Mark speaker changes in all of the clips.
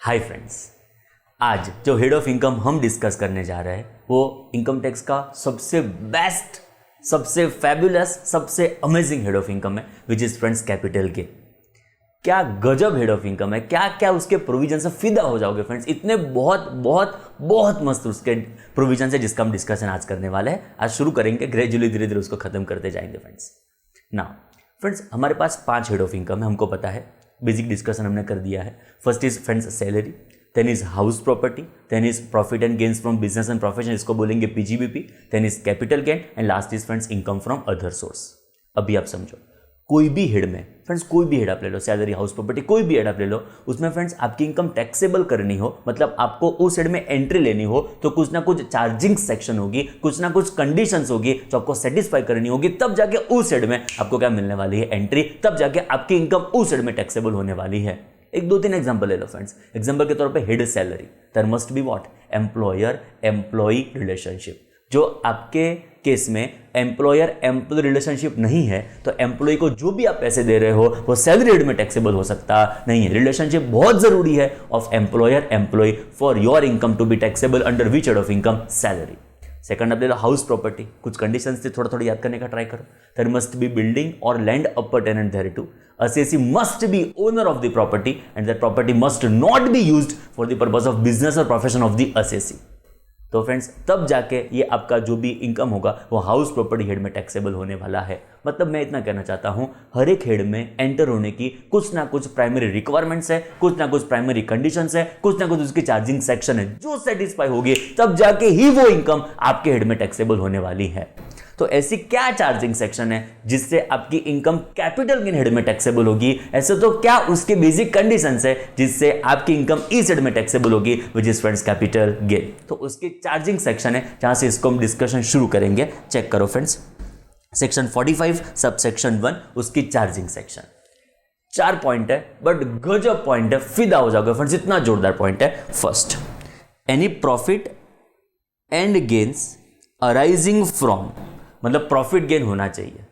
Speaker 1: Hi friends, आज जो head of income हम डिस्कस करने जा रहे हैं वो इनकम टैक्स का सबसे बेस्ट, सबसे फैबुलस, सबसे अमेजिंग हेड ऑफ इनकम है, which is friends capital gain. क्या गजब हेड ऑफ इनकम है, क्या क्या उसके प्रोविजन से फिदा हो जाओगे फ्रेंड्स। इतने बहुत बहुत बहुत मस्त उसके प्रोविजन है जिसका हम डिस्कशन आज करने वाले हैं। आज शुरू करेंगे, ग्रेजुअली धीरे धीरे उसको खत्म करते जाएंगे फ्रेंड्स। ना फ्रेंड्स, हमारे पास 5 हेड ऑफ इनकम है, हमको पता है, बेसिक डिस्कशन हमने कर दिया है। First is friends salary, then is house property, then is profit and gains from business and profession, इसको बोलेंगे PGBP, then is capital gain and last is friends income from other source. अभी आप समझो, कोई भी हेड में friends, कोई भी हेड आप ले लो, सैलरी, हाउस प्रॉपर्टी, कोई भी हेड आप ले लो, उसमें फ्रेंड्स आपकी इनकम टैक्सेबल करनी हो, मतलब आपको उस हेड में एंट्री लेनी हो तो कुछ ना कुछ चार्जिंग सेक्शन होगी, कुछ ना कुछ कंडीशंस होगी जो आपको सेटिस्फाई करनी होगी, तब जाके उस हेड में आपको क्या मिलने वाली है, एंट्री, तब जाके आपकी इनकम उस हेड में टैक्सेबल होने वाली है। एक 2-3 एग्जांपल ले लो फ्रेंड्स। एग्जांपल के तौर पे head salary, there must be what, employer employee relationship. जो आपके केस में एम्प्लॉयर एम्प्लॉय रिलेशनशिप नहीं है तो एम्प्लॉय को जो भी आप पैसे दे रहे हो वो सैलरी हेड में टैक्सेबल हो सकता नहीं है। रिलेशनशिप बहुत जरूरी है of employer employee for your income to be taxable under which head of income, salary. Second आप ले लो हाउस प्रॉपर्टी, कुछ कंडीशंस थे, थोड़ा याद करने का ट्राई करो। There must be building or land appurtenant thereto, assessee must be owner of the property and that property must not be used for the purpose of business or profession of the assessee। तो friends तब जाके ये आपका जो भी income होगा वो house property head में टैक्सेबल होने वाला है। मतलब मैं इतना कहना चाहता हूं, हर एक हेड में एंटर होने की कुछ ना कुछ प्राइमरी रिक्वायरमेंट्स है, कुछ ना कुछ प्राइमरी कंडीशंस है, कुछ ना कुछ उसकी चार्जिंग सेक्शन है, जो सेटिस्फाई होगी तब जाके ही वो इनकम आपके हेड में टैक्सेबल होने वाली है। तो ऐसी क्या चार्जिंग सेक्शन है जिससे आपकी इनकम कैपिटल गेन हेड में टैक्सेबल होगी? ऐसे तो क्या उसके बेसिक कंडीशंस है जिससे आपकी इनकम इस हेड में टैक्सेबल होगी, which is friends capital gain. तो उसकी चार्जिंग सेक्शन है जहां से इसको हम डिस्कशन शुरू करेंगे। चेक करो फ्रेंड्स, सेक्शन 45 सब सेक्शन 1, उसकी चार्जिंग सेक्शन। 4 पॉइंट है, बट गजब पॉइंट है, फिदा हो जाओगे फ्रेंड्स, इतना जोरदार पॉइंट है। First, any profit and gains arising from, मतलब प्रॉफिट गेन होना चाहिए।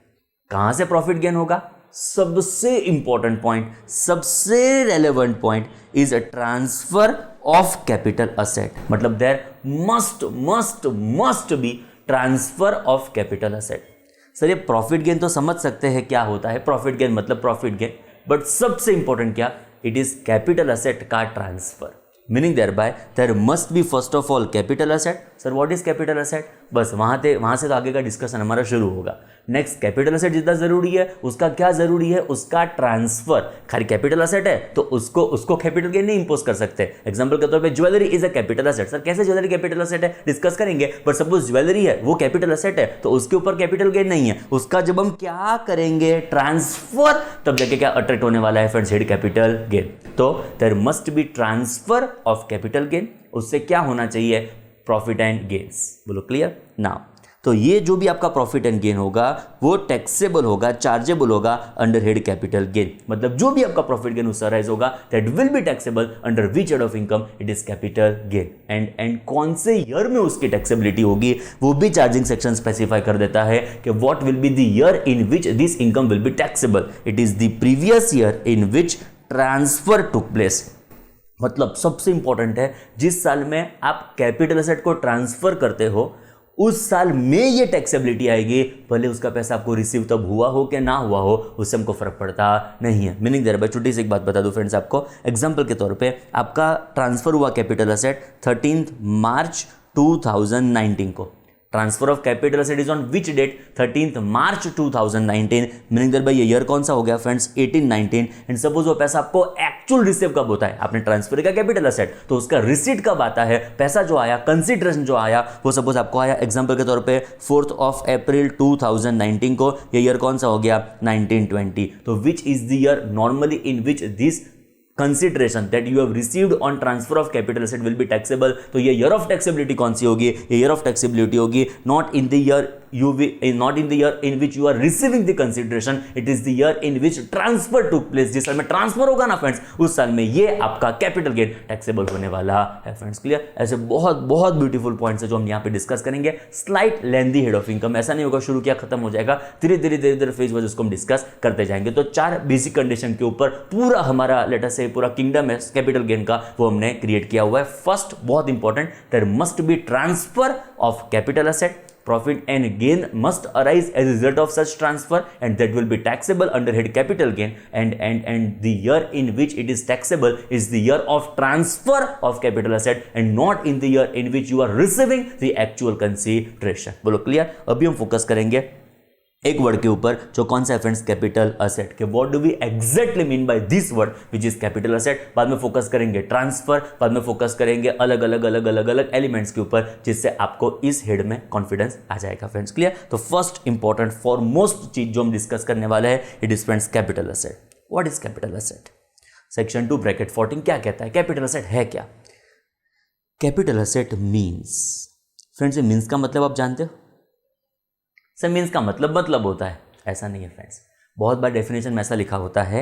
Speaker 1: कहां से प्रॉफिट गेन होगा? सबसे इंपॉर्टेंट पॉइंट, सबसे relevant point is a transfer of capital asset. मतलब there must must must be transfer of capital asset. Sir ये प्रॉफिट गेन तो समझ सकते हैं क्या होता है, प्रॉफिट गेन मतलब प्रॉफिट गेन, बट सबसे इंपॉर्टेंट क्या, इट इज कैपिटल असेट का transfer. Meaning thereby there must be first of all capital asset। Sir what is capital asset? बस वहां से तो आगे का डिस्कशन हमारा शुरू होगा। नेक्स्ट, कैपिटल असेट जितना जरूरी है उसका क्या जरूरी है, उसका ट्रांसफर। खाली कैपिटल असेट है तो उसको कैपिटल गेन नहीं इंपोज कर सकते। एग्जांपल के तौर पे jewellery is a capital asset. Sir कैसे ज्वेलरी कैपिटल असेट है, डिस्कस करेंगे, बट सपोज ज्वेलरी है वो कैपिटल असेट है तो उसके ऊपर कैपिटल गेन नहीं है, उसका जब हम क्या करेंगे, ट्रांसफर, तब जाके क्या अट्रैक्ट होने वाला है फ्रेंड्स, हेड कैपिटल गेन। तो there must be transfer of capital gain, उससे क्या होना चाहिए, प्रॉफिट एंड गेन्स। बोलो क्लियर नाउ। तो ये जो भी आपका प्रॉफिट एंड गेन होगा वो टैक्सेबल होगा, चार्जेबल होगा अंडर हेड कैपिटल गेन। मतलब जो भी आपका प्रॉफिट गेन उससे अराइज होगा that will be taxable under which head of income, it is capital gain. And कौन से ईयर में उसकी टैक्सेबिलिटी होगी वो भी चार्जिंग सेक्शन स्पेसिफाई कर देता है कि what will be the year in which this income will be taxable. It is the previous year in which transfer took place. मतलब सबसे इंपॉर्टेंट है, जिस साल में आप कैपिटल एसेट को ट्रांसफर करते हो उस साल में ये टैक्सेबिलिटी आएगी, भले उसका पैसा आपको रिसीव तब हुआ हो कि ना हुआ हो, उससे हमको फर्क पड़ता नहीं है। मीनिंग देयर बाय, छोटी सी एक बात बता दूं फ्रेंड्स आपको, एग्जांपल के तौर पे आपका ट्रांसफर हुआ कैपिटल एसेट 13 मार्च 2019 को। Transfer of capital asset is on which date, 13 March 2019। Meaning thereby ये ईयर कौन सा हो गया फ्रेंड्स, 18-19। एंड सपोज वो पैसा आपको एक्चुअल रिसीव कब होता है, आपने ट्रांसफर किया कैपिटल एसेट तो उसका रिसीट कब आता है, पैसा जो आया, कंसिडरेशन जो आया वो सपोज आपको आया एग्जांपल के तौर पे 4 अप्रैल 2019 को। ये ईयर कौन सा हो गया, 1920। तो which is the year normally in which this consideration that you have received on transfer of capital asset will be taxable। तो ये year of taxability कौन सी होगी, ये year of taxability होगी not in the year not in the year in which you are receiving the consideration, it is the year in which transfer took place. जिस साल में transfer होगा ना friends, उस साल में ये आपका कैपिटल गेन टैक्सेबल होने वाला है फ्रेंड्स। क्लियर? ऐसे बहुत बहुत ब्यूटीफुल पॉइंट्स है जो हम यहाँ पे डिस्कस करेंगे। Slight lengthy head of income, ऐसा नहीं होगा शुरू किया खत्म हो जाएगा, धीरे धीरे फेज वाइज उसको हम डिस्कस करते जाएंगे। तो 4 बेसिक कंडीशन के ऊपर पूरा हमारा लेट अस से पूरा किंगडम है कैपिटल गेन का, वो हमने क्रिएट किया हुआ है। फर्स्ट बहुत important, there must be transfer of capital asset, profit and gain must arise as a result of such transfer and that will be taxable under head capital gain, and the year in which it is taxable is the year of transfer of capital asset and not in the year in which you are receiving the actual consideration। बोलो clear? अभी हम focus करेंगे एक word के ऊपर, जो कौन सा है फ्रेंड्स? कैपिटल असेट के। What do we exactly mean by this word which is capital asset? बाद में फोकस करेंगे ट्रांसफर, बाद में फोकस करेंगे अलग अलग एलिमेंट्स के ऊपर, जिससे आपको इस हेड में कॉन्फिडेंस आ जाएगा फ्रेंड्स। क्लियर? तो फर्स्ट इंपॉर्टेंट फॉरमोस्ट चीज जो हम डिस्कस करने वाले हैं, it is friends capital asset. What is capital asset? Section 2 bracket 14 क्या कहता है? कैपिटल असेट है क्या? Capital asset means, friends means का मतलब आप जानते हो? सर मीन्स का मतलब होता है, ऐसा नहीं है फ्रेंड्स। बहुत बार डेफिनेशन में ऐसा लिखा होता है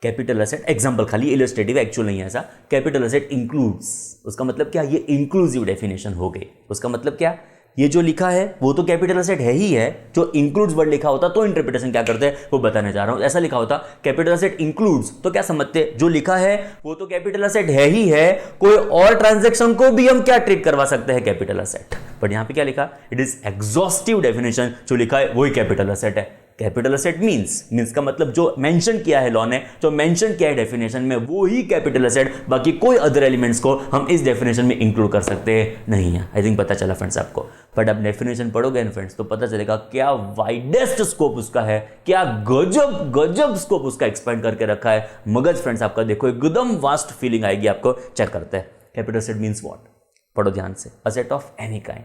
Speaker 1: कैपिटल असेट, एग्जांपल खाली इलस्ट्रेटिव, एक्चुअल नहीं है ऐसा। कैपिटल असेट इंक्लूड्स, उसका मतलब क्या? ये इंक्लूसिव डेफिनेशन हो गई। उसका मतलब क्या? ये जो लिखा है वो तो कैपिटल असेट है ही है, जो इंक्लूड्स वर्ड लिखा होता तो इंटरप्रिटेशन क्या करते हैं वो बताने जा रहा हूं। ऐसा लिखा होता कैपिटल असेट इंक्लूड्स, तो क्या समझते? जो लिखा है वो तो कैपिटल असेट है ही है, कोई और ट्रांजैक्शन को भी हम क्या ट्रीट करवा सकते हैं कैपिटल असेट। बट यहां पे क्या लिखा? इट इज एग्जॉस्टिव डेफिनेशन, जो लिखा है वही कैपिटल असेट है। कैपिटल असेट मींस का मतलब जो मेंशन किया है लॉ ने, जो मेंशन किया है डेफिनेशन में, वो ही कैपिटल असेट, बाकी कोई अदर एलिमेंट्स को हम इस डेफिनेशन में इंक्लूड कर सकते नहीं है। आई थिंक पता चला फ्रेंड्स आपको। बट अब डेफिनेशन पढ़ोगे ना फ्रेंड्स तो पता चलेगा क्या वाइडेस्ट स्कोप उसका है, क्या गजब स्कोप उसका एक्सपेंड करके रखा है। मगज फ्रेंड्स आपका देखो एकदम वास्ट फीलिंग आएगी आपको। चेक करते हैं कैपिटल असेट मींस व्हाट। पढ़ो ध्यान से। Asset of any kind,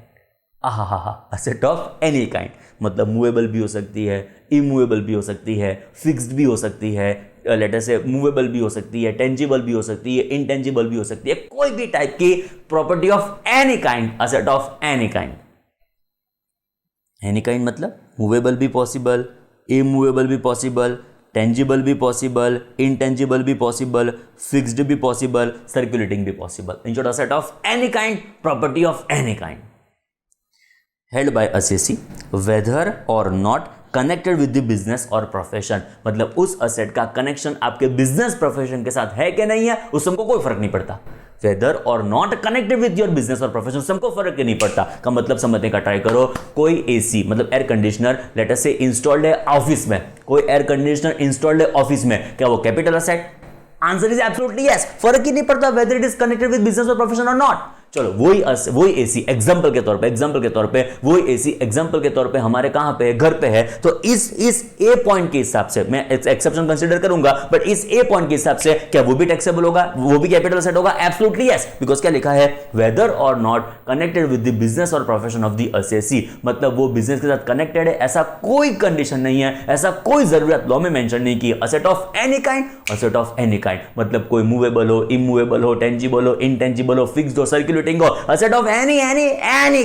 Speaker 1: asset of any kind मतलब मूवेबल भी हो सकती है, इमूवेबल भी हो सकती है, फिक्स्ड भी हो सकती है, लेटर से मूवेबल भी हो सकती है, टेंजिबल भी हो सकती है, इंटेंजिबल भी हो सकती है, कोई भी टाइप की property of any kind, asset of any kind. Any kind मतलब मूवेबल भी पॉसिबल, इमूवेबल भी पॉसिबल, टेंजिबल भी पॉसिबल, इंटेंजिबल भी पॉसिबल, फिक्स्ड भी पॉसिबल, सर्कुलेटिंग भी possible. In short asset of any kind, property of any kind held by assessee whether or not connected with the business or profession। मतलब उस asset का connection आपके business profession के साथ है कि नहीं है उससे हमको कोई फर्क नहीं पड़ता। Weather or not connected with your business or profession, उससे हमको फर्क नहीं पड़ता का मतलब समझने का ट्राई करो। कोई एसी मतलब एयर कंडीशनर लेट अस से इंस्टॉल्ड है ऑफिस में, कोई एयर कंडीशनर इंस्टॉल्ड है ऑफिस में, क्या वो capital asset? Answer is absolutely yes. फर्क ही नहीं पड़ता weather it is connected with business or profession और नॉट। चलो वही एसी एग्जांपल के तौर पे वही एसी एग्जांपल के तौर पे हमारे कहां पे है? घर पे है। तो इस ए पॉइंट के हिसाब से मैं एक्सेप्शन कंसीडर करूंगा, बट इस ए पॉइंट के हिसाब से क्या वो भी टैक्सेबल होगा, वो भी कैपिटल असेट होगा? एब्सोल्युटली यस, बिकॉज क्या लिखा है? Weather or not connected with the business or profession of the assessee, मतलब वो बिजनेस के साथ कनेक्टेड है, ऐसा कोई कंडीशन नहीं है, ऐसा कोई जरूरत लॉ में मेंशन नहीं की। Asset of any kind, asset of any kind मतलब कोई मूवेबल हो, इमूवेबल हो, टेंजिबल हो, इंटेंजिबल हो, फिक्स्ड हो, सर्कुलेटिंग हो, asset of any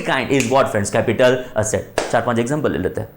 Speaker 1: kind is what friends? Capital asset। 4-5 example ले लेते हैं।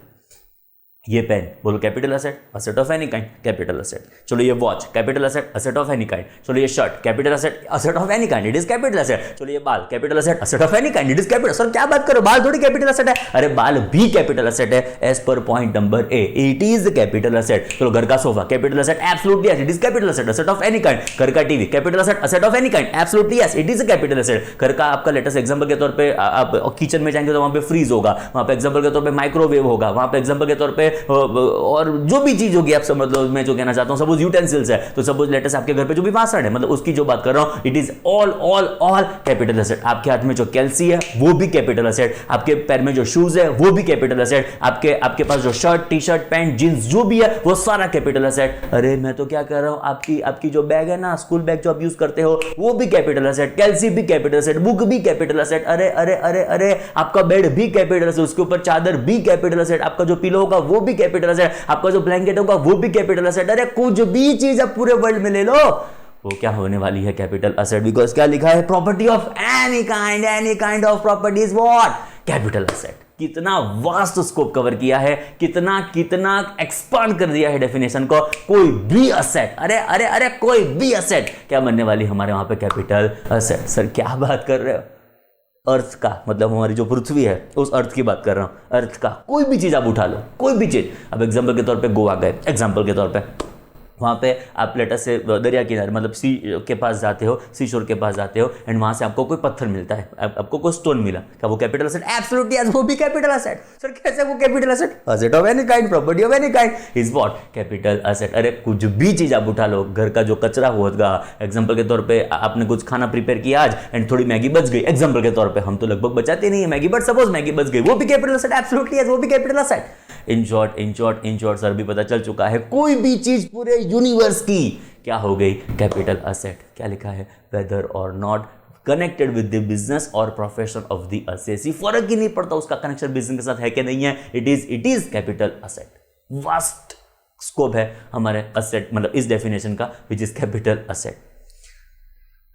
Speaker 1: ये पेन बोलो capital asset, asset of any kind, capital asset. चलो ये watch capital asset, asset of any kind. चलो ये shirt capital asset, asset of any kind, it is capital asset. चलो ये बाल capital asset, asset of any kind, it is capital. Sir क्या बात करो, बाल थोड़ी कैपिटल असेट है? अरे बाल भी कैपिटल असेट है as per point number A, it is capital asset. चलो घर का sofa capital asset, absolutely yes, it is capital asset, asset of any kind. घर का TV capital asset, asset of any kind, absolutely yes, it is capital asset. घर का आपका latest example के तौर पे आप किचन में जाएंगे तो वहां पे फ्रीज होगा, वहां पे एग्जांपल के तौर पे माइक्रोवेव होगा, वहां पे एग्जांपल के तौर पे और जो भी चीज होगी आप समझ लो। मैं जो कहना चाहता हूं सपोज यूटेंसिल्स है तो सपोज लेटेस्ट आपके घर पे जो भी वासण है मतलब उसकी जो बात कर रहा हूं, it is all capital asset. आपके हाथ में जो कैल्सी है वो भी कैपिटल असेट, आपके पैर में जो शूज है वो भी कैपिटल असेट, आपके पास जो shirt, T shirt, pant, jeans जो भी है वो सारा कैपिटल असेट। अरे मैं तो क्या कर रहा हूं, आपकी जो बैग है ना, स्कूल बैग जो आप यूज करते हो वो भी कैपिटल असेट, कैल्सी भी कैपिटल असेट, बुक भी कैपिटल असेट। अरे अरे अरे अरे आपका बेड भी कैपिटल असेट, उसके ऊपर चादर भी कैपिटल असेट, आपका जो पिलो होगा वो भी कैपिटल असेट, आपका जो ब्लैंकेट होगा वो भी कैपिटल असेट। अरे कुछ भी चीज आप पूरे वर्ल्ड में ले लो वो क्या होने वाली है? Capital asset. बिकॉज क्या लिखा है? Property of any kind of property is what? Capital asset. कितना वास्ट स्कोप कवर किया है, कितना कितना एक्सपांड कर दिया है डेफिनेशन को। कोई भी असेट, अरे अरे अरे कोई भी असेट क्या बनने वाली हमारे वहां पे? Capital asset. सर क्या बात कर रहे हो? अर्थ का मतलब हमारी जो पृथ्वी है उस अर्थ की बात कर रहा हूं। अर्थ का कोई भी चीज आप उठा लो, कोई भी चीज। अब एग्जांपल के तौर पे गोवा गए, एग्जांपल के तौर पे वहाँ पे आप लेटर से दरिया किनारे मतलब सी के पास जाते हो, सी शोर के पास जाते हो एंड वहाँ से आपको कोई पत्थर मिलता है, आपको कोई स्टोन मिला, क्या वो कैपिटल असेट? एब्सोल्युटली यस, वो भी कैपिटल असेट। सर कैसे वो capital asset? Asset of any kind, property of any kind is what? Capital asset. अरे कुछ भी चीज आप उठा लो, घर का जो कचरा होगा, एग्जाम्पल के तौर पर आपने कुछ खाना प्रिपेयर किया आज एंड थोड़ी मैगी बच गई, एग्जाम्पल के तौर पर, हम तो लगभग बचाते नहीं है मैगी, बट सपोज मैगी बच गई, वो भी कैपिटल असेट। एब्सोल्युटली यस, वो भी capital asset. In short sir भी पता चल चुका है, कोई भी चीज पूरे यूनिवर्स की क्या हो गई? Capital asset. क्या लिखा है? Weather or not connected with the business or profession of the assessee. फर्क ही नहीं पड़ता उसका कनेक्शन बिजनेस के साथ है कि नहीं है, it is capital asset. Vast scope है हमारे असेट मतलब इस डेफिनेशन का, विच इज कैपिटल असेट।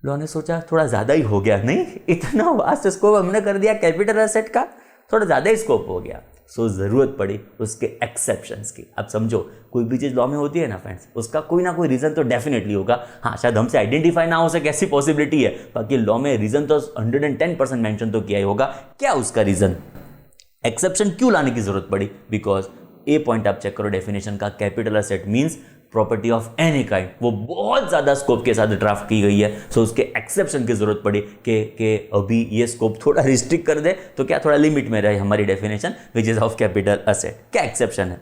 Speaker 1: लोगों ने सोचा थोड़ा ज्यादा ही हो गया, नहीं इतना वास्ट स्कोप हमने कर दिया कैपिटल असेट का, थोड़ा ज्यादा ही स्कोप हो गया। सो जरूरत पड़ी उसके एक्सेप्शंस की। अब समझो कोई भी चीज लॉ में होती है ना फ्रेंड्स, उसका कोई ना कोई रीजन तो डेफिनेटली होगा। हाँ शायद हमसे आइडेंटिफाई ना हो सके ऐसी पॉसिबिलिटी है, बाकी लॉ में रीजन तो 110% मेंशन तो किया ही होगा। क्या उसका रीजन? एक्सेप्शन क्यों लाने की जरूरत पड़ी? बिकॉज ए पॉइंट आप चेक करो डेफिनेशन का, capital asset means property of any kind, वो बहुत ज्यादा स्कोप के साथ ड्राफ्ट की गई है। सो उसके एक्सेप्शन की जरूरत पड़ी कि अभी ये स्कोप थोड़ा रिस्ट्रिक्ट कर दे तो क्या थोड़ा लिमिट में रहे हमारी definition, which is of capital asset. क्या एक्सेप्शन है?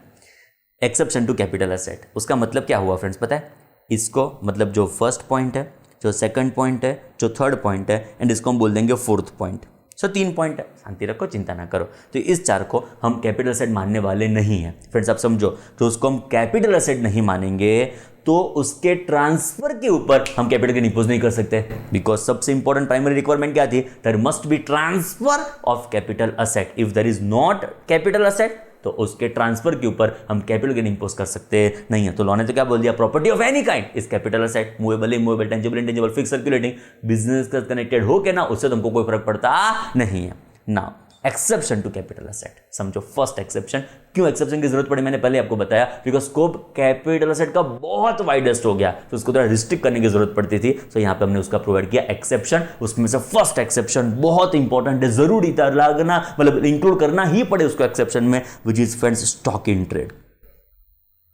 Speaker 1: एक्सेप्शन टू कैपिटल असेट, उसका मतलब क्या हुआ फ्रेंड्स पता है? इसको मतलब जो फर्स्ट पॉइंट है, जो सेकंड पॉइंट है, जो थर्ड पॉइंट है एंड इसको हम बोल देंगे फोर्थ पॉइंट। सो 3 पॉइंट है, शांति रखो, चिंता ना करो। तो इस 4 को हम कैपिटल असेट मानने वाले नहीं हैं फ्रेंड्स। आप समझो, तो उसको हम कैपिटल असेट नहीं मानेंगे तो उसके ट्रांसफर के ऊपर हम कैपिटल गेन इंपोज नहीं कर सकते, बिकॉज सबसे इंपॉर्टेंट प्राइमरी रिक्वायरमेंट क्या थी? There must be transfer of capital asset. If there is not capital asset तो उसके ट्रांसफर के ऊपर हम कैपिटल गेन इंपोज कर सकते नहीं है। तो लॉ ने तो क्या बोल दिया? Property of any kind is capital asset. Movable, immovable, tangible, intangible, fix, circulating, business का कनेक्टेड हो के ना, उससे तुमको कोई फर्क पड़ता नहीं है। Now exception to capital asset, समझो फर्स्ट एक्सेप्शन। क्यों एक्सेप्शन की जरूरत पड़ी मैंने पहले आपको बताया, बिकॉज स्कोप कैपिटल असेट का बहुत वाइडेस्ट हो गया तो उसको थोड़ा रिस्ट्रिक्ट करने की जरूरत पड़ती थी। तो यहां पे हमने उसका प्रोवाइड किया एक्सेप्शन। उसमें से फर्स्ट एक्सेप्शन बहुत इंपॉर्टेंट है, जरूरी था लगना, मतलब इंक्लूड करना ही पड़े उसको एक्सेप्शन में, which is friends stock in trade.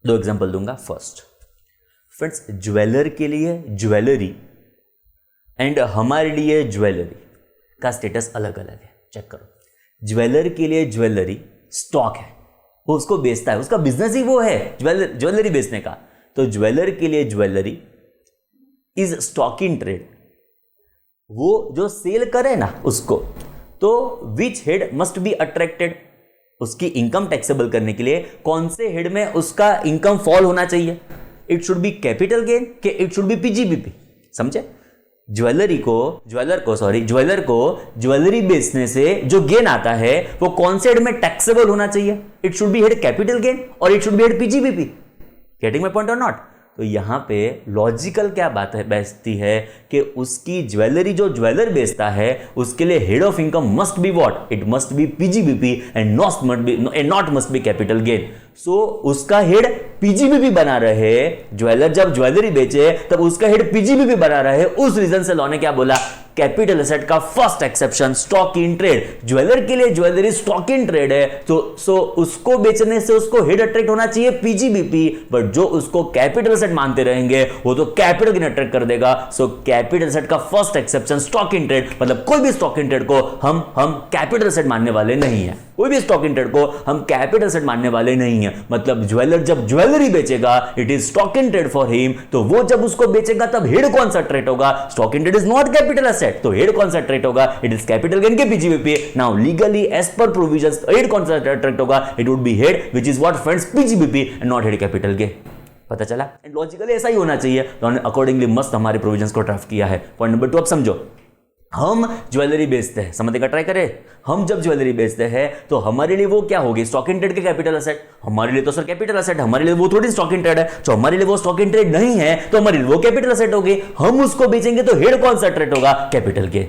Speaker 1: 2 example दूंगा। फर्स्ट फ्रेंड्स, ज्वेलर के लिए ज्वेलरी एंड हमारे लिए ज्वेलरी का स्टेटस अलग अलग है। चेक करो, ज्वेलर के लिए ज्वेलरी स्टॉक है, वो उसको बेचता है, उसका बिजनेस ही वो है ज्वेलरी बेचने का। तो ज्वेलर के लिए jewellery is stock in trade, वो जो सेल करे ना उसको, तो विच हेड मस्ट बी अट्रैक्टेड, उसकी इनकम टैक्सेबल करने के लिए कौन से हेड में उसका इनकम फॉल होना चाहिए? It should B capital gain के इट शुड बी पीजीबीपी। समझे? ज्वेलर को ज्वेलरी बेचने से जो गेन आता है वो कौन से हेड में टैक्सेबल होना चाहिए? It should be head capital gain or it should be head PGBP. Getting my point or not? तो यहां पे लॉजिकल क्या बात है बैठती है कि उसकी ज्वेलरी जो ज्वेलर बेचता है उसके लिए head of income must be what? It must be PGBP and not must be capital gain. So उसका हेड पीजीबीपी बना रहे, ज्वेलर जब ज्वेलरी बेचे तब उसका हेड पीजीबीपी बना रहे। उस रीजन से लॉ ने क्या बोला? कैपिटल एसेट का first exception stock in trade. Jeweller के लिए ज्वेलरी स्टॉक इन ट्रेड है तो उसको बेचने से उसको हेड अट्रैक्ट होना चाहिए पीजीबीपी, बट जो उसको कैपिटल एसेट मानते रहेंगे वो तो कैपिटल गेन अट्रैक्ट कर देगा। सो कैपिटल एसेट का first exception stock in trade, मतलब कोई भी स्टॉक इन ट्रेड को हम कैपिटल एसेट मानने वाले नहीं है। कोई भी स्टॉक इन ट्रेड को हम कैपिटल एसेट मानने वाले नहीं है। मतलब ज्वेलर जब ज्वेलरी बेचेगा it is stock in trade for him, तो वो जब उसको बेचेगा तब हेड कौन सा ट्रेड होगा? Stock in trade is not capital asset, तो हेड कौन सा ट्रेड होगा? इट इज कैपिटल गेन के PGBP. Now legally as per provisions head कौन सा ट्रेड होगा? It would be head which is what friends? PGBP and not head capital gain. पता चला? एंड लॉजिकली ऐसा ही होना चाहिए। तो हमने अकॉर्डिंगली मस्त हमारे प्रोविजंस को ड्राफ्ट किया है। पॉइंट नंबर 2 अब समझो, हम ज्वेलरी बेचते हैं, समझने का ट्राई करें। हम जब ज्वेलरी बेचते हैं तो हमारे लिए वो क्या होगी? स्टॉक इन ट्रेड के कैपिटल एसेट। हमारे लिए तो सर कैपिटल एसेट, हमारे लिए वो थोड़ी स्टॉक इन ट्रेड है। तो हमारे लिए वो स्टॉक इन ट्रेड नहीं है तो हमारे लिए वो कैपिटल एसेट होगी। हम उसको बेचेंगे तो हेड कौन सा ट्रेड होगा? कैपिटल के।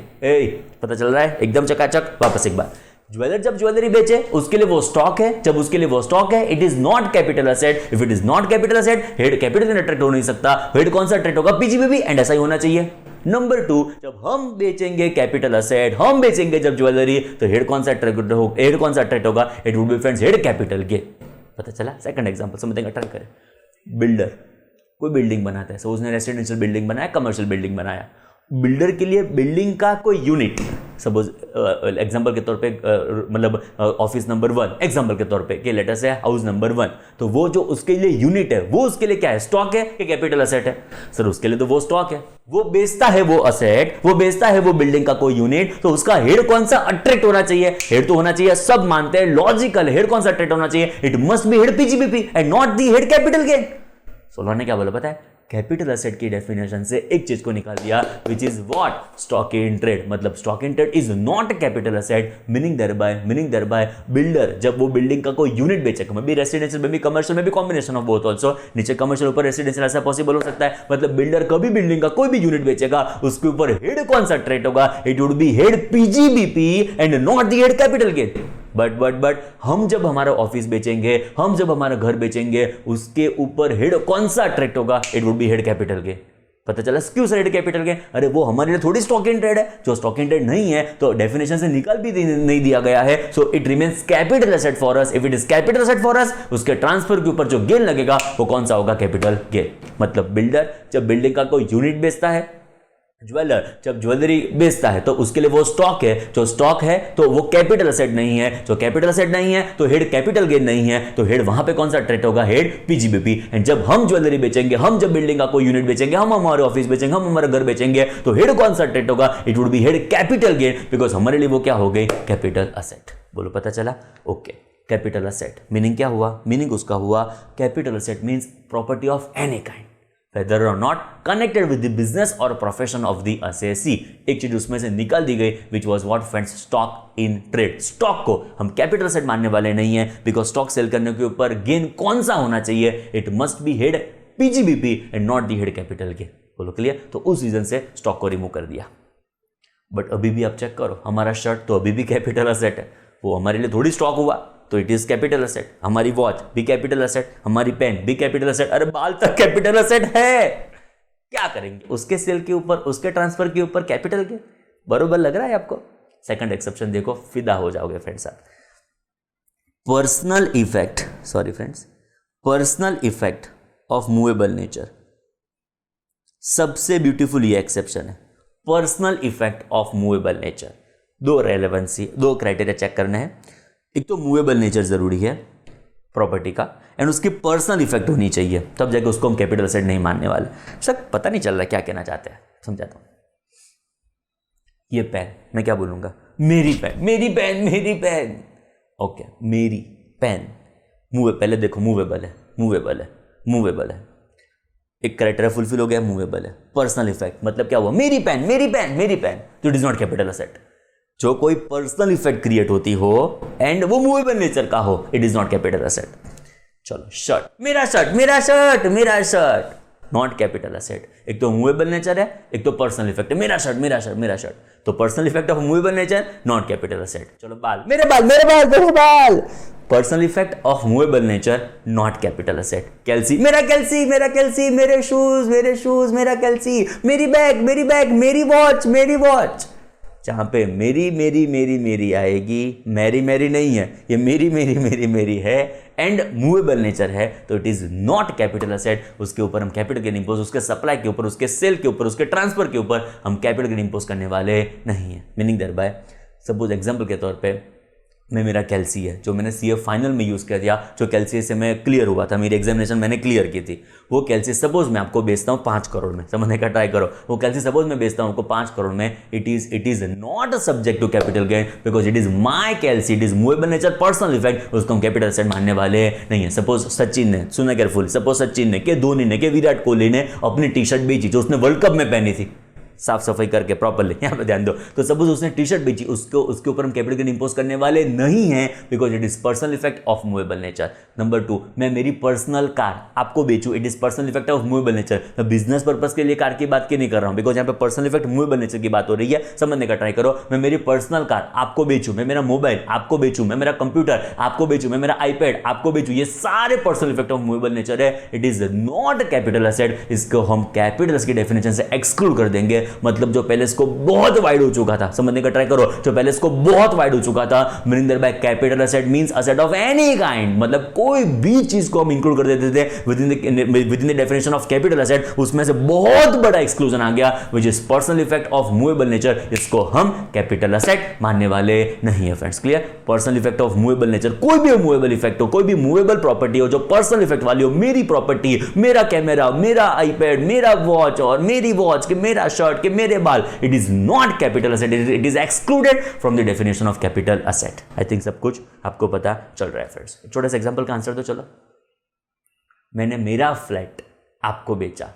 Speaker 1: पता चल रहा है? एकदम चकाचक। वापस एक बार, ज्वेलर जब ज्वेलरी बेचे उसके लिए वो स्टॉक है, जब उसके लिए वो स्टॉक है it is not capital asset. If it is not capital asset head capital में अट्रैक्ट हो नहीं सकता, हेड कौन सा अट्रैक्ट होगा, पीजीबीपी, एंड ऐसा ही होना चाहिए। नंबर 2, जब हम बेचेंगे कैपिटल असेट, हम बेचेंगे जब ज्वेलरी, तो हेड कौन सा अट्रैक्ट होगा, हेड कौन सा अट्रैक्ट होगा, it would be friends head capital के। पता चला? सेकंड एग्जांपल समझेंगे, ट्राई करें। बिल्डर कोई बिल्डिंग बनाता है, सपोज ने रेसिडेंशियल बिल्डिंग बनाया, कमर्शियल बिल्डिंग बनाया। बिल्डर के लिए बिल्डिंग का कोई यूनिट, सपोज एग्जांपल के तौर पे मतलब ऑफिस नंबर 1 एग्जांपल के तौर पे कि लेटर से हाउस नंबर 1, तो वो जो उसके लिए यूनिट है वो उसके लिए क्या है, स्टॉक है कि कैपिटल असेट है? सर उसके लिए तो वो स्टॉक है। वो बेचता है वो असेट, वो बेचता है वो बिल्डिंग का कोई यूनिट, तो उसका हेड कौन सा अट्रैक्ट होना चाहिए, हेड तो होना चाहिए, सब मानते हैं, लॉजिकल, हेड कौन सा अट्रैक्ट होना चाहिए, it must B head PGBP and not the head capital gain. Solar ने क्या बोला पता है? कैपिटल असेट की डेफिनेशन से एक चीज को निकाल दिया, which is what, stock in trade. मतलब stock in trade is not capital asset, meaning thereby builder जब वो बिल्डिंग का कोई यूनिट बेचेगा, में भी रेसिडेंशियल में भी कमर्शियल में भी कॉम्बिनेशन ऑफ बोथ ऑल्सो, नीचे कमर्शियल ऊपर रेसिडेंशियल, ऐसा पॉसिबल हो सकता है। मतलब बिल्डर कभी बिल्डिंग का कोई भी यूनिट बेचेगा उसके ऊपर हेड कौन सा ट्रेड होगा, it would be head PGBP and not the head capital gain. But हम जब हमारा ऑफिस बेचेंगे, हम जब हमारा घर बेचेंगे, उसके ऊपर हेड कौन सा अट्रैक्ट होगा, it would be head capital gain. पता चला क्यों सर हेड कैपिटल गेन? अरे वो हमारे लिए थोड़ी स्टॉक इन ट्रेड है, जो स्टॉक इन ट्रेड नहीं है तो डेफिनेशन से निकाल भी नहीं दिया गया है, so it remains capital asset for us. If it is capital asset for us, उसके ट्रांसफर के ऊपर जो गेन लगेगा वो कौन सा होगा, कैपिटल गेन। मतलब बिल्डर जब बिल्डिंग का कोई यूनिट बेचता है, ज्वेलर जब ज्वेलरी बेचता है, तो उसके लिए वो स्टॉक है, जो स्टॉक है तो वो कैपिटल असेट नहीं है, जो कैपिटल असेट नहीं है तो हेड कैपिटल गेन नहीं है, तो हेड वहां पे कौन सा अट्रैक्ट होगा, हेड पीजीबीपी। एंड जब हम ज्वेलरी बेचेंगे, हम जब बिल्डिंग का कोई यूनिट बेचेंगे, हम हमारे ऑफिस बेचेंगे, हम हमारा घर बेचेंगे, तो हेड कौन सा अट्रैक्ट होगा, it would be head capital gain, because हमारे लिए वो क्या हो गई, कैपिटल असेट। बोलो पता चला? ओके, कैपिटल असेट मीनिंग क्या हुआ, मीनिंग उसका हुआ capital asset means property of any kind whether or not connected with the business or profession of the assessee। एक चीज उसमें से निकाल दी गई, which was what friends, stock in trade। Stock को हम कैपिटल असेट मानने वाले नहीं है, बिकॉज स्टॉक सेल करने के ऊपर गेन कौन सा होना चाहिए, it must B head PGBP and not the head capital gain. बोलो क्लियर? तो उस रीजन से स्टॉक को रिमूव कर दिया। बट अभी भी आप चेक करो, हमारा शर्ट तो अभी भी कैपिटल असेट है, वो हमारे लिए थोड़ी स्टॉक हुआ, तो इट इज कैपिटल असेट। हमारी वॉच भी कैपिटल असेट, हमारी पेन भी कैपिटल असेट, अरे बाल तक कैपिटल असेट है। क्या करेंगे उसके सेल के ऊपर, उसके ट्रांसफर के ऊपर कैपिटल के। बरोबर लग रहा है आपको? सेकंड एक्सेप्शन देखो, फिदा हो जाओगे फ्रेंड्स आप। Personal effect, sorry friends, personal effect of movable nature, सबसे ब्यूटीफुल ये एक्सेप्शन है, personal effect of movable nature. दो रेलेवेंसी, दो क्राइटेरिया चेक करने हैं। एक तो मूवेबल नेचर जरूरी है प्रॉपर्टी का, एंड उसकी पर्सनल इफेक्ट होनी चाहिए, तब जाके उसको हम कैपिटल असेट नहीं मानने वाले। सर पता नहीं चल रहा क्या कहना चाहते हैं, समझाता हूं। ये पेन, मैं क्या बोलूंगा, मेरी पेन, मेरी पेन, मेरी पेन। ओके, मेरी पेन पहले देखो मूवेबल है, मूवेबल है, मूवेबल है, एक क्राइटेरिया फुलफिल हो गया, मूवेबल है। पर्सनल इफेक्ट मतलब क्या हुआ, मेरी पेन, मेरी पेन, मेरी पेन, तो it is not capital asset. जो कोई पर्सनल इफेक्ट क्रिएट होती हो एंड वो मूवेबल नेचर का हो, it is not capital asset. चलो शर्ट, मेरा शर्ट, मेरा शर्ट, मेरा शर्ट, नॉट कैपिटल असेट। एक तो मूवेबल नेचर है, एक तो पर्सनल इफेक्ट है, मेरा शर्ट, मेरा शर्ट, मेरा शर्ट। तो personal effect of movable nature, not capital asset. चलो बाल, मेरे बाल, मेरे बाल, मेरे बाल, personal effect of movable nature, not capital asset. कैल्सी, मेरा कैल्सी, मेरा कैल्सी, मेरे शूज, मेरे शूज, मेरा कैल्सी, मेरी बैग, मेरी बैग, मेरी वॉच, मेरी वॉच। जहां पे मेरी मेरी मेरी मेरी आएगी, मैरी मैरी नहीं है, ये मेरी मेरी मेरी मेरी है, एंड मूवेबल नेचर है, तो it is not capital asset. उसके ऊपर हम कैपिटल गेन इंपोज, उसके सप्लाई के ऊपर, उसके सेल के ऊपर, उसके ट्रांसफर के ऊपर हम कैपिटल गेन इंपोज करने वाले नहीं है। Meaning thereby, suppose example के तौर पे मैं, मेरा कैल्सी है जो मैंने सीए फाइनल में यूज़ कर दिया, जो कैल्सी से मैं क्लियर हुआ था, मेरी एग्जामिनेशन मैंने क्लियर की थी, वो कैल्सी सपोज मैं आपको बेचता हूँ 5 करोड़ में, समझने का ट्राई करो, वो कैल्सी सपोज मैं बेचता हूँ आपको 5 करोड़ में, it is not subject to capital gain, because it is my कैल्सी, it is movable nature, personal effect, उसको हम कैपिटल असेट मानने वाले नहीं है। सपोज सचिन ने, सुना केयरफुल, सपोज सचिन ने, के धोनी ने, के विराट कोहली ने अपनी टी शर्ट बेची जो उसने वर्ल्ड कप में पहनी थी, साफ सफाई करके प्रॉपरली, यहाँ पे ध्यान दो। तो सपोज उसने टी शर्ट बेची, उसके ऊपर हम कैपिटल गेन इंपोज करने वाले नहीं है, because it is personal effect of movable nature. Number 2, मैं मेरी पर्सनल कार आपको बेचूं, it is personal effect of movable nature. मैं बिजनेस पर्पस के लिए कार की बात क्यों नहीं कर रहा हूं, बिकॉज यहाँ पे पर्सनल इफेक्ट मूवेबल नेचर की बात हो रही है, समझने का ट्राई करो। मैं मेरी पर्सनल कार आपको बेचूं, मैं मेरा मोबाइल आपको बेचूं, मैं मेरा कंप्यूटर आपको बेचूं, मैं मेरा आईपैड आपको बेचूं, ये सारे personal effect of movable nature है। It is not capital asset. इसको हम कैपिटल की डेफिनेशन से एक्सक्लूड कर देंगे। मतलब जो पहले इसको बहुत वाइड हो चुका था, समझने का ट्राई करो, जो पहले इसको बहुत वाइड हो चुका था, meaning thereby capital asset means asset of any kind, मतलब कोई भी चीज को हम इंक्लूड कर देते थे with in the definition of capital asset, उसमें से बहुत बड़ा एक्सक्लूजन आ गया which is personal effect of movable nature. इसको हम कैपिटल एसेट मानने वाले नहीं है friends, clear. Personal effect of movable nature, कोई भी मूवेबल इफेक्ट हो, कोई भी मूवेबल प्रॉपर्टी हो जो पर्सनल इफेक्ट वाली हो, मेरी प्रॉपर्टी, मेरा कैमरा, मेरा आईपैड, मेरा वॉच और मेरी वॉच के मेरा शर्ट के मेरे बाल, it is not capital asset, it is excluded from the definition of capital asset. I think सब कुछ आपको पता चल रहा है फ्रेंड्स। छोटा सा एग्जांपल का आंसर दो चलो। मैंने मेरा फ्लैट आपको बेचा,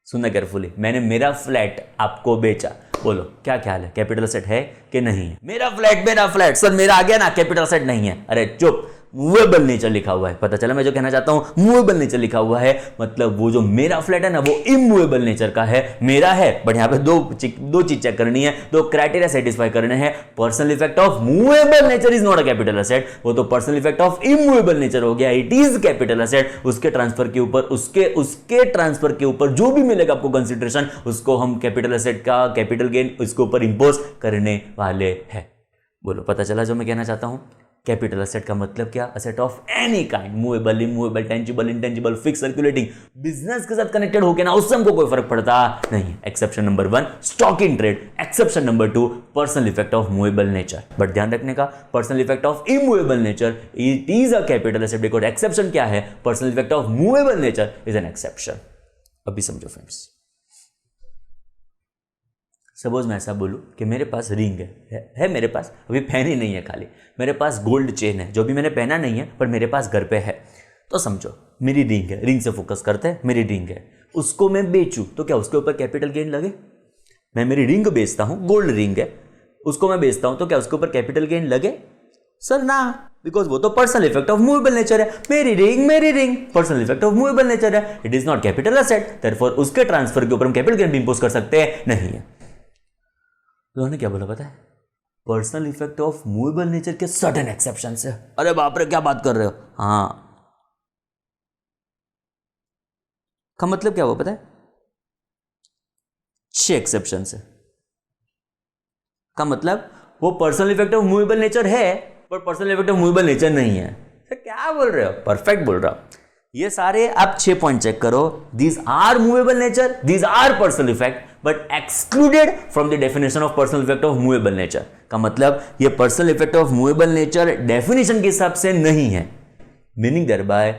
Speaker 1: सुनना केयरफुली, मैंने मेरा फ्लैट आपको बेचा, बोलो क्या ख्याल है, कैपिटल एसेट है कि नहीं है? मेरा फ्लैट सर मेरा आ गया ना, कैपिटल एसेट नहीं है। अरे चुप, मूवेबल नेचर लिखा हुआ है, पता चला मैं जो कहना चाहता हूं, मूवेबल नेचर लिखा हुआ है, मतलब वो जो मेरा फ्लैट है ना वो इमूवेबल नेचर का है, मेरा है, बट यहां पे दो चीज चेक करनी है, दो क्राइटेरिया सेटिस्फाई करने हैं। Personal effect of movable nature is not a capital asset, वो तो personal effect of immovable nature हो गया, इट इज कैपिटल एसेट। उसके ट्रांसफर के ऊपर उसके ट्रांसफर के ऊपर जो भी मिलेगा आपको कंसिडरेशन, उसको हम कैपिटल एसेट का कैपिटल गेन उसके ऊपर इंपोज करने वाले हैं। बोलो पता चला जो मैं कहना चाहता हूं। कैपिटल एसेट का मतलब क्या? Asset of any kind, movable, immovable, tangible, intangible, fix, circulating, business के साथ कनेक्टेड हो के ना, उससे हमको कोई फर्क पड़ता नहीं। Exception number 1 stock in trade, exception number 2 personal effect of movable nature. But ध्यान रखने का, personal effect of immovable nature it is a capital asset, because exception क्या है? Personal effect of movable nature is an exception. अभी समझो friends, suppose मैं ऐसा बोलूं कि मेरे पास रिंग है मेरे पास, अभी पहनी नहीं है, खाली मेरे पास गोल्ड चेन है जो भी मैंने पहना नहीं है पर मेरे पास घर पे है, तो समझो मेरी रिंग है, रिंग से फोकस करते हैं, मेरी रिंग है, उसको मैं बेचूं तो क्या उसके ऊपर कैपिटल गेन लगे? मैं मेरी रिंग बेचता हूं, गोल्ड रिंग है, उसको मैं बेचता हूं तो क्या उसके ऊपर कैपिटल गेन लगे? सर ना, बिकॉज वो तो personal effect of movable nature है, मेरी ring personal effect of movable nature है, it is not capital asset, therefore उसके ट्रांसफर के ऊपर हम कैपिटल गेन इंपोज कर सकते हैं नहीं है। तो उन्होंने क्या बोला पता है? Personal effect of movable nature के सर्टेन एक्सेप्शन है। अरे बाप रे क्या बात कर रहे हो? हाँ, का मतलब क्या हुआ पता है? 6 एक्सेप्शन है। का मतलब वो personal effect of movable nature है पर personal effect of movable nature नहीं है। तो क्या बोल रहे हो? परफेक्ट बोल रहा हूं। ये सारे आप 6 पॉइंट चेक करो, these are movable nature, these are personal effect but excluded from the definition of personal effect of movable nature. का मतलब ये personal effect of movable nature definition के हिसाब से नहीं है, मीनिंग देयर बाय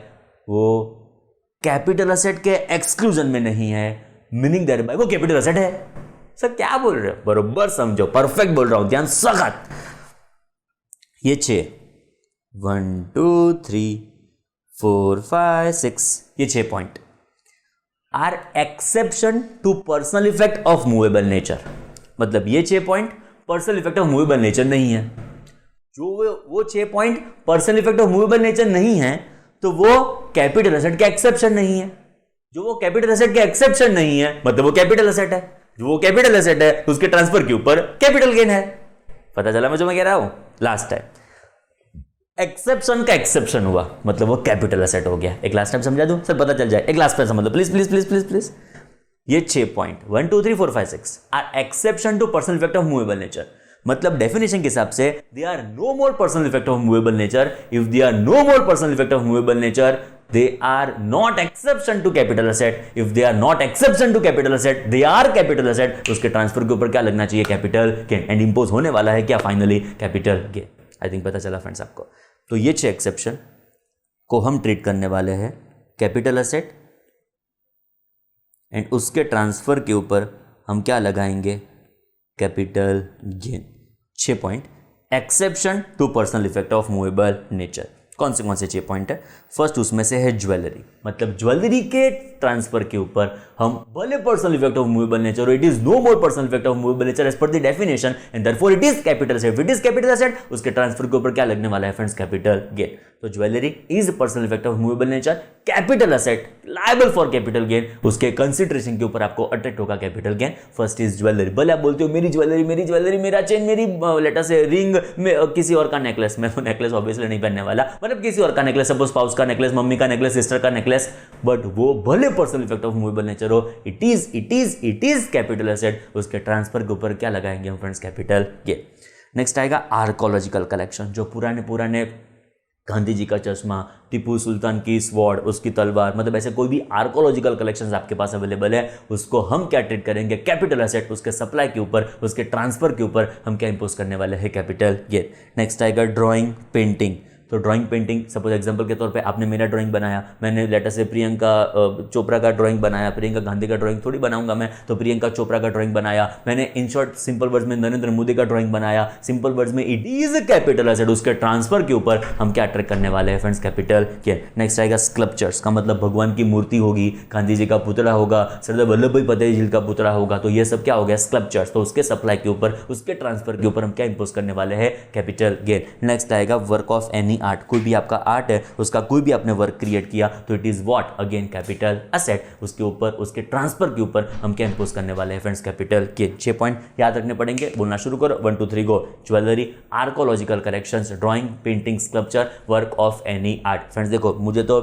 Speaker 1: वो कैपिटल एसेट के एक्सक्लूजन में नहीं है, मीनिंग देयर बाय वो कैपिटल एसेट है। सर क्या बोल रहे हो? बरोबर समझो, परफेक्ट बोल रहा हूं, ध्यान सख्त। ये 6 1 2 3 4 5 6 ये 6 point are exception to personal effect of movable nature. मतलब ये 6 point personal effect of movable nature नहीं है। जो वो 6 point personal effect of movable nature नहीं है तो वो कैपिटल एसेट का एक्सेप्शन नहीं है। जो वो कैपिटल एसेट का एक्सेप्शन नहीं है मतलब वो कैपिटल एसेट है। जो वो कैपिटल एसेट है उसके ट्रांसफर के ऊपर कैपिटल गेन है। पता चला मैं जो मैं कह रहा हूं? लास्ट टाइम एक्सेप्शन का एक्सेप्शन हुआ मतलब वो कैपिटल एसेट हो गया। एक लास्ट टाइम समझा दूं सर, पता चल जाए। एक लास्ट टाइम समझ लो please please please please please. ये 6 point 1 2 3 4 5 6 are exception to personal effect of movable nature. मतलब डेफिनेशन के हिसाब से they are no more personal effect of movable nature. If they are no more personal effect of movable nature they are not exception to capital asset. If they are not exception to capital asset, they are capital asset. उसके transfer के ऊपर क्या लगना चाहिए? Capital gain. And impose होने वाला है क्या? Finally capital gain. आई थिंक पता चला फ्रेंड्स आपको। तो ये 6 एक्सेप्शन को हम ट्रीट करने वाले हैं कैपिटल एसेट एंड उसके ट्रांसफर के ऊपर हम क्या लगाएंगे? Capital gain. 6 point exception to personal effect of movable nature. कौन से 6 पॉइंट है? फर्स्ट उसमें से है ज्वेलरी, मतलब ज्वेलरी के ट्रांसफर के ऊपर हम भले personal effect of movable nature, it is no more personal effect of movable nature as per the definition and therefore it is capital asset. It is capital asset, उसके transfer के ऊपर क्या लगने वाला है फ्रेंड्स? Capital gain. तो jewellery is personal effect of movable nature, capital asset liable for capital gain, उसके consideration के ऊपर आपको अट्रैक्ट होगा capital gain. First is jewellery. भले आप बोलते हो मेरी ज्वेलरी, मेरा चेन, मेरी लेटर से रिंग, किसी और का नेकलेस, मैं तो नेकलेस ऑब्वियसली नहीं पहनने वाला, मतलब किसी और का नेकलेस, सपोज स्पाउस का नेकलेस, मम्मी का नेकलेस, सिस्टर का नेकलेस, बट वो भले personal effect of movable nature हो, इट इज कैपिटल एसेट, उसके ट्रांसफर के ऊपर क्या लगाएंगे हम फ्रेंड्स? Capital gain. नेक्स्ट आएगा आर्कोलॉजिकल कलेक्शन, जो पुराने गांधी जी का चश्मा, टीपू सुल्तान की स्वॉर्ड, उसकी तलवार, मतलब ऐसे कोई भी आर्कोलॉजिकल कलेक्शंस आपके पास अवेलेबल है, उसको हम क्या ट्रीट करेंगे? Capital asset. उसके सप्लाई के ऊपर, उसके ट्रांसफर के ऊपर हम क्या इंपोज करने वाले हैं? Capital gain. नेक्स्ट आएगा ड्राइंग पेंटिंग। तो ड्राइंग पेंटिंग, सपोज एग्जांपल के तौर पे आपने मेरा ड्राइंग बनाया, मैंने लेटर से प्रियंका चोपड़ा का ड्राइंग बनाया, प्रियंका गांधी का ड्राइंग थोड़ी बनाऊंगा मैं, तो प्रियंका चोपड़ा का ड्राइंग बनाया मैंने। इन शॉर्ट सिंपल वर्ड्स में नरेंद्र मोदी का ड्राइंग बनाया, सिंपल वर्ड्स में इट इज कैपिटल एसेट, उसके ट्रांसफर के ऊपर हम क्या ट्रैक करने वाले हैं फ्रेंड्स? Capital gain. नेक्स्ट आएगा स्कल्पचर्स का, मतलब भगवान की मूर्ति होगी, गांधी जी का पुतला होगा, सरदार वल्लभ भाई पटेल जी का पुतला होगा, तो ये सब क्या हो गया? स्कल्पचर्स। तो उसके सप्लाई के ऊपर, उसके ट्रांसफर के ऊपर हम क्या इंपोज करने वाले हैं? Capital gain. नेक्स्ट आएगा वर्क ऑफ एनी आर्ट, कोई भी आपका आर्ट है, उसका कोई भी आपने वर्क क्रिएट किया, तो it is what? Again capital asset, उसके ऊपर, उसके ट्रांसफर के ऊपर हम क्या इंपोज करने वाले हैं फ्रेंड्स? Capital gain. 6 पॉइंट याद रखने पड़ेंगे, बोलना शुरू करो, 1 2 3 go. Jewellery, archaeological collections, drawing, painting, sculpture, work of any art. Friends देखो, मुझे तो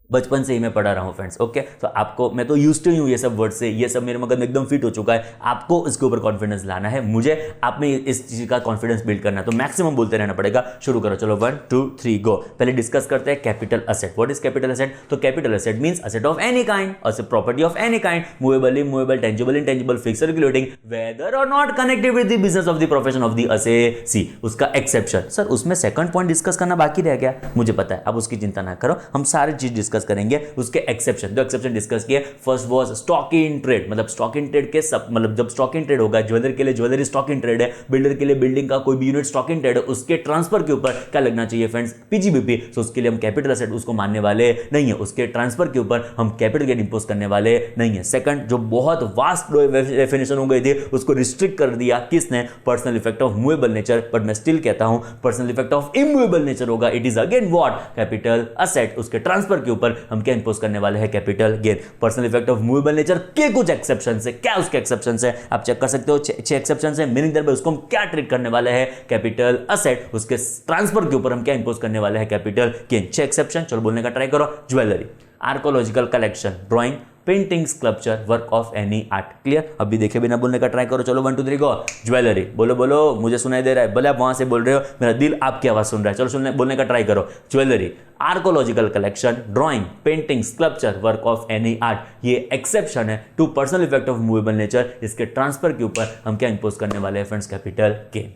Speaker 1: बचपन से ही मैं पढ़ा रहा हूँ फ्रेंड्स, ओके, तो आपको, मैं तो यूज्ड टू हूँ ये सब वर्ड से, ये सब मेरे मगज में एकदम फिट हो चुका है। आपको इसके ऊपर कॉन्फिडेंस लाना है, मुझे आप में इस चीज का कॉन्फिडेंस बिल्ड करना है, तो मैक्सिमम बोलते रहना पड़ेगा। शुरू करो, चलो 1 2 3 गो। पहले डिस्कस करते हैं capital asset. What is capital asset? तो capital asset means asset of any kind, asset property of any kind, movable, immovable, tangible, intangible, fixed, circulating, whether or not connected with the business of the profession of the assessee. उसका exception. Sir उसमें second point discuss करना बाकी रह गया, मुझे पता है, आप उसकी चिंता ना करो, हम सारी चीज डिस्कस करेंगे। उसके एक्सेप्शन, दो एक्सेप्शन डिस्कस किए। First was stock in trade, मतलब स्टॉक इन ट्रेड के सब, मतलब जब स्टॉक इन ट्रेड होगा, ज्वेलर के लिए ज्वेलरी स्टॉक इन ट्रेड है, बिल्डर के लिए बिल्डिंग का कोई भी यूनिट स्टॉक इन ट्रेड है, उसके ट्रांसफर के ऊपर क्या लगना चाहिए फ्रेंड्स? पीजीबीपी। तो उसके लिए हम कैपिटल एसेट उसको मानने वाले नहीं है, उसके ट्रांसफर के ऊपर हम कैपिटल गेन इंपोज करने वाले नहीं है। सेकंड, जो बहुत वास्ट डेफिनेशन हो गई थी, उसको रिस्ट्रिक्ट कर दिया किसने? Personal effect of movable nature, but मैं स्टिल कहता हूं personal effect of immovable nature होगा, it is again what? Capital asset. उसके ट्रांसफर के ऊपर हम क्या इंपोज करने वाले हैं? Capital gain. Personal effect of movable nature के कुछ एक्सेप्शन है, क्या उसके एक्सेप्शन है आप चेक कर सकते हो, 6 एक्सेप्शन है, मीनिंग दैट उसको हम क्या ट्रीट करने वाले हैं? Capital asset. उसके ट्रांसफर के ऊपर हम क्या इंपोज करने वाले हैं? Capital gain. 6 एक्सेप्शन, चलो बोलने का ट्राई करो। Jewellery, archaeological collection, drawing, painting, sculpture, work of any art. Clear? अभी देखे बिना बोलने का ट्राई करो, चलो 1 2 3 गो। ज्वेलरी, बोलो बोलो, मुझे सुनाई दे रहा है, भले आप वहां से बोल रहे हो, मेरा दिल आपकी आवाज सुन रहा है, चलो सुनने बोलने का ट्राई करो। Jewellery, archaeological collection, drawing, painting, sculpture, work of any art. ये एक्सेप्शन है to personal effect of movable nature, इसके ट्रांसफर के ऊपर हम क्या इंपोज करने वाले हैं friends? Capital gain.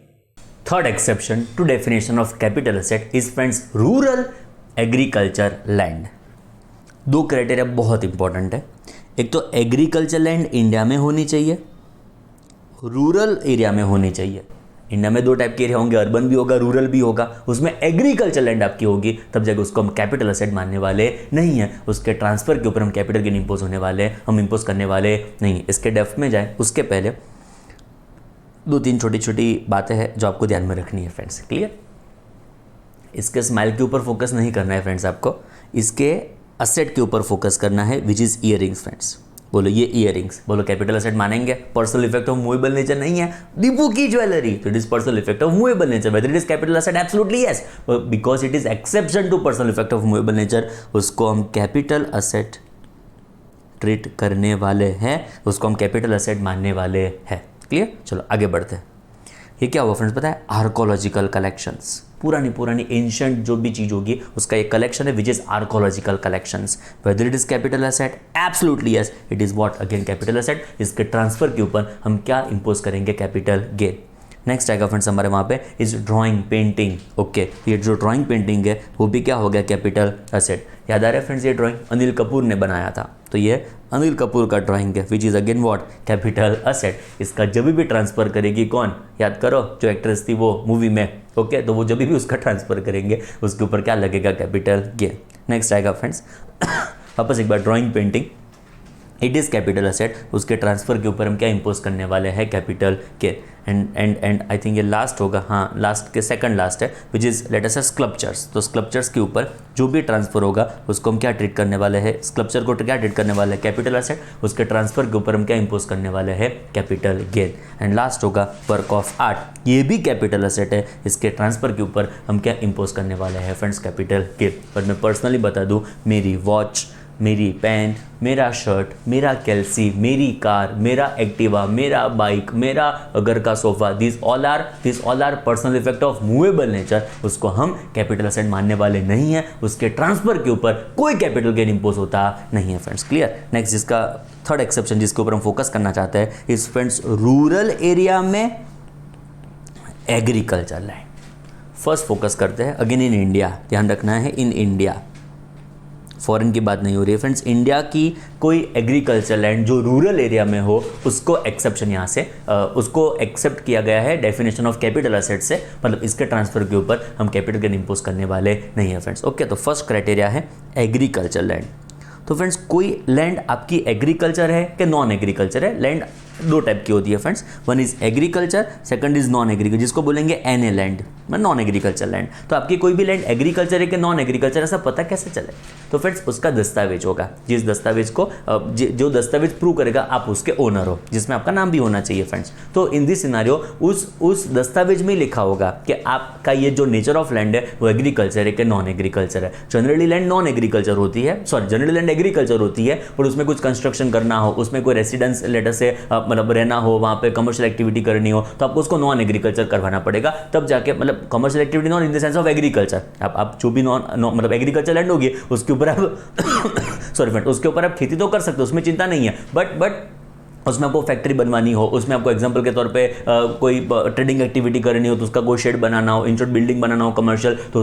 Speaker 1: Third exception to definition of capital asset is friends rural agriculture land. दो क्राइटेरिया बहुत इंपॉर्टेंट है, एक तो एग्रीकल्चर लैंड इंडिया में होनी चाहिए, रूरल एरिया में होनी चाहिए। इंडिया में 2 टाइप के एरिया होंगे, अर्बन भी होगा, रूरल भी होगा, उसमें एग्रीकल्चर लैंड आपकी होगी, तब जाकर उसको हम कैपिटल एसेट मानने वाले नहीं है। उसके ट्रांसफर के ऊपर हम कैपिटल गेन इंपोज होने वाले, हम इंपोज करने वाले नहीं। इसके डेप्थ में जाए उसके पहले 2-3 छोटी छोटी बातें हैं जो आपको ध्यान में रखनी है फ्रेंड्स। क्लियर? इसके स्माइल के ऊपर फोकस नहीं करना है फ्रेंड्स, आपको इसके असेट के ऊपर फोकस करना है, विच इज इयरिंग्स फ्रेंड्स। बोलो ये इयरिंग्स, बोलो कैपिटल एसेट मानेंगे? Personal effect of movable nature नहीं है, दीपू की ज्वेलरी, तो it is personal effect of movable nature, whether it is capital asset, absolutely yes, because it is exception to personal effect of movable nature, उसको हम capital asset treat करने वाले हैं, उसको हम कैपिटल एसेट मानने वाले हैं। क्लियर? चलो आगे बढ़ते हैं। ये क्या हुआ फ्रेंड्स पता है? आर्कोलॉजिकल कलेक्शंस, पुरानी एंशिएंट जो भी चीज होगी उसका एक कलेक्शन है, which is archaeological collections. Weather it is capital asset, absolutely yes, it is what? Again capital asset. इसके ट्रांसफर के ऊपर हम क्या इंपोज करेंगे? Capital gain. नेक्स्ट आएगा फ्रेंड्स हमारे वहाँ पे इज ड्राइंग पेंटिंग। ओके, ये जो ड्राइंग पेंटिंग है वो भी क्या हो गया? Capital asset. याद आ रहा है फ्रेंड्स, ये ड्राइंग अनिल कपूर ने बनाया था, तो ये अनिल कपूर का ड्राइंग है, which is again what, capital asset. इसका जब भी ट्रांसफ़र करेगी कौन, याद करो, जो एक्ट्रेस थी वो मूवी में, ओके, तो वो जब भी उसका ट्रांसफ़र करेंगे उसके ऊपर क्या लगेगा, कैपिटल गेन। नेक्स्ट आएगा फ्रेंड्स वापस एक बार drawing painting, it is capital asset, उसके ट्रांसफ़र के ऊपर हम क्या इंपोज करने वाले हैं, कैपिटल के। एंड आई थिंक ये लास्ट होगा, हाँ लास्ट के सेकंड लास्ट है, विच इज़ लेट अस से स्कल्पचर्स। तो स्कल्पचर्स के ऊपर जो भी ट्रांसफ़र होगा उसको हम क्या ट्रीट करने वाले हैं, स्कल्पचर को क्या ट्रीट करने वाले हैं, कैपिटल असेट, उसके ट्रांसफ़र के ऊपर हम क्या इंपोज करने वाले हैं, कैपिटल गेन। एंड लास्ट होगा वर्क ऑफ आर्ट, ये भी कैपिटल असेट है, इसके ट्रांसफ़र के ऊपर हम क्या इंपोज करने वाले हैं फ्रेंड्स, कैपिटल गेन। पर मैं पर्सनली बता दूँ, मेरी वॉच, मेरी पेन, मेरा शर्ट, मेरा कैल्सी, मेरी कार, मेरा एक्टिवा, मेरा बाइक, मेरा घर का sofa, this all are personal effect of movable nature, उसको हम कैपिटल असेट मानने वाले नहीं हैं, उसके ट्रांसफर के ऊपर कोई कैपिटल गेन इंपोज होता नहीं है फ्रेंड्स, क्लियर। नेक्स्ट जिसका थर्ड एक्सेप्शन जिसके ऊपर हम फोकस करना चाहते हैं इस फ्रेंड्स रूरल एरिया में एग्रीकल्चर लैंड। फर्स्ट फोकस करते हैं अगेन इन इंडिया, ध्यान रखना है इन इंडिया, फॉरेन की बात नहीं हो रही है फ्रेंड्स, इंडिया की कोई एग्रीकल्चर लैंड जो रूरल एरिया में हो उसको एक्सेप्शन यहाँ से उसको एक्सेप्ट किया गया है डेफिनेशन ऑफ कैपिटल असेट से, मतलब इसके ट्रांसफर के ऊपर हम कैपिटल गेन इंपोज करने वाले नहीं है फ्रेंड्स, ओके। तो फर्स्ट क्राइटेरिया है एग्रीकल्चर लैंड। तो फ्रेंड्स कोई लैंड आपकी एग्रीकल्चर है कि नॉन एग्रीकल्चर है, लैंड दो टाइप की होती है friends, one is agriculture, second is non agriculture, जिसको बोलेंगे NA land, non agriculture land. तो आपकी कोई भी लैंड एग्रीकल्चर है कि नॉन एग्रीकल्चर, ऐसा पता कैसे चले, तो फ्रेंड्स उसका दस्तावेज होगा, जिस दस्तावेज को जो दस्तावेज प्रूव करेगा आप उसके ओनर हो, जिसमें आपका नाम भी होना चाहिए फ्रेंड्स। तो इन दिस सिनारियो उस दस्तावेज में लिखा होगा कि आपका ये जो नेचर ऑफ लैंड है वो एग्रीकल्चर है कि नॉन एग्रीकल्चर है। जनरली लैंड नॉन एग्रीकल्चर होती है, सॉरी जनरली लैंड एग्रीकल्चर होती है, पर उसमें कुछ कंस्ट्रक्शन करना हो, उसमें कोई रेसिडेंस लेटर से मतलब रहना हो, वहाँ पे कमर्शियल एक्टिविटी करनी हो, तो आपको उसको नॉन एग्रीकल्चर करवाना पड़ेगा, तब जाके मतलब commercial activity non in the sense of agriculture, आप जो भी नॉन मतलब एग्रीकल्चर लैंड होगी उसके ऊपर आप सॉरी फ्रेंड उसके ऊपर आप खेती तो कर सकते हो, उसमें चिंता नहीं है, बट उसमें आपको फैक्ट्री बनवानी हो, उसमें आपको एग्जांपल के तौर पे कोई ट्रेडिंग एक्टिविटी करनी हो, तो उसका कोई शेड बनाना हो, इंस्टीट्यूट बिल्डिंग बनाना हो कमर्शियल, तो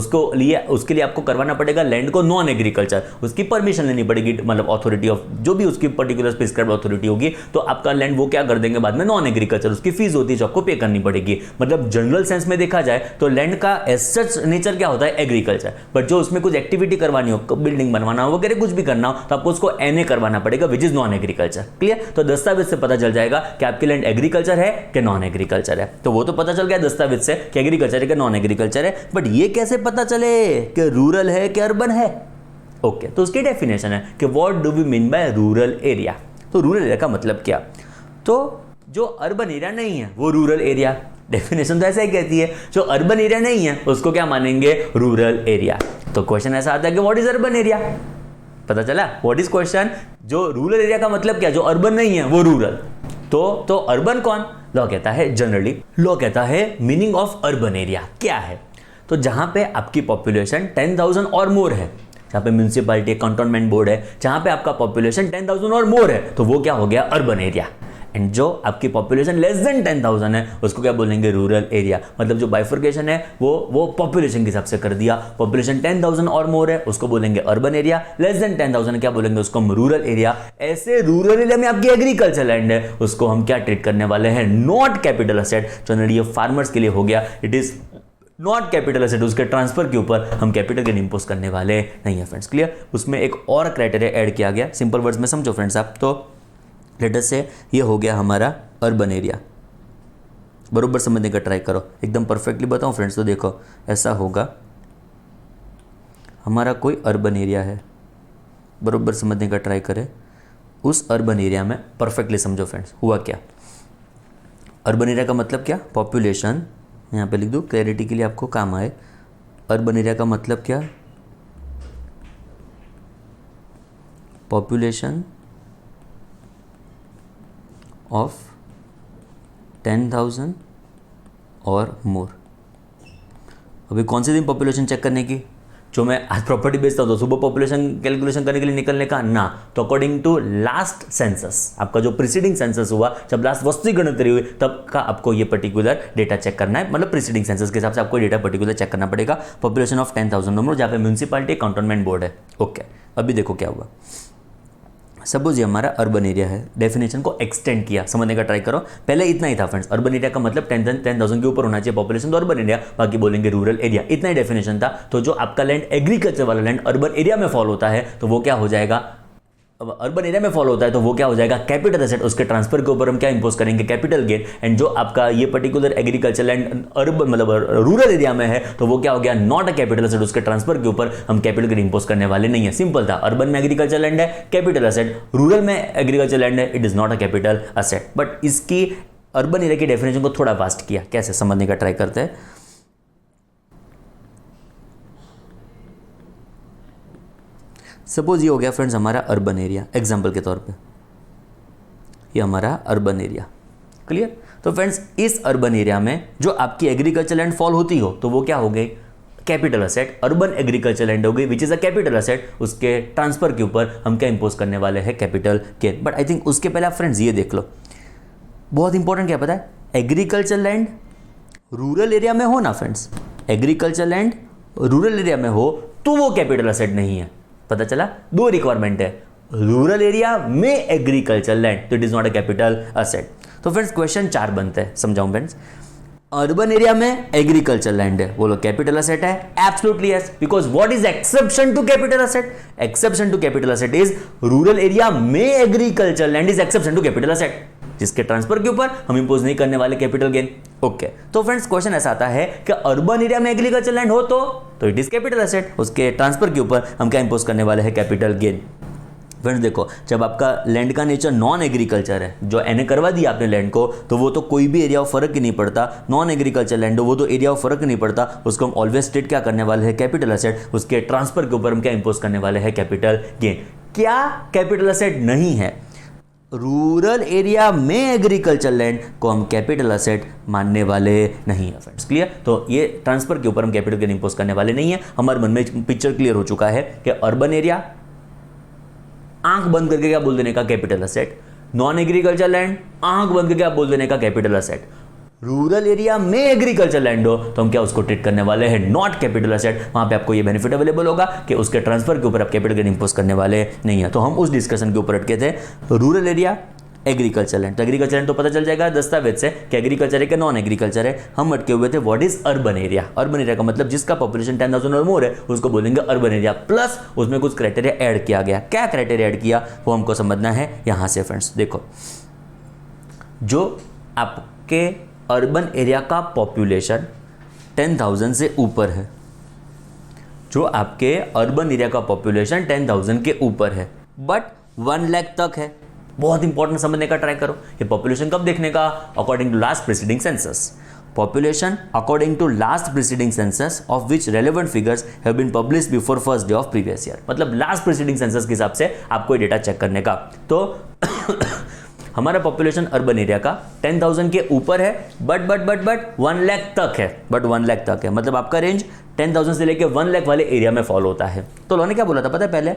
Speaker 1: उसके लिए आपको करवाना पड़ेगा लैंड को नॉन एग्रीकल्चर, उसकी परमिशन लेनी पड़ेगी, मतलब अथॉरिटी ऑफ जो भी उसकी पर्टिकुलर प्रिस्क्राइब्ड अथॉरिटी होगी, तो आपका लैंड वो क्या कर देंगे बाद में नॉन एग्रीकल्चर, उसकी फीस होती है जो आपको पे करनी पड़ेगी। मतलब जनरल सेंस में देखा जाए तो लैंड का एज सच नेचर क्या होता है, एग्रीकल्चर, बट जो उसमें कुछ एक्टिविटी करवानी हो, बिल्डिंग बनवाना हो वगैरह कुछ भी करना हो, तो आपको उसको एनए करवाना पड़ेगा, which is non agriculture, clear. तो दस्तावेज से पता चल जाएगा कि आपकी लैंड एग्रीकल्चर है कि नॉन एग्रीकल्चर है, तो वो तो पता चल गया दस्तावेज से कि एग्रीकल्चर है कि नॉन एग्रीकल्चर है, बट ये कैसे पता चले कि रूरल है कि अर्बन है, ओके। तो उसकी डेफिनेशन है कि what do we mean by rural area. तो रूरल एरिया का मतलब क्या, तो जो अर्बन एरिया नहीं है वो रूरल एरिया, डेफिनेशन तो ऐसा ही कहती है, जो अर्बन एरिया नहीं है उसको क्या मानेंगे, रूरल एरिया। तो क्वेश्चन ऐसा आता है कि व्हाट इज अर्बन एरिया, पता चला व्हाट इज क्वेश्चन, जो रूरल एरिया का मतलब क्या, जो अर्बन नहीं है वो रूरल, तो अर्बन कौन, लॉ कहता है जनरली, लॉ कहता है मीनिंग ऑफ अर्बन एरिया क्या है, तो जहां पे आपकी पॉपुलेशन 10,000 और मोर है, जहां पे म्यूनिसिपैलिटी कंटोनमेंट बोर्ड है, जहां पे आपका पॉपुलेशन 10,000 और मोर है, तो वो क्या हो गया अर्बन एरिया। एंड जो आपकी पॉपुलेशन लेस देन 10,000 है उसको क्या बोलेंगे, रूरल एरिया। मतलब जो बाइफर्केशन है वो पॉपुलेशन के हिसाब से कर दिया, पॉपुलेशन 10,000 और मोर है उसको बोलेंगे अर्बन एरिया, लेस देन 10,000 क्या बोलेंगे, उसको हम रूरल एरिया। ऐसे रूरल एरिया में आपकी एग्रीकल्चर लैंड है उसको हम क्या ट्रीट करने वाले हैं, नॉट कैपिटल असेट। जनरली ये फार्मर्स के लिए हो गया, it is not capital asset, उसके ट्रांसफर के ऊपर हम कैपिटल गेन इंपोज करने वाले नहीं है फ्रेंड्स, क्लियर। उसमें एक और क्राइटेरिया ऐड किया गया, सिंपल वर्ड्स में समझो फ्रेंड्स आप, तो लेट अस से ये हो गया हमारा अर्बन एरिया, बरोबर समझने का ट्राई करो, एकदम परफेक्टली बताऊं फ्रेंड्स, तो देखो ऐसा होगा, हमारा कोई अर्बन एरिया है, बरोबर समझने का ट्राई करें, उस अर्बन एरिया में परफेक्टली समझो फ्रेंड्स हुआ क्या। अर्बन एरिया का मतलब क्या, पॉपुलेशन, यहाँ पे लिख दूँ क्लैरिटी के लिए आपको काम आए, अर्बन एरिया का मतलब क्या, पॉपुलेशन ऑफ 10,000 और मोर। अभी कौन से दिन पॉपुलेशन चेक करने की, जो मैं आज प्रॉपर्टी बेचता हूँ तो सुबह पॉपुलेशन कैलकुलेशन करने के लिए निकलने का ना, तो अकॉर्डिंग टू लास्ट सेंसस, आपका जो प्रीसीडिंग सेंसस हुआ, जब लास्ट वस्तु गणतरी हुई तब का आपको ये पर्टिकुलर डेटा चेक करना है, मतलब प्रीसीडिंग सेंसस के हिसाब से आपको डेटा पर्टिकुलर चेक करना पड़ेगा। पॉपुलेशन ऑफ 10,000 नंबर, जहाँ पे म्यूनिसिपैलिटी कंटोनमेंट बोर्ड है, ओके। अभी देखो क्या हुआ, सपोज ये हमारा अर्बन एरिया है, डेफिनेशन को एक्सटेंड किया, समझने का ट्राई करो। पहले इतना ही था फ्रेंड्स, अर्बन एरिया का मतलब 10,000 के ऊपर होना चाहिए पॉपुलेशन, तो अर्बन एरिया, बाकी बोलेंगे रूरल एरिया, इतना ही डेफिनेशन था। तो जो आपका लैंड एग्रीकल्चर वाला लैंड अर्बन एरिया में फॉलो होता है तो वो क्या हो जाएगा, अब अर्बन एरिया में फॉलो होता है तो वो क्या हो जाएगा, कैपिटल एसेट, उसके ट्रांसफर के ऊपर हम क्या इंपोज करेंगे, कैपिटल गेन। एंड जो आपका ये पर्टिकुलर एग्रीकल्चर लैंड अर्बन मतलब रूरल एरिया में है तो वो क्या हो गया, नॉट अ कैपिटल एसेट, उसके ट्रांसफर के ऊपर हम कैपिटल गेन इंपोज करने वाले नहीं है। सिंपल था, अर्बन में एग्रीकल्चर लैंड है कैपिटल एसेट, रूरल में एग्रीकल्चर लैंड है it is not a capital asset. But इसकी अर्बन एरिया की डेफिनेशन को थोड़ा वास्ट किया, कैसे समझने का ट्राई करते हैं। सपोज ये हो गया फ्रेंड्स हमारा अर्बन एरिया, एग्जाम्पल के तौर पे ये हमारा अर्बन एरिया, क्लियर। तो फ्रेंड्स इस अर्बन एरिया में जो आपकी एग्रीकल्चर लैंड फॉल होती हो तो वो क्या हो गई, capital asset, urban agriculture land हो गई which is a capital asset, उसके ट्रांसफर के ऊपर हम क्या इंपोज करने वाले हैं, capital gain. But I think उसके पहले आप फ्रेंड्स ये देख लो, बहुत इंपॉर्टेंट क्या पता है, एग्रीकल्चर लैंड रूरल एरिया में हो ना friends, agriculture land rural area में हो तो वो कैपिटल एसेट नहीं है। पता चला, दो रिक्वायरमेंट है, रूरल एरिया में एग्रीकल्चर लैंड तो it is not a capital asset. तो फ्रेंड्स क्वेश्चन 4 बनते हैं, समझाऊं फ्रेंड्स। अर्बन एरिया में एग्रीकल्चर लैंड है, बोलो कैपिटल एसेट है, absolutely yes, because what is exception to capital asset, exception to capital asset is rural area में agriculture land is exception to capital asset, जिसके transfer के ऊपर हम impose नहीं करने वाले कैपिटल गेन। ओके तो फ्रेंड्स क्वेश्चन ऐसा आता है कि अर्बन एरिया में एग्रीकल्चर लैंड हो तो इट इज कैपिटल एसेट, उसके ट्रांसफर के ऊपर हम क्या इंपोज करने वाले हैं, कैपिटल गेन। फ्रेंड्स देखो, जब आपका लैंड का नेचर नॉन एग्रीकल्चर है, जो एने करवा दिया आपने लैंड को, तो वो तो कोई भी एरिया ऑफ फर्क ही नहीं पड़ता, नॉन एग्रीकल्चर लैंड हो वो तो एरिया ऑफ फर्क नहीं पड़ता, उसको हम ऑलवेज स्टेट क्या करने वाले हैं, कैपिटल एसेट, उसके ट्रांसफर के ऊपर हम क्या इंपोज करने वाले हैं, कैपिटल गेन। क्या कैपिटल एसेट नहीं है, रूरल एरिया में एग्रीकल्चर लैंड को हम कैपिटल एसेट मानने वाले नहीं है फ्रेंड्स, क्लियर। तो ये ट्रांसफर के ऊपर हम कैपिटल गेन इंपोज करने वाले नहीं है। हमारे मन में पिक्चर क्लियर हो चुका है कि अर्बन एरिया आंख बंद करके क्या बोल देने का, capital asset, non agriculture land आंख बंद करके क्या बोल देने का, कैपिटल एसेट, रूरल एरिया में एग्रीकल्चर लैंड हो तो हम क्या उसको ट्रीट करने वाले हैं, नॉट कैपिटल एसेट। वहां पे आपको ये बेनिफिट अवेलेबल होगा कि उसके ट्रांसफर के ऊपर आप कैपिटल गेन इंपोज करने वाले नहीं है। तो हम उस डिस्कशन के ऊपर अटके थे, रूरल एरिया एग्रीकल्चर लैंड, तो एग्रीकल्चर लैंड तो पता चल जाएगा दस्तावेज से कि एग्रीकल्चर है कि नॉन एग्रीकल्चर है। हम अटके हुए थे what is urban area, urban area का मतलब जिसका पॉपुलेशन 10,000 और मोर है उसको बोलेंगे अर्बन एरिया, प्लस उसमें कुछ क्राइटेरिया ऐड किया गया। क्या क्राइटेरिया ऐड किया वो हमको समझना है यहां से फ्रेंड्स। देखो, जो आपके अर्बन एरिया का पॉपुलेशन 10,000 से ऊपर है, जो आपके अर्बन एरिया का पॉपुलेशन 10,000 के ऊपर है बट 1 लाख तक है, बहुत इंपॉर्टेंट समझने का ट्राई करो। ये पॉपुलेशन कब देखने का, according to last preceding census, population according to last preceding census of which relevant figures have been published before first day of previous year. मतलब लास्ट प्रीसीडिंग सेंसस के हिसाब से आपको ये डेटा चेक करने का। तो हमारा पॉपुलेशन अर्बन एरिया का 10,000 के ऊपर है बट 1 लाख तक है, बट 1 लाख तक है, मतलब आपका रेंज 10,000 से लेके 1 लाख वाले एरिया में फॉलो होता है। तो लॉ ने क्या बोला था पता है,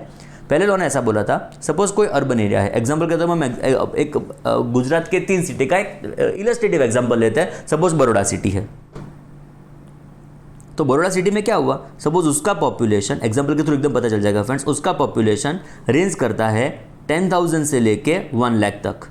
Speaker 1: पहले लॉ ने ऐसा बोला था, सपोज कोई अर्बन एरिया है, एग्जांपल के तौर पर मैं एक गुजरात के 3 सिटी का एक इलस्ट्रेटिव एग्जांपल लेते हैं। सपोज बड़ौदा सिटी है, तो बड़ौदा सिटी में क्या हुआ, सपोज उसका पॉपुलेशन, एग्जांपल के थ्रू एकदम पता चल जाएगा फ्रेंड्स, उसका पॉपुलेशन रेंज करता है 10,000 से लेके 1 लाख तक,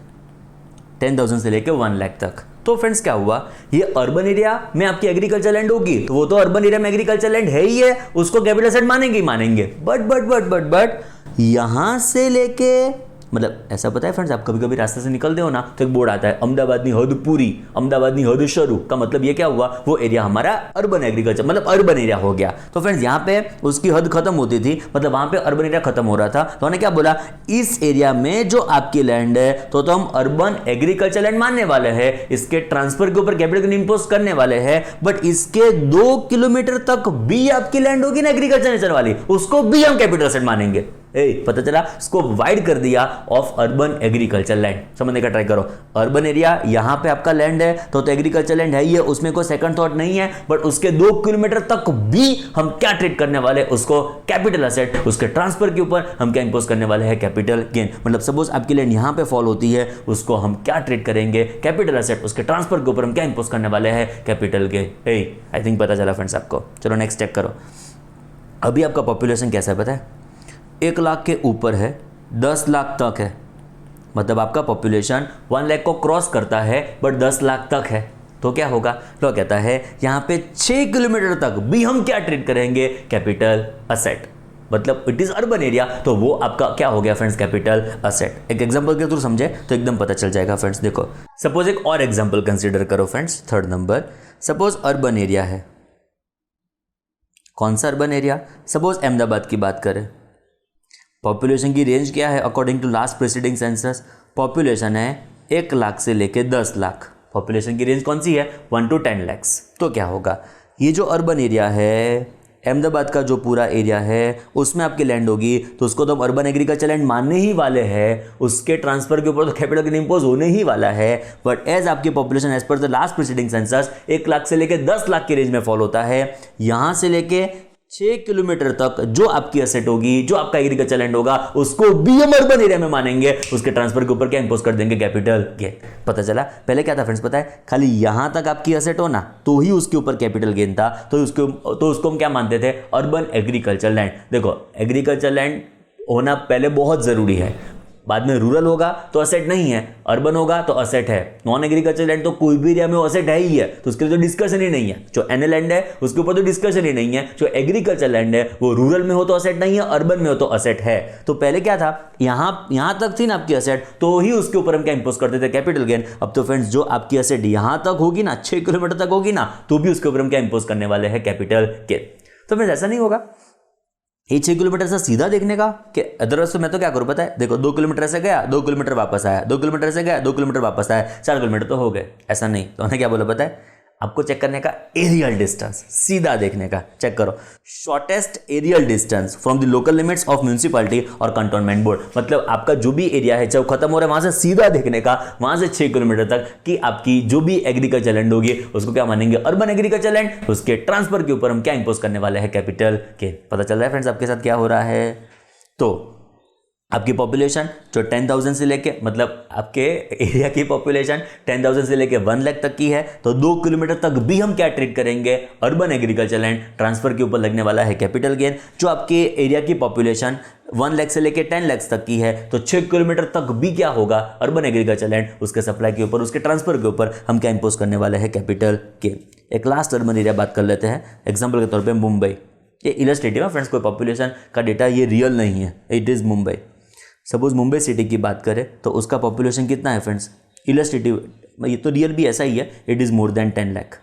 Speaker 1: 10,000 से लेके 1 लाख तक। तो फ्रेंड्स क्या हुआ, ये अर्बन एरिया में आपकी एग्रीकल्चर लैंड होगी तो वो तो अर्बन एरिया में एग्रीकल्चर लैंड है ही है, उसको कैपिटल एसेट मानेंगे ही मानेंगे। बट यहां से लेके, मतलब ऐसा पता है फ्रेंड्स, आप कभी कभी रास्ते से निकलते हो ना तो एक बोर्ड आता है अहमदाबादनी हद पूरी, अहमदाबादनी हद शुरू, का मतलब ये क्या हुआ, वो एरिया हमारा अर्बन एग्रीकल्चर मतलब अर्बन एरिया हो गया। तो फ्रेंड्स यहाँ पे उसकी हद खत्म होती थी, मतलब वहां पे अर्बन एरिया खत्म हो रहा था, तो उन्होंने क्या बोला, इस एरिया में जो आपकी लैंड है तो हम अर्बन एग्रीकल्चर लैंड मानने वाले हैं, इसके ट्रांसफर के ऊपर कैपिटल गेन इंपोज करने वाले हैं, बट इसके 2 किलोमीटर तक भी आपकी लैंड होगी ना एग्रीकल्चर नेचर वाली, उसको भी हम कैपिटल एसेट मानेंगे। पता चला, स्कोप वाइड कर दिया ऑफ अर्बन एग्रीकल्चर लैंड। समझने का ट्राई करो, अर्बन एरिया यहां पे आपका लैंड है तो एग्रीकल्चर लैंड है ही है, उसमें कोई सेकंड थॉट नहीं है, बट उसके 2 किलोमीटर तक भी हम क्या ट्रीट करने वाले, उसको कैपिटल एसेट, उसके ट्रांसफर के ऊपर हम क्या इंपोज करने वाले हैं, कैपिटल गेन। मतलब सपोज आपकी लैंड यहां पे फॉल होती है, उसको हम क्या ट्रीट करेंगे, कैपिटल एसेट, उसके ट्रांसफर के ऊपर हम क्या इंपोज करने वाले हैं, कैपिटल गेन। आई थिंक पता चला फ्रेंड्स आपको। चलो नेक्स्ट चेक करो, अभी आपका पॉपुलेशन कैसा है पता है, 1 लाख के ऊपर है 10 लाख तक है, मतलब आपका पॉपुलेशन 1 लाख को क्रॉस करता है बट 10 लाख तक है, तो क्या होगा? तो कहता है यहाँ पे 6 किलोमीटर तक भी हम क्या ट्रीट करेंगे? कैपिटल असेट, मतलब इट इज अर्बन एरिया, तो वो आपका क्या हो गया फ्रेंड्स? Capital asset. एक एग्जांपल के थ्रू समझे तो एकदम पता चल जाएगा फ्रेंड्स। देखो सपोज एक और एग्जांपल कंसीडर करो friends, third number. Suppose urban area है, कौन सा अर्बन एरिया? सपोज अहमदाबाद की बात करें, पॉपुलेशन की रेंज क्या है according to last preceding census? Population है 1 लाख से लेके 10 लाख। पॉपुलेशन की रेंज कौन सी है? 1 to 10 लैक्स। तो क्या होगा? ये जो अर्बन एरिया है, अहमदाबाद का जो पूरा एरिया है उसमें आपकी लैंड होगी, तो उसको तो हम अर्बन एग्रीकल्चर लैंड मानने ही वाले हैं, उसके ट्रांसफर के ऊपर तो कैपिटल गेन इंपोज होने ही वाला है। बट एज आपकी population as per the last preceding census 1 lakh से लेके 10 लाख की रेंज में फॉल होता है। यहां से लेके 6 किलोमीटर तक जो आपकी असेट होगी, जो आपका एग्रीकल्चर लैंड होगा, उसको भी हम अर्बन एरिया में मानेंगे, उसके ट्रांसफर के ऊपर क्या इंपोज कर देंगे? Capital gain. पता चला? पहले क्या था फ्रेंड्स पता है? खाली यहां तक आपकी असेट हो ना तो ही उसके ऊपर कैपिटल गेन था, तो उसको हम क्या मानते थे? Urban agriculture land. देखो एग्रीकल्चर लैंड होना पहले बहुत जरूरी है, बाद में रूरल होगा तो असेट नहीं है, अर्बन होगा तो असेट है। नॉन एग्रीकल्चर लैंड तो कोई भी एरिया में असेट है ही है, तो उसके लिए तो डिस्कशन ही नहीं है। जो एनए लैंड है उसके ऊपर तो डिस्कशन ही नहीं है। जो एग्रीकल्चर लैंड है वो रूरल में हो तो असेट नहीं है, अर्बन में हो तो असेट है। तो पहले क्या था? यहां तक थी ना आपकी असेट, तो ही उसके ऊपर हम क्या इंपोज करते थे? Capital gain. अब तो फ्रेंड्स जो आपकी असेट यहां तक होगी ना, 6 किलोमीटर तक होगी ना, तो भी उसके ऊपर हम क्या इंपोज करने वाले हैं? Capital gain. तो फ्रेंड्स ऐसा नहीं होगा ये 6 किलोमीटर से सीधा देखने का कि अदरवाइज तो मैं तो क्या करूं पता है? देखो 2 किलोमीटर से गया, 2 किलोमीटर वापस आया, 2 किलोमीटर से गया, 2 किलोमीटर वापस आया, 4 किलोमीटर तो हो गए। ऐसा नहीं, तो उन्हें क्या बोला पता है? आपको चेक करने का एरियल डिस्टेंस, सीधा देखने का। चेक करो, shortest aerial distance from the local limits of municipality और कंटोनमेंट बोर्ड। मतलब आपका जो भी एरिया है जब खत्म हो रहा है वहां से सीधा देखने का, वहां से 6 किलोमीटर तक कि आपकी जो भी एग्रीकल्चर लैंड होगी उसको क्या मानेंगे? Urban agriculture land. उसके ट्रांसफर के ऊपर हम क्या इंपोज करने वाले हैं? Capital gain. पता चल रहा है फ्रेंड्स आपके साथ क्या हो रहा है? तो आपकी पॉपुलेशन जो 10,000 से लेके, मतलब आपके एरिया की पॉपुलेशन 10,000 से लेके 1 लाख तक की है, तो 2 किलोमीटर तक भी हम क्या ट्रीट करेंगे? Urban agriculture land. ट्रांसफर के ऊपर लगने वाला है कैपिटल गेन। जो आपके एरिया की पॉपुलेशन 1 लाख से लेके 10 लाख तक की है, तो 6 किलोमीटर तक भी क्या होगा? Urban agriculture land. उसके सप्लाई के ऊपर, उसके ट्रांसफर के ऊपर हम क्या इंपोज करने वाले हैं? Capital gain. एक लास्ट अर्बन एरिया बात कर लेते हैं एग्जाम्पल के तौर पर, मुंबई। ये इलस्ट्रेटिव है फ्रेंड्स, कोई पॉपुलेशन का डेटा ये रियल नहीं है, it is Mumbai. Suppose Mumbai city की बात करें तो उसका पॉपुलेशन कितना है फ्रेंड्स? इलस्ट्रेटिव, ये तो रियल भी ऐसा ही है, it is more than 10 lakh.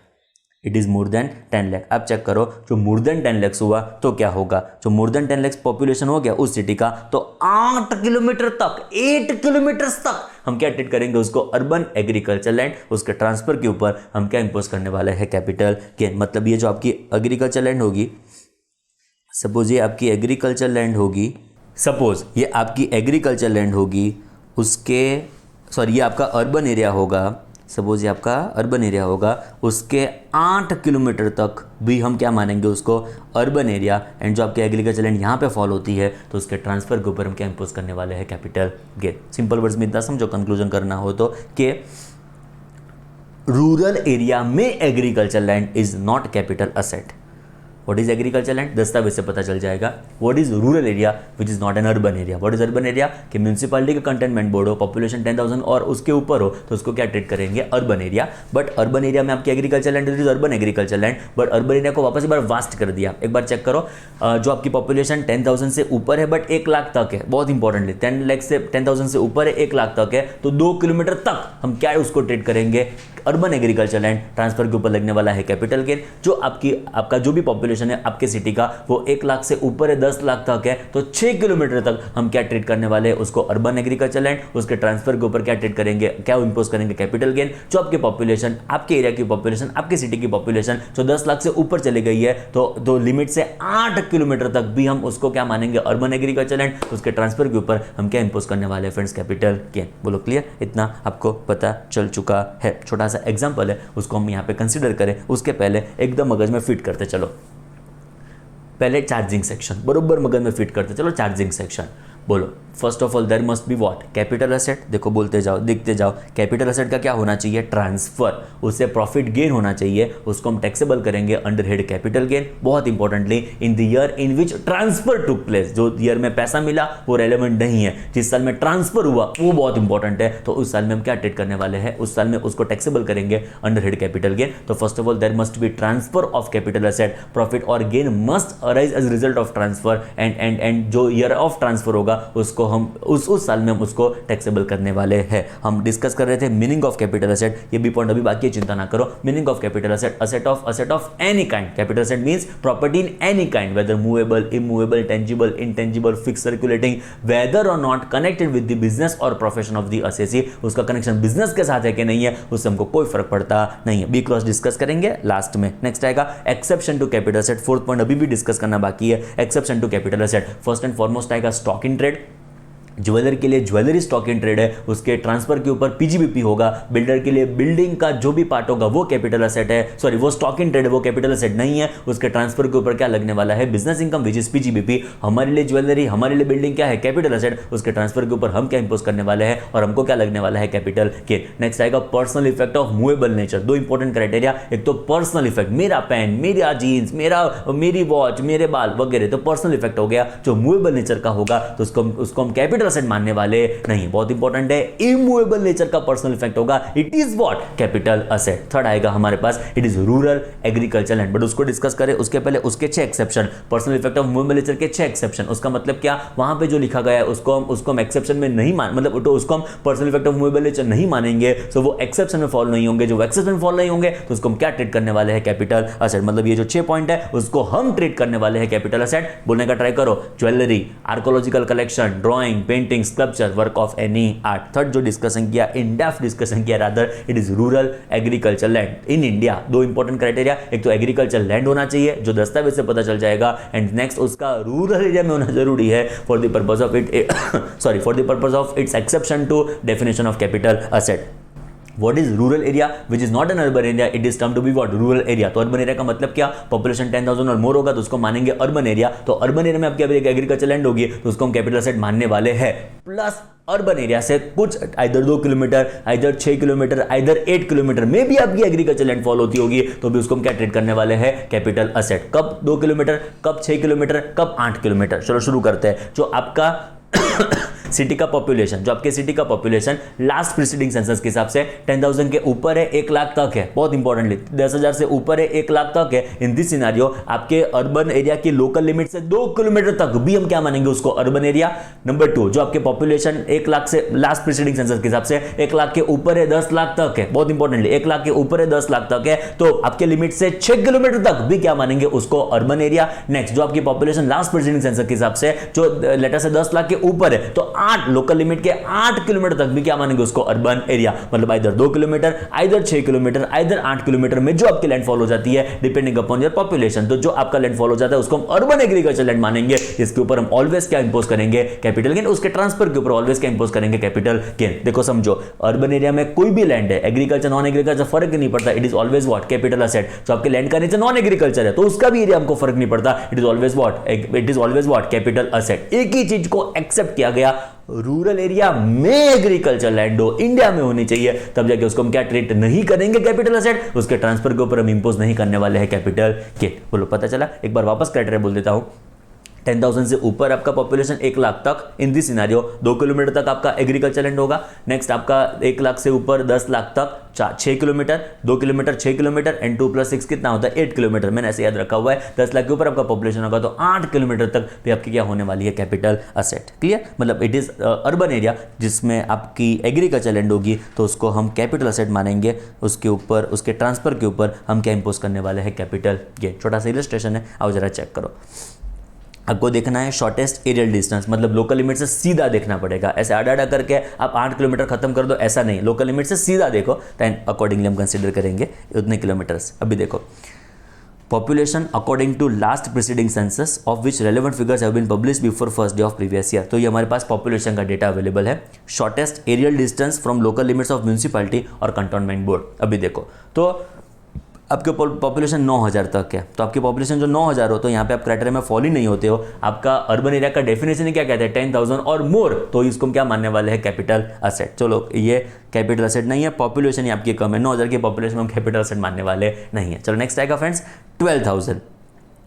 Speaker 1: It is more than 10 lakh. अब चेक करो, जो मोर देन 10 लाख हुआ तो क्या होगा? जो मोर देन 10 लाख पॉपुलेशन हो गया उस सिटी का, तो 8 किलोमीटर तक, 8 किलोमीटर तक हम क्या ट्रीट करेंगे? उसको अर्बन एग्रीकल्चर लैंड। उसके ट्रांसफर के ऊपर हम क्या इंपोज करने वाले हैं? Capital gain. मतलब ये जो आपकी एग्रीकल्चर लैंड होगी, सपोज ये आपकी एग्रीकल्चर लैंड होगी, सपोज ये आपकी एग्रीकल्चर लैंड होगी, उसके ये आपका अर्बन एरिया होगा, सपोज ये आपका अर्बन एरिया होगा, उसके 8 किलोमीटर तक भी हम क्या मानेंगे? उसको अर्बन एरिया। एंड जो आपकी एग्रीकल्चर लैंड यहाँ पे फॉल होती है तो उसके ट्रांसफर के ऊपर हम क्या इंपोज करने वाले हैं? Capital gain. सिंपल वर्ड्स में इतना समझो, कंक्लूजन करना हो तो, कि रूरल एरिया में agriculture land is not capital asset. What is agriculture land? दस्तावेज से पता चल जाएगा। What is rural area which is not an urban area? What is urban area? कि म्यूनिसिपैलिटी का कंटेनमेंट बोर्ड हो, पॉपुलेशन 10,000 और उसके ऊपर हो, तो उसको क्या ट्रीट करेंगे? Urban area. But urban area में आपकी agriculture land is urban agriculture land, but urban area को वापस एक बार वास्ट कर दिया। एक बार चेक करो, जो आपकी पॉपुलेशन 10,000 से ऊपर है बट 1 लाख तक है, बहुत इंपॉर्टेंटली 10 लाख से 10,000 से ऊपर है, 1 लाख तक है, तो 2 किलोमीटर तक हम क्या है उसको ट्रीट करेंगे? Urban agriculture land. ट्रांसफर के ऊपर लगने वाला है कैपिटल गेन। जो आपका जो भी पॉपुलेशन है आपके सिटी का वो 1 लाख से ऊपर है, 10 लाख तक है, तो 6 किलोमीटर तक हम क्या ट्रीट करने वाले हैं? उसको अर्बन एग्रीकल्चर लैंड। उसके ट्रांसफर के ऊपर क्या ट्रीट करेंगे? क्या इंपोज करेंगे? Capital gain. जो आपकी पॉपुलेशन, आपके एरिया की पॉपुलेशन, आपके सिटी की पॉपुलेशन जो 10 लाख से ऊपर चली गई है, तो लिमिट से 8 किलोमीटर तक भी हम उसको क्या मानेंगे? Urban agriculture land. उसके ट्रांसफर के ऊपर हम क्या इंपोज करने वाले हैं फ्रेंड्स? Capital gain. बोलो क्लियर? इतना आपको पता चल चुका है। छोटा सा एग्जांपल है, उसको हम यहाँ पे कंसीडर करें। उसके पहले एकदम मगज में फिट करते चलो। पहले चार्जिंग सेक्शन, बरोबर मगज में फिट करते चलो। चार्जिंग सेक्शन, बोलो first of all there must be what, capital asset. देखो बोलते जाओ, देखते जाओ, कैपिटल एसेट का क्या होना चाहिए, ट्रांसफर, उससे प्रॉफिट गेन होना चाहिए, उसको हम टैक्सेबल करेंगे अंडर हेड कैपिटल गेन। बहुत importantly in the year in which transfer took place, जो ईयर में पैसा मिला वो रेलेवेंट नहीं है, जिस साल में ट्रांसफर हुआ वो बहुत इंपॉर्टेंट है। तो उस साल में हम क्या ट्रीट करने वाले हैं, उस साल में उसको टैक्सेबल करेंगे अंडर हेड कैपिटल गेन। तो first of all there must be transfer of capital asset, profit और gain must arise as result of transfer and जो ईयर ऑफ ट्रांसफर होगा उसको हम उस साल में हम उसको टैक्सेबल करने वाले हैं। हम डिस्कस कर रहे थे मीनिंग ऑफ कैपिटल एसेट, ये भी पॉइंट अभी बाकी है, चिंता ना करो। Meaning of capital asset, asset of any kind. Capital asset means property in any kind, whether movable, immovable, tangible, intangible, fix, circulating, whether or not connected with the business or profession of the assessee. उसका connection business के साथ है कि नहीं है, उससे हमको कोई फर्क पड़ता नहीं है। बी क्रॉस डिस्कस करेंगे लास्ट में। नेक्स्ट आएगा exception to capital asset, fourth point अभी भी डिस्कस करना बाकी है, exception to capital asset. First and foremost आएगा स्टॉक इन ट्रेड। ज्वेलर के लिए ज्वेलरी स्टॉक इन ट्रेड है, उसके ट्रांसफर के ऊपर पीजीबीपी होगा। बिल्डर के लिए बिल्डिंग का जो भी पार्ट होगा वो कैपिटल एसेट है, सॉरी वो स्टॉक इन ट्रेड है, वो कैपिटल एसेट नहीं है। उसके ट्रांसफर के ऊपर क्या लगने वाला है, business income which is PGBP. हमारे लिए ज्वेलरी, हमारे लिए बिल्डिंग क्या है, कैपिटल एसेट। उसके ट्रांसफर के ऊपर हम क्या इंपोज करने वाले हैं और हमको क्या लगने वाला है, कैपिटल गेन। नेक्स्ट आएगा personal effect of movable nature. दो इंपॉर्टेंट क्राइटेरिया, एक तो पर्सनल इफेक्ट, मेरा पेन, मेरा जीन्स, मेरी वॉच, मेरे बाल वगैरह, तो पर्सनल इफेक्ट हो गया। जो मूवेबल नेचर का होगा तो उसको हम कैपिटल एसेट मानने वाले नहीं। बहुत इंपॉर्टेंट है, इमूवेबल नेचर का पर्सनल इफेक्ट होगा, it is what, capital asset. Third आएगा हमारे पास, it is rural agriculture land, but उसको डिस्कस करें उसके पहले उसके 6 exception. Personal effect of movable nature के 6 एक्सेप्शन। उसका मतलब क्या, वहां पे जो लिखा गया है उसको हम एक्सेप्शन में नहीं मान, मतलब तो उसको हम personal effect of movable nature नहीं मानेंगे, तो वो एक्सेप्शन में फॉलो नहीं होंगे। जो एक्सेप्शन में फॉलो नहीं होंगे तो उसको हम क्या ट्रीट करने वाले हैं, कैपिटल एसेट। मतलब ये जो 6 पॉइंट है उसको हम ट्रीट करने वाले हैं कैपिटल एसेट। बोलने का ट्राई करो, jewellery, archaeological collection, drawing, painting, sculpture, work of any art. Third जो डिस्कशन किया, इन डेप्थ डिस्कशन किया, rather it is rural agriculture land in India. दो इंपॉर्टेंट क्राइटेरिया, एक तो एग्रीकल्चर लैंड होना चाहिए जो दस्तावेज से पता चल जाएगा, एंड नेक्स्ट उसका रूरल एरिया में होना जरूरी है for the purpose of it sorry for the purpose of its exception to definition of capital asset. What is rural area which is not an urban area? It is termed to be what, rural area। तो urban area का मतलब क्या, population 10,000 और मोर होगा तो उसको मानेंगे urban area. तो अर्बन एरिया में आपकी एग्रीकल्चर लैंड होगी तो उसको हम कैपिटल एसेट मानने वाले हैं। प्लस अर्बन एरिया से कुछ either 2 kilometre, either 6 kilometre, either 8 kilometre में भी आपकी एग्रीकल्चर लैंड फॉल होती होगी तो भी उसको हम क्या ट्रीट करने वाले हैं, कैपिटल एसेट। कब 2 किलोमीटर, कब 6 किलोमीटर, कब 8 किलोमीटर। चलो शुरू करते हैं। जो आपका सिटी का पॉपुलेशन, जो आपके सिटी का पॉपुलेशन लास्ट प्रीसीडिंग सेंसस के हिसाब से 10,000 के ऊपर है, 1 लाख तक है, बहुत इंपॉर्टेंटली 10,000 से ऊपर है, 1 लाख तक है। इन दिस सिनेरियो आपके अर्बन एरिया की लोकल लिमिट से 2 किलोमीटर तक भी हम क्या मानेंगे उसको, अर्बन एरिया। नंबर 2, जो आपके पॉपुलेशन 1 लाख से लास्ट प्रीसीडिंग सेंसस के हिसाब से 1 लाख के ऊपर है, 10 लाख तक है, बहुत इंपॉर्टेंटली 1 लाख के ऊपर है, 10 लाख तक है, तो आपके लिमिट से 6 किलोमीटर तक भी क्या मानेंगे उसको, अर्बन एरिया। नेक्स्ट, जो आपकी पॉपुलेशन लास्ट प्रीसीडिंग सेंसस के हिसाब से जो लेटर से 10 लाख के ऊपर है तो 8 लोकल लिमिट के 8 किलोमीटर तक भी क्या मानेंगे उसको, अर्बन एरिया। मतलब either 2 kilometre, either 6 kilometre, either 8 kilometre में जो आपकी लैंडफॉल हो जाती है डिपेंडिंग अपॉन योर पॉपुलेशन। तो जो आपका लैंडफॉल हो जाता है उसको हम अर्बन एग्रीकल्चर लैंड मानेंगे। इसके ऊपर हम ऑलवेज क्या इंपोज करेंगे, कैपिटल गेन। उसके ट्रांसफर के ऊपर ऑलवेज क्या इंपोज करेंगे, कैपिटल गेन। देखो समझो, अर्बन एरिया में कोई भी लैंड है, एग्रीकल्चर नॉन एग्रीकल्चर फर्क नहीं पड़ता, it is always what, capital asset. जो आपके लैंड का नेचर नॉन एग्रीकल्चर है तो उसका भी एरिया हमको फर्क नहीं पड़ता, it is always what, capital asset. एक ही चीज को एक्सेप्ट किया गया, रूरल एरिया में एग्रीकल्चर लैंड हो, इंडिया में होनी चाहिए, तब जाके उसको हम क्या ट्रीट नहीं करेंगे, कैपिटल एसेट। उसके ट्रांसफर के ऊपर हम इंपोज नहीं करने वाले हैं कैपिटल गेन। बोलो पता चला। एक बार वापस क्राइटेरिया बोल देता हूं। 10,000 से ऊपर आपका पॉपुलेशन 1 लाख तक, इन दिस सिनेरियो 2 किलोमीटर तक आपका एग्रीकल्चर लैंड होगा। नेक्स्ट आपका 1 लाख से ऊपर 10 लाख तक 6 किलोमीटर, 2 किलोमीटर, 6 किलोमीटर, एंड 2 + 6 कितना होता है, 8 किलोमीटर। मैंने ऐसे याद रखा हुआ है। 10 लाख के ऊपर आपका पॉपुलेशन होगा तो 8 किलोमीटर तक भी आपकी क्या होने वाली है, कैपिटल एसेट। क्लियर, मतलब इट इज अर्बन एरिया जिसमें आपकी एग्रीकल्चर लैंड होगी तो उसको हम कैपिटल एसेट मानेंगे। उसके ऊपर, उसके ट्रांसफर के ऊपर हम क्या इंपोज करने वाले हैं, कैपिटल गेन। छोटा सा इलस्ट्रेशन है, आओ जरा चेक करो। आपको देखना है शॉर्टेस्ट एरियल डिस्टेंस, मतलब लोकल लिमिट से सीधा देखना पड़ेगा। ऐसे आड़ा करके आप 8 किलोमीटर खत्म कर दो, ऐसा नहीं, लोकल लिमिट से सीधा देखो, देन अकॉर्डिंगली हम कंसीडर करेंगे उतने किलोमीटर्स। अभी देखो, population according to last preceding census of which relevant figures have been published before first day of previous year. तो ये हमारे पास पॉपुलेशन का डेटा अवेलेबल है। Shortest aerial distance from local limits of municipality और cantonment board. अभी देखो, तो आपके पॉपुलेशन 9000 तक है, तो आपकी पॉपुलेशन जो 9000 हो तो यहाँ पे आप क्राइटेरिया में फॉलो ही नहीं होते हो। आपका अर्बन एरिया का डेफिनेशन ही क्या कहते हैं, 10,000 और मोर, तो इसको हम क्या मानने वाले हैं, कैपिटल असेट। चलो ये कैपिटल असेट नहीं है, पॉपुलेशन ही आपकी कम है, 9000 की पॉपुलेशन में हम कैपिटल असेट मानने वाले नहीं है। चलो नेक्स्ट आएगा फ्रेंड्स 12,000।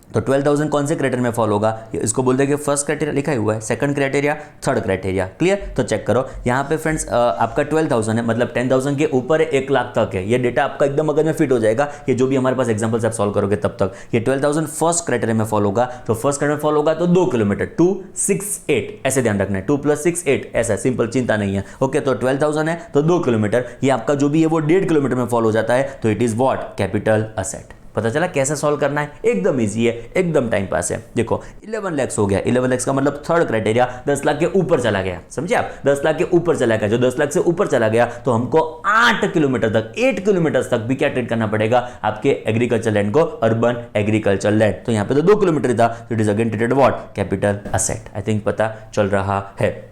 Speaker 1: तो 12,000 कौन से क्राइटेरिया में फॉलो होगा, इसको बोलते हैं कि फर्स्ट क्राइटेरिया लिखा हुआ है, second criteria, third criteria. Clear, तो चेक करो यहाँ पे फ्रेंड्स आपका 12,000 है, मतलब 10,000 के ऊपर है, 1 लाख तक है। ये डेटा आपका एकदम मगज में फिट हो जाएगा, ये जो भी हमारे पास एग्जाम्पल्स आप सॉल्व करोगे तब तक। ये 12,000 फर्स्ट क्राइटेरिया में फॉलो होगा, तो फर्स्ट क्राइटेरिया में फॉलो होगा तो 2 किलोमीटर, 2, 6, 8 ऐसे ध्यान रखना है, 2 + 6, 8 ऐसा सिंपल, चिंता नहीं है। ओके, तो 12,000 है तो 2 किलोमीटर, ये आपका जो भी है वो 1.5 किलोमीटर में फॉलो हो जाता है, तो it is what, capital asset. पता चला कैसे सॉल्व करना है, एकदम इजी है, एकदम टाइम पास है। देखो 11 लाख हो गया, 11 लाख का मतलब थर्ड क्राइटेरिया 10 लाख के ऊपर चला गया, समझे आप, 10 लाख के ऊपर चला गया। जो 10 लाख से ऊपर चला गया तो हमको 8 किलोमीटर तक, 8 किलोमीटर तक भी क्या ट्रीट करना पड़ेगा, आपके एग्रीकल्चर लैंड को अर्बन एग्रीकल्चर लैंड। तो यहाँ पे तो 2 किलोमीटर था, तो it is again treated what, capital asset. I think पता चल रहा है।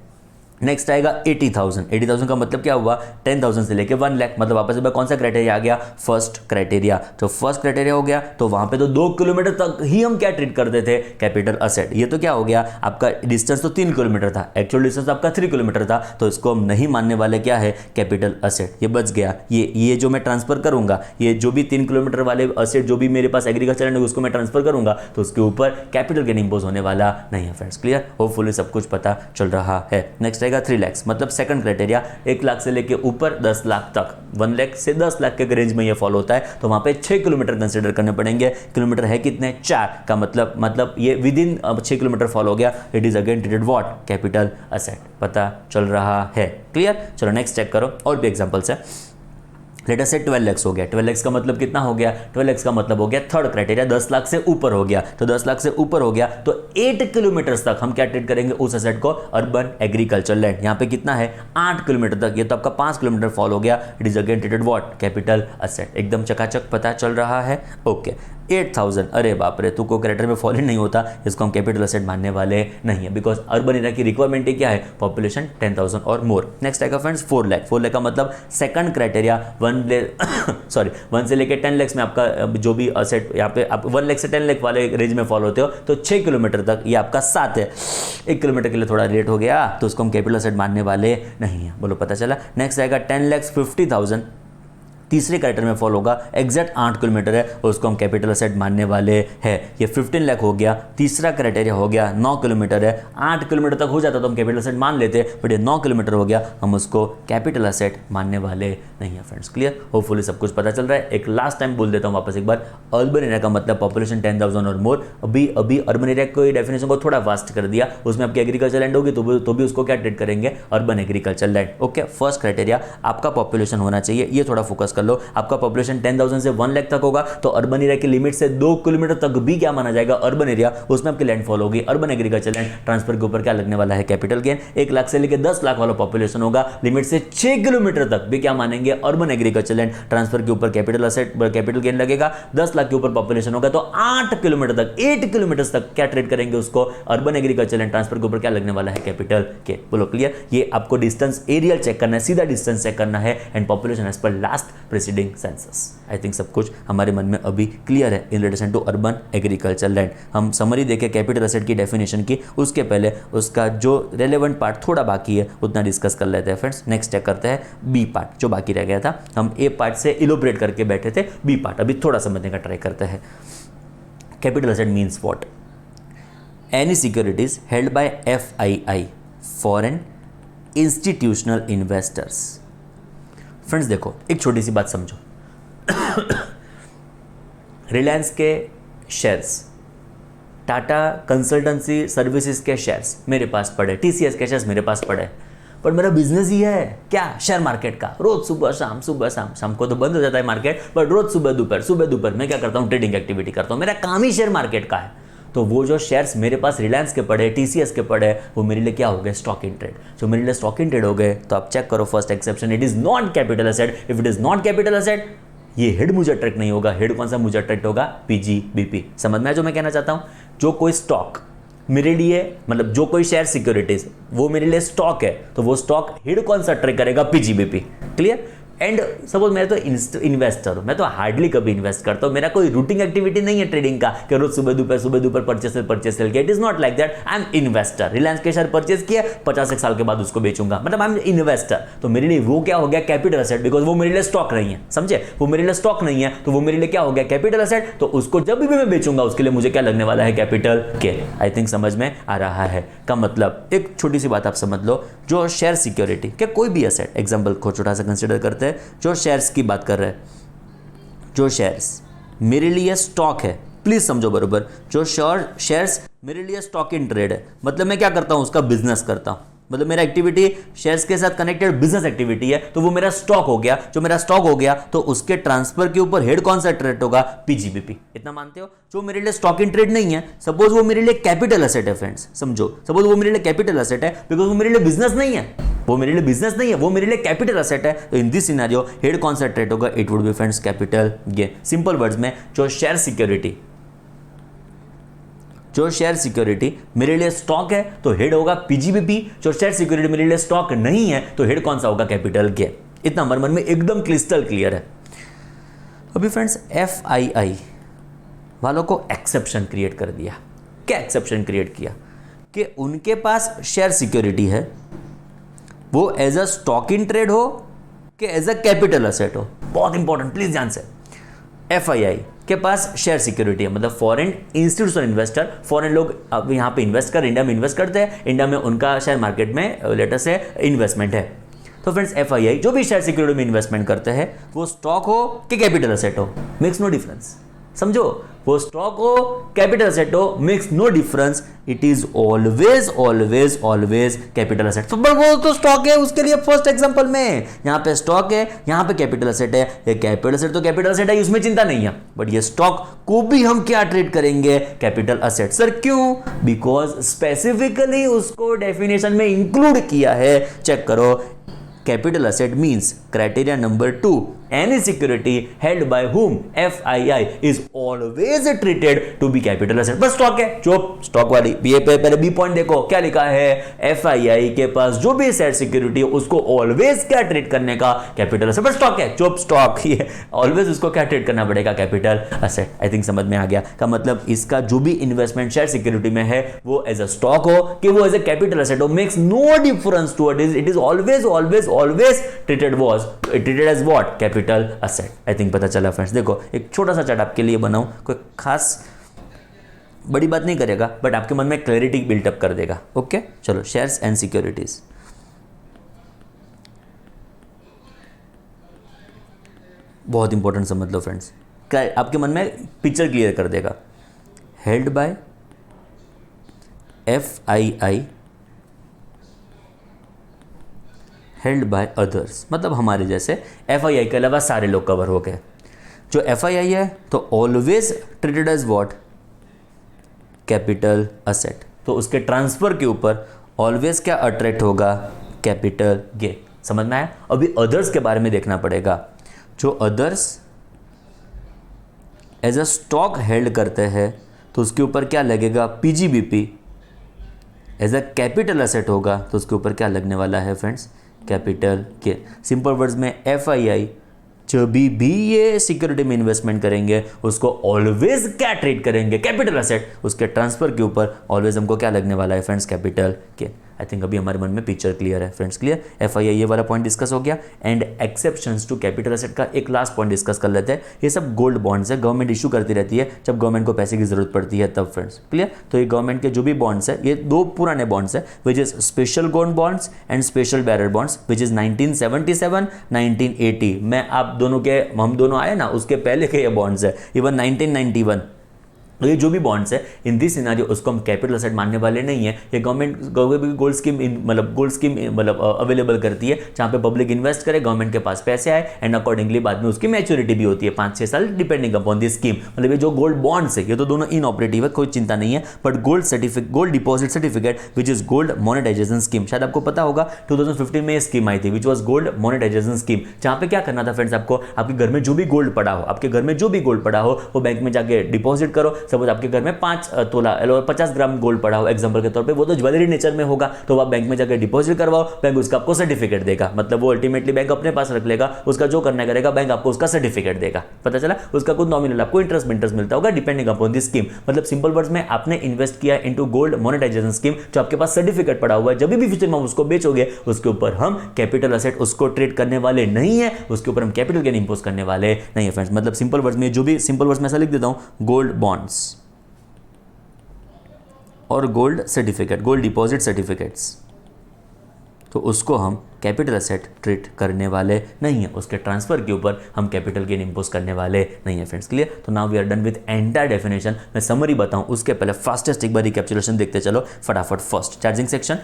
Speaker 1: नेक्स्ट आएगा 80,000। 80,000 का मतलब क्या हुआ, 10,000 से लेके 1 लाख, मतलब वापस कौन सा क्राइटेरिया आ गया, फर्स्ट क्राइटेरिया। तो फर्स्ट क्राइटेरिया हो गया, तो वहां पे तो 2 किलोमीटर तक ही हम क्या ट्रीट करते थे, कैपिटल असेट। ये तो क्या हो गया, आपका डिस्टेंस तो 3 किलोमीटर था, एक्चुअल डिस्टेंस आपका 3 किलोमीटर था, तो इसको हम नहीं मानने वाले, क्या है, कैपिटल असेट। ये बच गया, ये जो मैं ट्रांसफर करूंगा, ये जो भी 3 किलोमीटर वाले असेट जो भी मेरे पास एग्रीकल्चर लैंड है उसको मैं ट्रांसफर करूंगा, तो उसके ऊपर कैपिटल गेन इंपोज होने वाला नहीं है फ्रेंड्स। क्लियर, होपफुली सब कुछ पता चल रहा है। नेक्स्ट आएगा 3 लाख, मतलब सेकंड क्राइटेरिया, 1 लाख से लेके ऊपर 10 लाख तक, 1 लाख से 10 लाख के रेंज में ये फॉलो होता है, तो वहां पे 6 किलोमीटर कंसीडर करने पड़ेंगे। किलोमीटर है कितने, 4 का मतलब ये विद इन 6 किलोमीटर फॉलो हो गया, it is again treated what, capital asset. पता चल रहा है, क्लियर। चलो नेक्स्ट चेक करो, और भी एग्जांपल्स है। लेट अस से 12 लाख हो गया, 12 लाख का मतलब कितना हो गया, 12 लाख का मतलब हो गया थर्ड क्राइटेरिया, 10 लाख से ऊपर हो गया, तो 10 लाख से ऊपर हो गया तो 8 किलोमीटर तक हम क्या ट्रीट करेंगे उस एसेट को, अर्बन एग्रीकल्चर लैंड। यहाँ पे कितना है, 8 किलोमीटर तक, ये तो आपका 5 किलोमीटर फॉल हो गया, it is again treated what, capital asset. एकदम चकाचक पता चल रहा है। ओके 8,000, अरे बाप रे, तू को क्राइटेरिया में फॉलो नहीं होता, इसको हम कैपिटल असेट मानने वाले नहीं है, बिकॉज अर्बन एरिया की रिक्वायरमेंट ही क्या है, पॉपुलेशन 10,000 और मोर। नेक्स्ट आएगा फ्रेंड्स 4 लाख। 4 लाख का मतलब सेकंड क्राइटेरिया 1 से लेके 10 लाख में आपका जो भी असेट, यहाँ पे आप 1 लाख से 10 लाख वाले रेंज में फॉलो होते हो, तो 6 किलोमीटर तक ये आपका 7 है, 1 किलोमीटर के लिए थोड़ा लेट हो गया, तो उसको हम कैपिटल असेट मानने वाले नहीं है। बोलो पता चला। नेक्स्ट आएगा 10,50,000, तीसरे क्राइटेरिया में फॉलो होगा, एग्जैक्ट 8 किलोमीटर है, उसको हम कैपिटल असेट मानने वाले हैं। ये 15 लाख हो गया, तीसरा क्राइटेरिया हो गया 9 किलोमीटर है, 8 किलोमीटर तक हो जाता तो हम कैपिटल असेट मान लेते, बट ये 9 किलोमीटर हो गया, हम उसको कैपिटल असेट मानने वाले नहीं है फ्रेंड्स। क्लियर, होपफुली सब कुछ पता चल रहा है। एक लास्ट टाइम बोल देता हूँ वापस एक बार, अर्बन एरिया का मतलब पॉपुलेशन 10,000 और मोर। अभी अर्बन एरिया को डेफिनेशन को थोड़ा वास्ट कर दिया, उसमें आपकी एग्रीकल्चर लैंड होगी तो भी उसको क्या ट्रीट करेंगे, urban agriculture land. Okay, first criteria आपका पॉपुलेशन होना चाहिए, ये थोड़ा फोकस कर लो। आपका पॉपुलेशन 10,000 से 1 लाख तक होगा, तो अर्बन एरिया की लिमिट से 2 किलोमीटर तक भी क्या माना जाएगा, अर्बन एरिया, उसमें आपकी लैंडफॉल होगी, अर्बन एग्रीकल्चर लैंड। ट्रांसफर के ऊपर क्या लगने वाला है, कैपिटल गेन। 1 लाख से लेकर 10 लाख वाला पॉपुलेशन होगा, लिमिट से 6 किलोमीटर तक भी क्या मानेंगे, अर्बन एग्रीकल्चर लैंड। ट्रांसफर के ऊपर कैपिटल असेट, कैपिटल गेन लगेगा। 10 लाख के ऊपर पॉपुलेशन होगा तो 8 किलोमीटर तक, 8 किलोमीटर तक क्या ट्रेड करेंगे उसको, अर्बन एग्रीकल्चर लैंड। ट्रांसफर के ऊपर क्या लगने वाला है, कैपिटल के। बोलो क्लियर। ये आपको डिस्टेंस एरियल चेक करना है, सीधा डिस्टेंस चेक करना है, and population as per last preceding census. I think सब कुछ हमारे मन में अभी क्लियर है in relation to urban agriculture land. हम समरी देखें कैपिटल असेट की डेफिनेशन की, उसके पहले उसका जो रेलेवेंट पार्ट थोड़ा बाकी है उतना डिस्कस कर लेते हैं फ्रेंड्स। नेक्स्ट चेक करते हैं बी पार्ट, जो बाकी रह गया था। हम ए पार्ट से इलोबरेट करके बैठे थे, बी पार्ट अभी थोड़ा समझने का ट्राई करते हैं। Capital asset means what, any securities held by FII, foreign institutional investors. Friends देखो, एक छोटी सी बात समझो। रिलायंस के शेयर्स, टाटा कंसल्टेंसी सर्विसेज के शेयर्स मेरे पास पड़े, TCS के शेयर्स मेरे पास पड़े, पर मेरा बिजनेस ही है क्या, शेयर मार्केट का। रोज सुबह शाम, शाम को तो बंद हो जाता है मार्केट, बट रोज सुबह दोपहर मैं क्या करता हूँ, ट्रेडिंग एक्टिविटी करता हूँ, मेरा काम ही शेयर मार्केट का है। तो वो जो शेयर्स मेरे पास रिलायंस के पड़े, TCS के पड़े, वो मेरे लिए क्या हो गए, स्टॉक इन ट्रेड। जो मेरे लिए स्टॉक इन ट्रेड हो गए, तो आप चेक करो first exception, it is not capital asset. If it is not capital asset, ये हेड मुझे अट्रैक्ट नहीं होगा। हेड कौन सा मुझे अट्रैक्ट होगा, PGBP। समझ में आया जो मैं कहना चाहता हूं। जो कोई स्टॉक मेरे लिए, मतलब जो कोई शेयर सिक्योरिटीज वो मेरे लिए स्टॉक है, तो वो स्टॉक हेड कौन सा अट्रैक्ट करेगा, PGBP। क्लियर। एंड सपोज मैं तो इन्वेस्टर हूँ, मैं तो हार्डली कभी इन्वेस्ट करता हूँ, मेरा कोई रूटीन एक्टिविटी नहीं है ट्रेडिंग का कि रोज सुबह दोपहर परचेस सेल किया। It is not like that. I am investor. Reliance के शेयर परचेस किया, 50 साल के बाद उसको बेचूंगा, मतलब आई एम इन्वेस्टर। तो मेरे लिए वो क्या हो गया, कैपिटल एसेट, बिकॉज वो मेरे लिए स्टॉक नहीं है, समझे, वो मेरे लिए स्टॉक नहीं है, तो वो मेरे लिए क्या हो गया, कैपिटल एसेट। तो उसको जब भी मैं बेचूंगा उसके लिए मुझे क्या लगने वाला है, कैपिटल गेन। आई थिंक समझ में आ रहा है। का मतलब एक छोटी सी बात आप समझ लो, जो शेयर सिक्योरिटी क्या कोई भी एसेट, एग्जांपल को छोटा सा कंसीडर करते हैं, जो शेयर्स की बात कर रहे हैं, जो शेयर्स मेरे लिए स्टॉक है, प्लीज समझो बरोबर, जो शेयर्स मेरे लिए स्टॉक इन ट्रेड है, मतलब मैं क्या करता हूं, उसका बिजनेस करता हूं, मतलब मेरा एक्टिविटी शेयर्स के साथ कनेक्टेड बिजनेस एक्टिविटी है, तो वो मेरा स्टॉक हो गया। जो मेरा स्टॉक हो गया तो उसके ट्रांसफर के ऊपर हेड कौन सा ट्रेड होगा, पीजीबीपी। इतना मानते हो। जो मेरे लिए स्टॉक इन ट्रेड नहीं है, सपोज वो मेरे लिए कैपिटल एसेट है फ्रेंड्स, समझो, सपोज वो मेरे लिए कैपिटल एसेट है, बिकॉज वो मेरे लिए बिजनेस नहीं है, वो मेरे लिए बिजनेस नहीं है, वो मेरे लिए कैपिटल एसेट है। तो इन दिस सिनेरियो हेड कौन सा ट्रेड होगा, it would be friends capital gain. Simple words में, जो शेयर सिक्योरिटी मेरे लिए स्टॉक है तो हेड होगा पीजीबीपी। जो शेयर सिक्योरिटी मेरे लिए स्टॉक नहीं है तो हेड कौन सा होगा, कैपिटल गेन। इतना हमारे मन में एकदम क्रिस्टल क्लियर है। अभी फ्रेंड्स एफआईआई वालों को एक्सेप्शन क्रिएट कर दिया। क्या एक्सेप्शन क्रिएट किया कि उनके पास शेयर सिक्योरिटी है, वो as a stock in trade हो कि एज अ कैपिटल एसेट हो। बहुत इंपॉर्टेंट, प्लीज ध्यान से। एफआईआई के पास शेयर सिक्योरिटी है, मतलब फॉरेन इंस्टीट्यूशनल इन्वेस्टर, फॉरेन लोग अब यहाँ पे इन्वेस्ट कर, इंडिया में इन्वेस्ट करते हैं, इंडिया में उनका शेयर मार्केट में लेटेस्ट से इन्वेस्टमेंट है। तो फ्रेंड्स एफआईआई जो भी शेयर सिक्योरिटी में इन्वेस्टमेंट करते हैं, वो स्टॉक हो कि कैपिटल एसेट हो, मेक्स नो डिफरेंस। समझो, वो स्टॉक हो कैपिटल एसेट हो, makes no difference, it is always capital asset. तो वो तो स्टॉक है, उसके लिए फर्स्ट एग्जांपल में यहाँ पे स्टॉक है, यहाँ पे कैपिटल एसेट है। ये कैपिटल एसेट तो कैपिटल एसेट है, उसमें चिंता नहीं है, बट ये स्टॉक को भी हम क्या ट्रीट करेंगे, कैपिटल एसेट। सर क्यों? बिकॉज स्पेसिफिकली उसको डेफिनेशन में इंक्लूड किया है। चेक करो, capital asset means criteria number 2, any security held by whom FII is always treated to be capital asset। बस स्टॉक है, चुप, स्टॉक वाली ये पहले बी पॉइंट देखो, क्या लिखा है, FII के पास जो भी शेयर सिक्योरिटी है उसको ऑलवेज क्या ट्रीट करने का, कैपिटल एसेट। बस स्टॉक है, चुप, स्टॉक ही है, ऑलवेज उसको क्या ट्रीट करना पड़ेगा, कैपिटल एसेट। आई थिंक समझ में आ गया। का मतलब इसका जो भी इन्वेस्टमेंट शेयर सिक्योरिटी में है वो एज अ स्टॉक हो कि वो एज अ कैपिटल एसेट हो, makes no difference to it is always treated as what, capital asset. I think पता चला फ्रेंड्स। देखो एक छोटा सा चार्ट आपके लिए बनाऊं, कोई खास बड़ी बात नहीं करेगा, बट आपके मन में क्लैरिटी बिल्टअप कर देगा। ओके चलो, शेयर्स एंड सिक्योरिटीज। बहुत इंपॉर्टेंट समझ लो फ्रेंड्स, आपके मन में पिक्चर क्लियर कर देगा। Held by FII, held by others, मतलब हमारे जैसे। एफआईआई के अलावा सारे लोग कवर हो गए। जो एफआईआई है तो always treated as what, capital asset. तो उसके ट्रांसफर के ऊपर ऑलवेज क्या अट्रैक्ट होगा, कैपिटल गेन। समझ में आया? अभी अदर्स के बारे में देखना पड़ेगा। जो others as a stock held करते हैं तो उसके ऊपर क्या लगेगा, PGBP. As a capital asset होगा तो उसके ऊपर क्या लगने वाला है फ्रेंड्स, कैपिटल के। सिंपल वर्ड्स में एफआईआई जब भी ये सिक्योरिटी में इन्वेस्टमेंट करेंगे उसको ऑलवेज क्या ट्रीट करेंगे, कैपिटल एसेट। उसके ट्रांसफर के ऊपर ऑलवेज हमको क्या लगने वाला है फ्रेंड्स, कैपिटल के। आई थिंक अभी हमारे मन में पिक्चर क्लियर है फ्रेंड्स। क्लियर? एफआईआई ये वाला पॉइंट डिस्कस हो गया। And exceptions to capital asset का एक लास्ट पॉइंट डिस्कस कर लेते हैं। ये सब गोल्ड बॉन्ड्स है, गवर्नमेंट इशू करती रहती है जब गवर्नमेंट को पैसे की जरूरत पड़ती है तब फ्रेंड्स। क्लियर? तो ये गवर्नमेंट के जो भी बॉन्ड्स है, ये दो पुराने बॉन्ड्स है, which is special gold bonds and special bearer bonds, which is 1977 1980 में आप दोनों के, हम दोनों आए ना, उसके पहले के ये बॉन्ड्स है, इवन 1991। तो ये जो भी बॉन्ड्स है इन दिस सिनेरियो उसको हम कैपिटल एसेट मानने वाले नहीं है। ये गवर्नमेंट गोल्ड स्कीम मतलब अवेलेबल करती है जहाँ पे पब्लिक इन्वेस्ट करे, गवर्नमेंट के पास पैसे आए एंड अकॉर्डिंगली बाद में उसकी मैच्योरिटी भी होती है 5-6 साल डिपेंडिंग अपॉन दी स्कीम। मतलब ये जो गोल्ड बॉन्ड्स है ये तो दोनों इनऑपरेटिव है, कोई चिंता नहीं है। But gold deposit certificate which is gold monetisation scheme, शायद आपको पता होगा 2015 में ये स्कीम आई थी which was gold monetisation scheme, जहाँ पे क्या करना था फ्रेंड्स, आपको आपके घर में जो भी गोल्ड पड़ा हो, आपके घर में जो भी गोल्ड पड़ा हो वो बैंक में जाके डिपॉजिट करो। सपोज आपके घर में 5 तोला 50 ग्राम गोल्ड पड़ा हो एग्जांपल के तौर पे, वो तो ज्वेलरी नेचर में होगा, तो आप बैंक में जाकर डिपॉजिट करवाओ, बैंक उसका आपको सर्टिफिकेट देगा, मतलब वो अल्टीमेटली बैंक अपने पास रख लेगा, उसका जो करना करेगा बैंक आपको उसका सर्टिफिकेट देगा। पता चला, उसका कुछ नॉमिनल आपको इंटरेस्ट मिलता होगा डिपेंडिंग अपॉन दी स्कीम। मतलब सिंपल वर्ड्स में आपने इन्वेस्ट किया इनटू गोल्ड मोनेटाइजेशन स्कीम, जो आपके पास सर्टिफिकेट पड़ा हुआ है, जब भी फ्यूचर में उसको बेचोगे उसके ऊपर हम कैपिटल असेट उसको ट्रेड करने वाले नहीं है, उसके ऊपर हम कैपिटल गेन इंपोज करने वाले नहीं है फ्रेंड्स। मतलब सिंपल वर्ड्स में, जो भी सिंपल वर्ड्स में ऐसा लिख देता हूं, गोल्ड बॉन्ड्स और gold certificate, gold deposit certificates, तो उसको हम कैपिटल असेट ट्रीट करने वाले नहीं है, उसके ट्रांसफर के ऊपर हम कैपिटल गेन इंपोज करने वाले नहीं है फ्रेंड्स। क्लियर? तो now we are done with entire definition. मैं समरी बताऊं उसके पहले फास्टेस्ट एक बार रिकैप्चुलेशन देखते चलो फटाफट। First, charging section,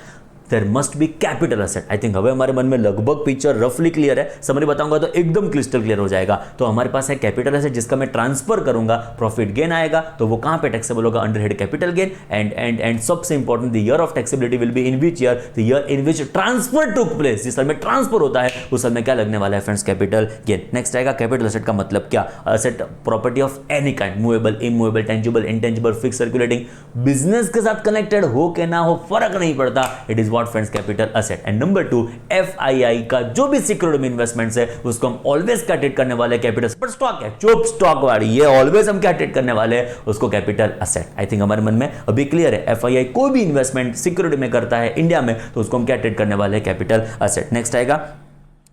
Speaker 1: there must be capital asset. I think हमें हमारे मन में लगभग पिक्चर रफली क्लियर है, समरी बताऊंगा तो एकदम क्रिस्टल क्लियर हो जाएगा। तो हमारे पास है कैपिटल असेट जिसका मैं ट्रांसफर करूंगा, प्रॉफिट गेन आएगा, तो वो कहां पे टैक्सेबल होगा? Under head capital gain. And सबसे important, the year of taxability will be in which year? The year in which transfer took place. जिस साल में ट्रांसफर होता है उस साल में क्या लगने वाला है फ्रेंड्स? Capital gain. नेक्स्ट आएगा कैपिटल असेट का मतलब क्या? Asset property of any kind, movable, immovable, tangible, intangible, fix, circulating, business के साथ कनेक्टेड हो के ना हो फर्क नहीं पड़ता, it is what friends? Capital asset. And number 2, FII का जो भी सिक्योर्ड में इन्वेस्टमेंट्स है उसको हम ऑलवेज क्या ट्रीट करने वाले? कैपिटल। पर स्टॉक है, चुप, स्टॉक वाली, ये ऑलवेज हम क्या ट्रीट करने वाले हैं? उसको कैपिटल असेट। आई थिंक हमारे मन में अभी क्लियर है। एफआईआई कोई भी इन्वेस्टमेंट सिक्योरिटी में करता है इंडिया में तो उसको हम क्या ट्रीट करने वाले हैं? Capital asset. नेक्स्ट आएगा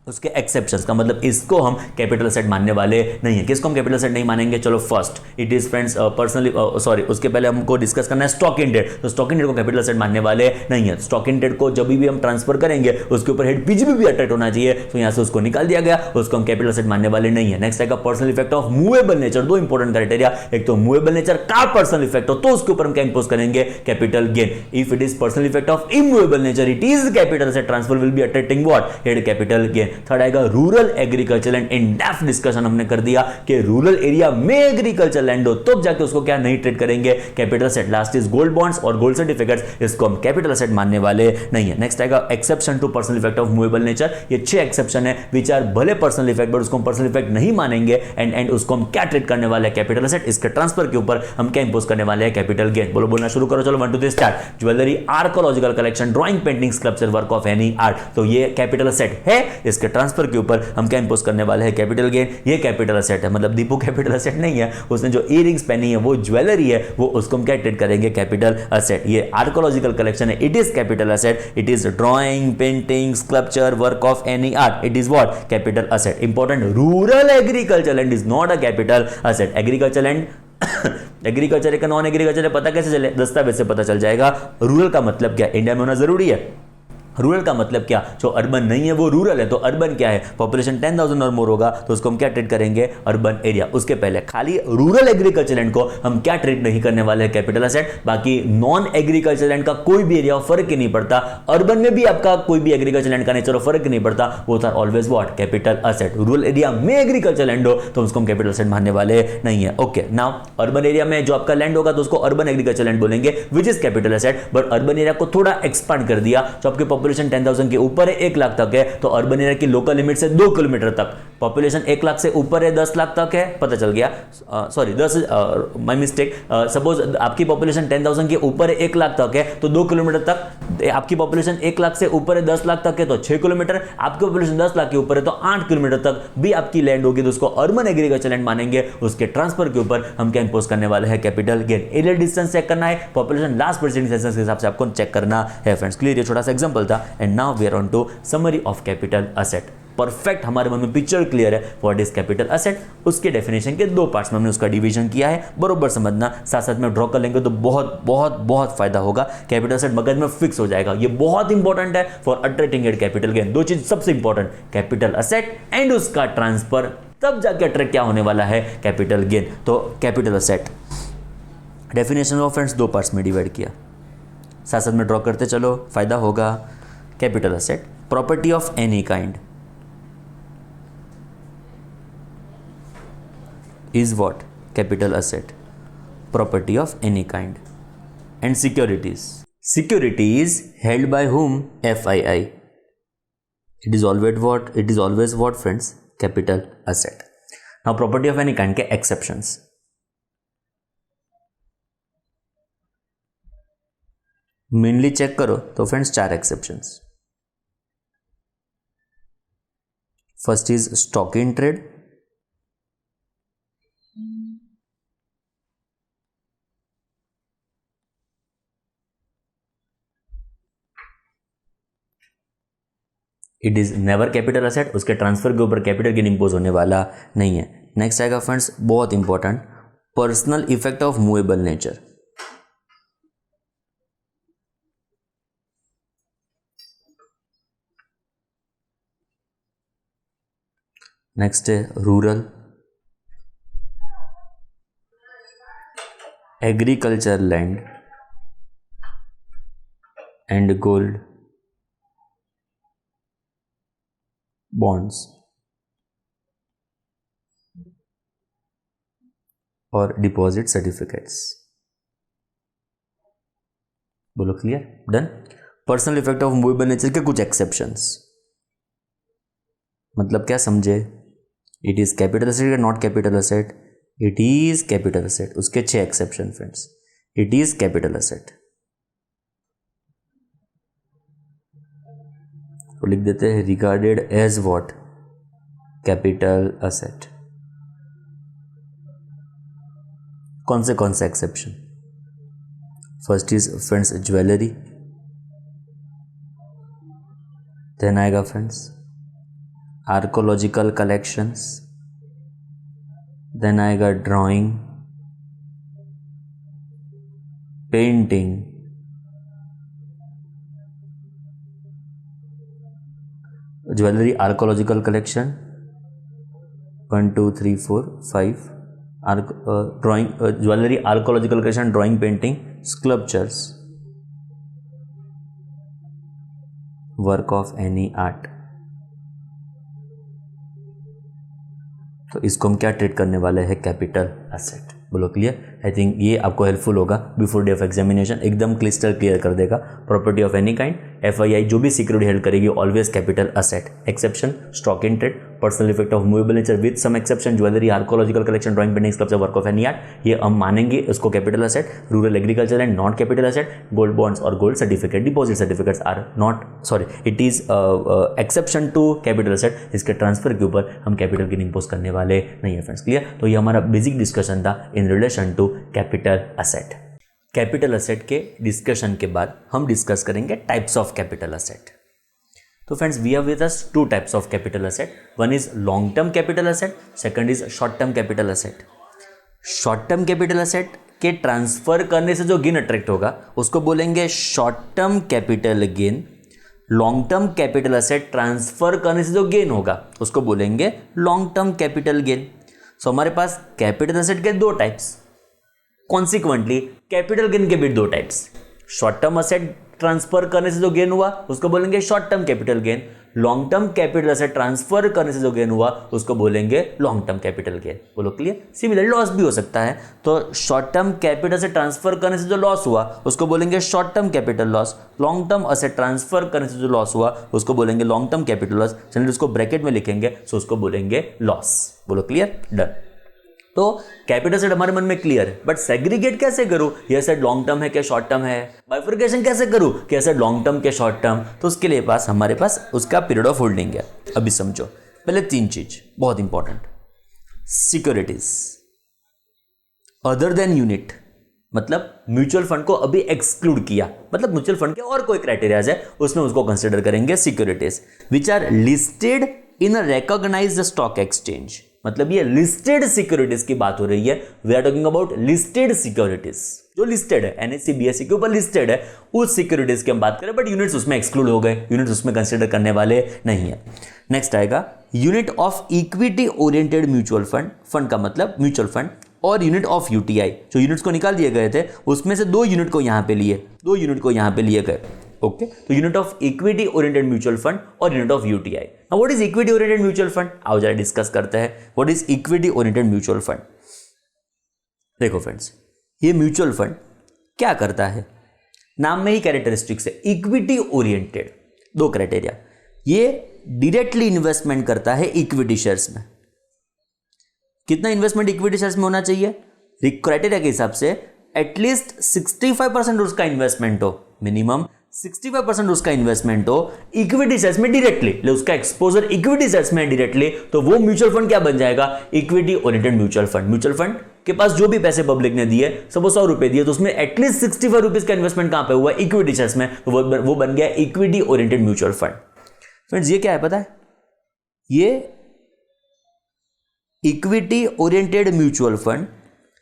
Speaker 1: उसके एक्सेप्शंस का मतलब इसको हम कैपिटल असेट मानने वाले नहीं है। किसको हम कैपिटल असेट नहीं मानेंगे? चलो first, it is friends personally sorry, उसके पहले हमको डिस्कस करना है स्टॉक इन ट्रेड। तो स्टॉक इन ट्रेड को कैपिटल असेट मानने वाले नहीं है। स्टॉक इन ट्रेड को जब भी हम ट्रांसफर करेंगे उसके ऊपर हेड पीजीबी भी अट्रैक्ट होना चाहिए, तो यहां से उसको निकाल दिया गया, उसको हम कैपिटल असेट मानने वाले नहीं है। नेक्स्ट आएगा personal effect of movable nature. दो इंपॉर्टेंट क्राइटेरिया, एक तो मूवेबल नेचर का पर्सनल इफेक्ट हो तो उसके ऊपर हम क्या इंपोज करेंगे? Capital gain. If it is personal effect of immovable nature, it is capital asset transfer will be attracting what? Head capital gain. Third आएगा rural agriculture land. In depth discussion हमने कर दिया कि रूरल एरिया में agriculture land हो तो जाके उसको क्या नहीं ट्रेड करेंगे? Capital asset. Last is gold bonds और गोल्ड सर्टिफिकेट्स, इसको हम कैपिटल असेट मानने वाले नहीं है। नेक्स्ट आएगा exception to personal effect of movable nature. ये 6 एक्सेप्शन है विच आर भले पर्सनल इफेक्ट बट उसको हम पर्सनल इफेक्ट नहीं मानेंगे एंड उसको हम क्या ट्रेड करने वाले हैं? Capital asset. इसके ट्रांसफर के ऊपर हम क्या इंपोज करने वाले हैं? Capital gain. बोलो, बोलना शुरू करो। चलो 1 2 3 start. Jewellery, archaeological collection, drawing, painting, sculpture, work of any art, तो ये कैपिटल असेट है। इसके ट्रांसफर के ऊपर हम क्या इंपोज करने वाले हैं? Capital gain. ये कैपिटल असेट है, मतलब दीपू कैपिटल असेट नहीं है, उसने जो इयररिंग्स पहनी है वो ज्वेलरी है, वो उसको हम क्या ट्रीट करेंगे? Capital asset. ये आर्कोलॉजिकल कलेक्शन है, it is capital asset. It is drawing, painting, sculpture, work of any art, it is what? Capital asset. Important, rural agriculture land is not a capital asset. Agriculture land agriculture है कि non agriculture है पता कैसे चले? दस्तावेज से पता चल जाएगा। रूरल का मतलब क्या? इंडिया में होना जरूरी है। रूरल का मतलब क्या? जो अर्बन नहीं है वो रूरल है। तो अर्बन क्या है? पॉपुलेशन 10,000 और मोर होगा तो उसको हम क्या ट्रीट करेंगे? Urban area. उसके पहले खाली रूरल एग्रीकल्चर लैंड को हम क्या ट्रीट नहीं करने वाले हैं? Capital asset. बाकी नॉन एग्रीकल्चर लैंड का कोई भी एरिया फर्क ही नहीं पड़ता, अर्बन में भी आपका कोई भी एग्रीकल्चर लैंड का नेचर फर्क नहीं पड़ता, वो था always what? Capital asset. Rural area में एग्रीकल्चर लैंड हो तो उसको हम कैपिटल असेट मानने वाले नहीं है। ओके, नाउ अर्बन एरिया में जो आपका लैंड होगा तो उसको अर्बन एग्रीकल्चर लैंड बोलेंगे विच is capital asset. But urban area को थोड़ा एक्सपांड कर दिया, जो आपकी पॉपुलेशन 10,000 के ऊपर है, 1 लाख तक है, तो अर्बन एरिया की लोकल लिमिट से 2 किलोमीटर तक, पॉपुलेशन 1 लाख से ऊपर है, 10 लाख तक है, पता चल गया, सॉरी 10, माय मिस्टेक, सपोज आपकी पॉपुलेशन 10,000 के ऊपर है, 1 लाख तक है, तो 2 किलोमीटर तक। आपकी पॉपुलेशन 1 लाख से ऊपर है, 10 लाख तक है, तो 6 किलोमीटर। आपकी पॉपुलेशन 10 लाख के ऊपर है तो 8 किलोमीटर तक भी आपकी लैंड होगी, तो उसको अर्बन एग्रीकल्चर लैंड मानेंगे। उसके ट्रांसफर के ऊपर हम क्या इंपोज करने वाले हैं? Capital gain. Area distance check करना है, पॉपुलेशन लास्ट प्रेसिडेंट सेंसस के हिसाब से आपको चेक करना है फ्रेंड्स। क्लियर? ये छोटा सा एग्जांपल था and now we are on to summary of capital asset. Perfect, हमारे मन में पिक्चर क्लियर है व्हाट इज कैपिटल असेट। उसके डेफिनेशन के 2 पार्ट्स में हमने उसका डिवीजन किया है, बरोबर समझना, साथ साथ में ड्रॉ कर लेंगे तो बहुत बहुत बहुत फायदा होगा। कैपिटल असेट मगज में फिक्स हो जाएगा, ये बहुत इंपॉर्टेंट है for attracting at capital gain. 2 चीज सबसे इंपॉर्टेंट, कैपिटल असेट एंड उसका ट्रांसफर, तब जाके अट्रैक्ट क्या होने वाला है? Capital gain. तो capital asset definition of friends 2 parts में डिवाइड किया, साथ साथ में ड्रॉ करते चलो, फायदा होगा। Capital asset, property of any kind is what? Capital asset, property of any kind. And securities. Securities held by whom? FII. It is always what? It is always what friends? Capital asset. Now property of any kind के exceptions. Mainly check करो तो friends 4 exceptions. First is stock in trade, it is never capital asset, उसके transfer के ऊपर capital gain impose होने वाला नहीं है। नेक्स्ट आएगा फ्रेंड्स बहुत important, personal effect of movable nature. Next है rural, agriculture land and gold bonds और डिपॉजिट सर्टिफिकेट्स। बोलो clear, done. Personal effect of movable nature के कुछ एक्सेप्शंस, मतलब क्या समझे, इट इज कैपिटल असेट या not capital asset, it is capital asset, उसके 6 exception friends. It is capital asset तो लिख देते हैं regarded as what, capital asset. कौन से exception, first is friends jewellery, then आएगा फ्रेंड्स आर्कोलॉजिकल कलेक्शंस, देन आएगा drawing, painting, jewellery archaeological collection 1 2 3 4 5, drawing jewellery archaeological collection, drawing, painting, sculptures, work of any art. तो इसको हम क्या treat करने वाले हैं, कैपिटल असेट। बोलो क्लियर। आई थिंक ये आपको हेल्पफुल होगा बिफोर डे ऑफ एग्जामिनेशन, एकदम क्लिस्टर क्लियर कर देगा। Property of any kind, FII जो भी सिक्योरिटी हेल्ड करेगी always capital asset. Exception stock in trade, personal effect of movable nature with some exception, jewellery archaeological collection, drawing, painting, sculpture, work of any art, ये हम मानेंगे इसको capital asset. Rural agriculture and not capital asset, gold bonds और gold certificate, deposit certificates are not, sorry it is exception to capital asset, इसके transfer के ऊपर हम capital gain impose करने वाले नहीं है फ्रेंड्स। क्लियर। तो ये हमारा बेसिक डिस्कशन था in relation to capital asset. Capital asset के डिस्कशन के बाद हम डिस्कस करेंगे टाइप्स ऑफ कैपिटल असेट। तो friends we have with us 2 types of capital asset, one is long term capital asset, second is short term capital asset. Short term capital asset के transfer करने से जो gain attract होगा उसको बोलेंगे short term capital gain. Long term capital asset transfer करने से जो गेन होगा उसको बोलेंगे लॉन्ग टर्म कैपिटल गेन। सो हमारे पास कैपिटल असेट के 2 टाइप्स, कॉन्सिक्वेंटली कैपिटल गेन के भी 2 types. Short term asset transfer करने से जो गेन हुआ उसको बोलेंगे short term capital gain, long term capital asset transfer करने से जो गेन हुआ उसको बोलेंगे लॉन्ग टर्म कैपिटल गेन। बोलो क्लियर। सिमिलर लॉस भी हो सकता है, तो short term capital asset transfer करने से जो लॉस हुआ उसको बोलेंगे short term capital loss, long term asset transfer करने से जो लॉस हुआ उसको बोलेंगे लॉन्ग टर्म कैपिटल लॉस। चलिए उसको ब्रैकेट में लिखेंगे सो उसको बोलेंगे लॉस। बोलो क्लियर, डन। तो कैपिटल असेट हमारे मन में क्लियर है, बट सेग्रीगेट कैसे करूं, ये असेट लॉन्ग टर्म है क्या शॉर्ट टर्म है, बाइफर्केशन कैसे करूं कि असेट लॉन्ग टर्म के शॉर्ट टर्म, तो उसके लिए हमारे पास उसका पीरियड ऑफ होल्डिंग है। अभी समझो पहले 3 चीज बहुत important, securities other then unit, मतलब म्यूचुअल फंड को अभी एक्सक्लूड किया, मतलब म्यूचुअल फंड के और कोई क्राइटेरियाज है उसमें उसको कंसिडर करेंगे securities which are listed in a recognized stock exchange. मतलब ये लिस्टेड सिक्योरिटीज की बात हो रही है, we are talking about listed securities, जो लिस्टेड है NSE BSE के ऊपर लिस्टेड है, उस सिक्योरिटीज की हम बात करें, बट यूनिट्स उसमें एक्सक्लूड हो गए, यूनिट्स उसमें कंसिडर करने वाले नहीं है। नेक्स्ट आएगा unit of equity oriented mutual fund, fund का मतलब म्यूचुअल फंड, और यूनिट ऑफ UTI, जो यूनिट्स को निकाल दिए गए थे उसमें से 2 यूनिट को यहां पे लिए, 2 यूनिट को यहां पे लिए गए। ओके, तो unit of equity oriented mutual fund और unit of UTI। Now what is equity oriented mutual fund, आओ जरा डिस्कस करते हैं what is equity oriented mutual fund. देखो फ्रेंड्स, ये म्यूचुअल फंड क्या करता है, नाम में ही कैरेक्टरिस्टिक्स है, इक्विटी ओरिएंटेड। 2 क्राइटेरिया, ये डायरेक्टली इन्वेस्टमेंट करता है इक्विटी शेयर्स में। कितना इन्वेस्टमेंट इक्विटी शेयर्स में होना चाहिए, क्राइटेरिया के हिसाब से एटलीस्ट 65% उसका इन्वेस्टमेंट हो, मिनिमम 65% उसका इन्वेस्टमेंट हो इक्विटी शेयर्स में डायरेक्टली, उसका एक्सपोजर इक्विटी शेयर्स में डायरेक्टली, तो वो म्यूचुअल फंड क्या बन जाएगा, equity oriented mutual fund. Mutual fund के पास जो भी पैसे पब्लिक ने दिए, सपोज 100 रुपए दिए, तो उसमें एटलीस्ट 65 रुपीज का इन्वेस्टमेंट कहां पे हुआ, इक्विटी शेयर्स में, तो वो बन गया equity oriented mutual fund. Friends ये क्या है पता है, ये equity oriented mutual fund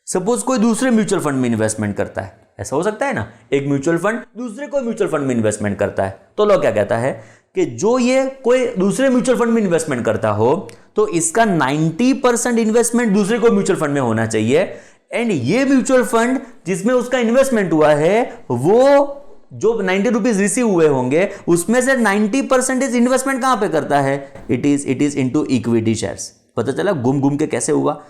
Speaker 1: suppose कोई दूसरे म्यूचुअल फंड में इन्वेस्टमेंट करता है, ऐसा हो सकता है ना, एक म्यूचुअल फंड दूसरे कोई म्यूचुअल फंड में इन्वेस्टमेंट करता है, तो लॉ क्या कहता है कि जो ये कोई दूसरे म्यूचुअल फंड में इन्वेस्टमेंट करता हो तो इसका 90% इन्वेस्टमेंट दूसरे कोई म्यूचुअल फंड में होना चाहिए, एंड ये म्यूचुअल फंड जिसमें उसका इन्वेस्टमेंट हुआ है वो जो 90 रुपीज रिसीव हुए होंगे उसमें से 90% इन्वेस्टमेंट कहां पे करता है, it is into equity shares. पता चला घूम के कैसे हुआ।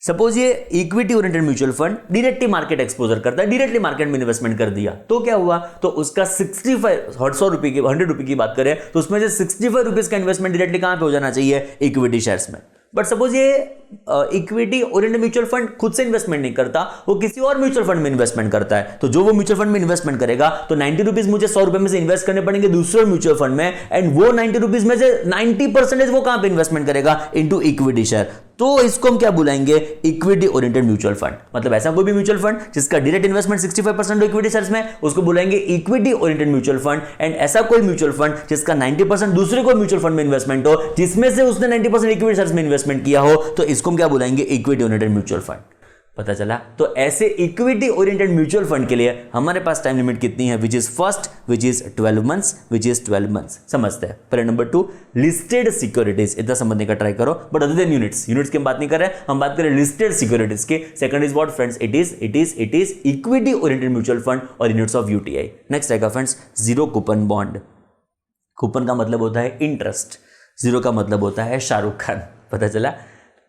Speaker 1: सपोज ये equity oriented mutual fund directly market exposure करता है, डायरेक्टली मार्केट में इन्वेस्टमेंट कर दिया, तो क्या हुआ, तो उसका 65 100 रुपए की 100 रुपए की बात करें तो उसमें से 65 रुपीज का इन्वेस्टमेंट डायरेक्टली कहां पे हो जाना चाहिए, इक्विटी शेयर्स में। बट सपोज ये इक्विटी ओरिएंटेड म्यूचुअल फंड खुद से इन्वेस्टमेंट नहीं करता, वो किसी और म्यूचुअल फंड में इन्वेस्टमेंट करता है, तो जो वो म्यूचुअल फंड में इन्वेस्टमेंट करेगा तो 90 रुपीज मुझे 100 रुपए में से इन्वेस्ट करने पड़ेंगे दूसरे म्यूचुअल फंड में, एंड वो 90 रुपीज में से 90% वो कहां पे इन्वेस्टमेंट करेगा, इनटू इक्विटी शेयर, तो इसको हम क्या बुलाएंगे, इक्विटी ओरिएंटेड म्यूचुअल फंड। मतलब ऐसा कोई भी म्यूचुअल फंड जिसका डायरेक्ट इन्वेस्टमेंट 65% इक्विटी शेयर्स में, उसको बुलाएंगे equity oriented mutual fund, and ऐसा कोई म्यूचुअल फंड जिसका 90% दूसरे कोई म्यूचुअल फंड में इन्वेस्टमेंट हो जिसमें से उसने 90% इक्विटी शेयर्स में इन्वेस्टमेंट किया हो, तो इसको हम क्या बुलाएंगे, इक्विटी ओरिएंटेड म्यूचुअल फंड। पता चला। तो ऐसे इक्विटी ओरिएंटेड म्यूचुअल फंड के लिए हमारे पास टाइम लिमिट कितनी है, which is first, which is 12 months, which is 12 months. समझते हैं। पहले नंबर 2 लिस्टेड सिक्योरिटीज, इतना समझने का ट्राई करो, बट अदर देन यूनिट्स की हम बात नहीं कर रहे हैं, हम बात करें लिस्टेड सिक्योरिटीज की। Second is what friends, it is equity oriented mutual fund और यूनिट्स ऑफ यूटीआई। नेक्स्ट आएगा friends zero coupon bond. Coupon का मतलब होता है इंटरेस्ट, जीरो का मतलब होता है शाहरुख खान। पता चला।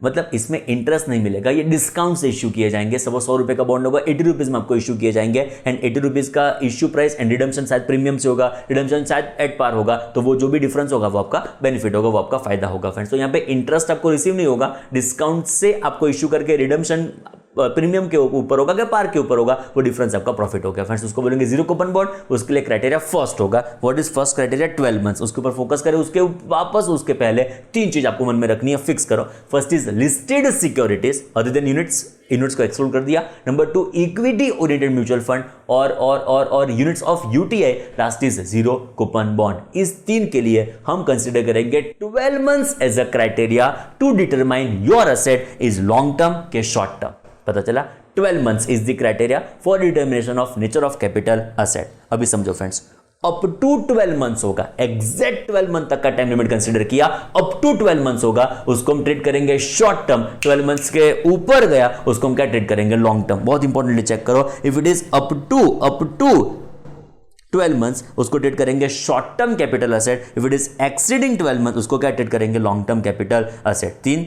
Speaker 1: मतलब इसमें इंटरेस्ट नहीं मिलेगा, ये डिस्काउंट से इश्यू किए जाएंगे। सब 100 रुपए का बॉन्ड होगा, 80 रुपीज में आपको इश्यू किए जाएंगे, एंड 80 रुपीज का इश्यू प्राइस एंड रिडम्पशन शायद प्रीमियम से होगा, रिडम्पशन शायद एट पार होगा, तो वो जो भी डिफरेंस होगा वो आपका बेनिफिट होगा, वो आपका फायदा होगा फ्रेंड्स। तो यहाँ पे इंटरेस्ट आपको रिसीव नहीं होगा, डिस्काउंट से आपको इश्यू करके रिडम्पशन प्रीमियम के ऊपर होगा क्या पार के ऊपर होगा, वो डिफरेंस आपका प्रॉफिट होगा फ्रेंड्स। उसको बोलेंगे जीरो कूपन बॉन्ड। उसके लिए क्राइटेरिया फर्स्ट होगा, what is first criteria, 12 months. उसके ऊपर फोकस करें, उसके वापस उसके पहले 3 चीज आपको मन में रखनी है, फिक्स करो। First is listed securities other than units को एक्सक्लूड कर दिया। Number 2 equity oriented mutual fund और units of UTI. Last is zero coupon bond. इस 3 के लिए हम कंसीडर करेंगे 12 months as a criteria to determine your asset is long term के शॉर्ट टर्म। पता चला। 12 months is the criteria for determination of nature of capital asset। अभी समझो फ्रेंड्स, अप टू 12 मंथ्स होगा, एग्जैक्ट 12 मंथ तक का time limit consider किया, up to 12 months होगा, उसको हम ट्रीट करेंगे शॉर्ट टर्म। 12 मंथ्स के ऊपर गया उसको हम क्या ट्रीट करेंगे, लॉन्ग टर्म। बहुत इंपॉर्टेंटली चेक करो, if it is up to 12 months उसको ट्रीट करेंगे short term capital asset. If it is exceeding 12 month उसको क्या ट्रीट करेंगे, लॉन्ग टर्म कैपिटल असेट। 3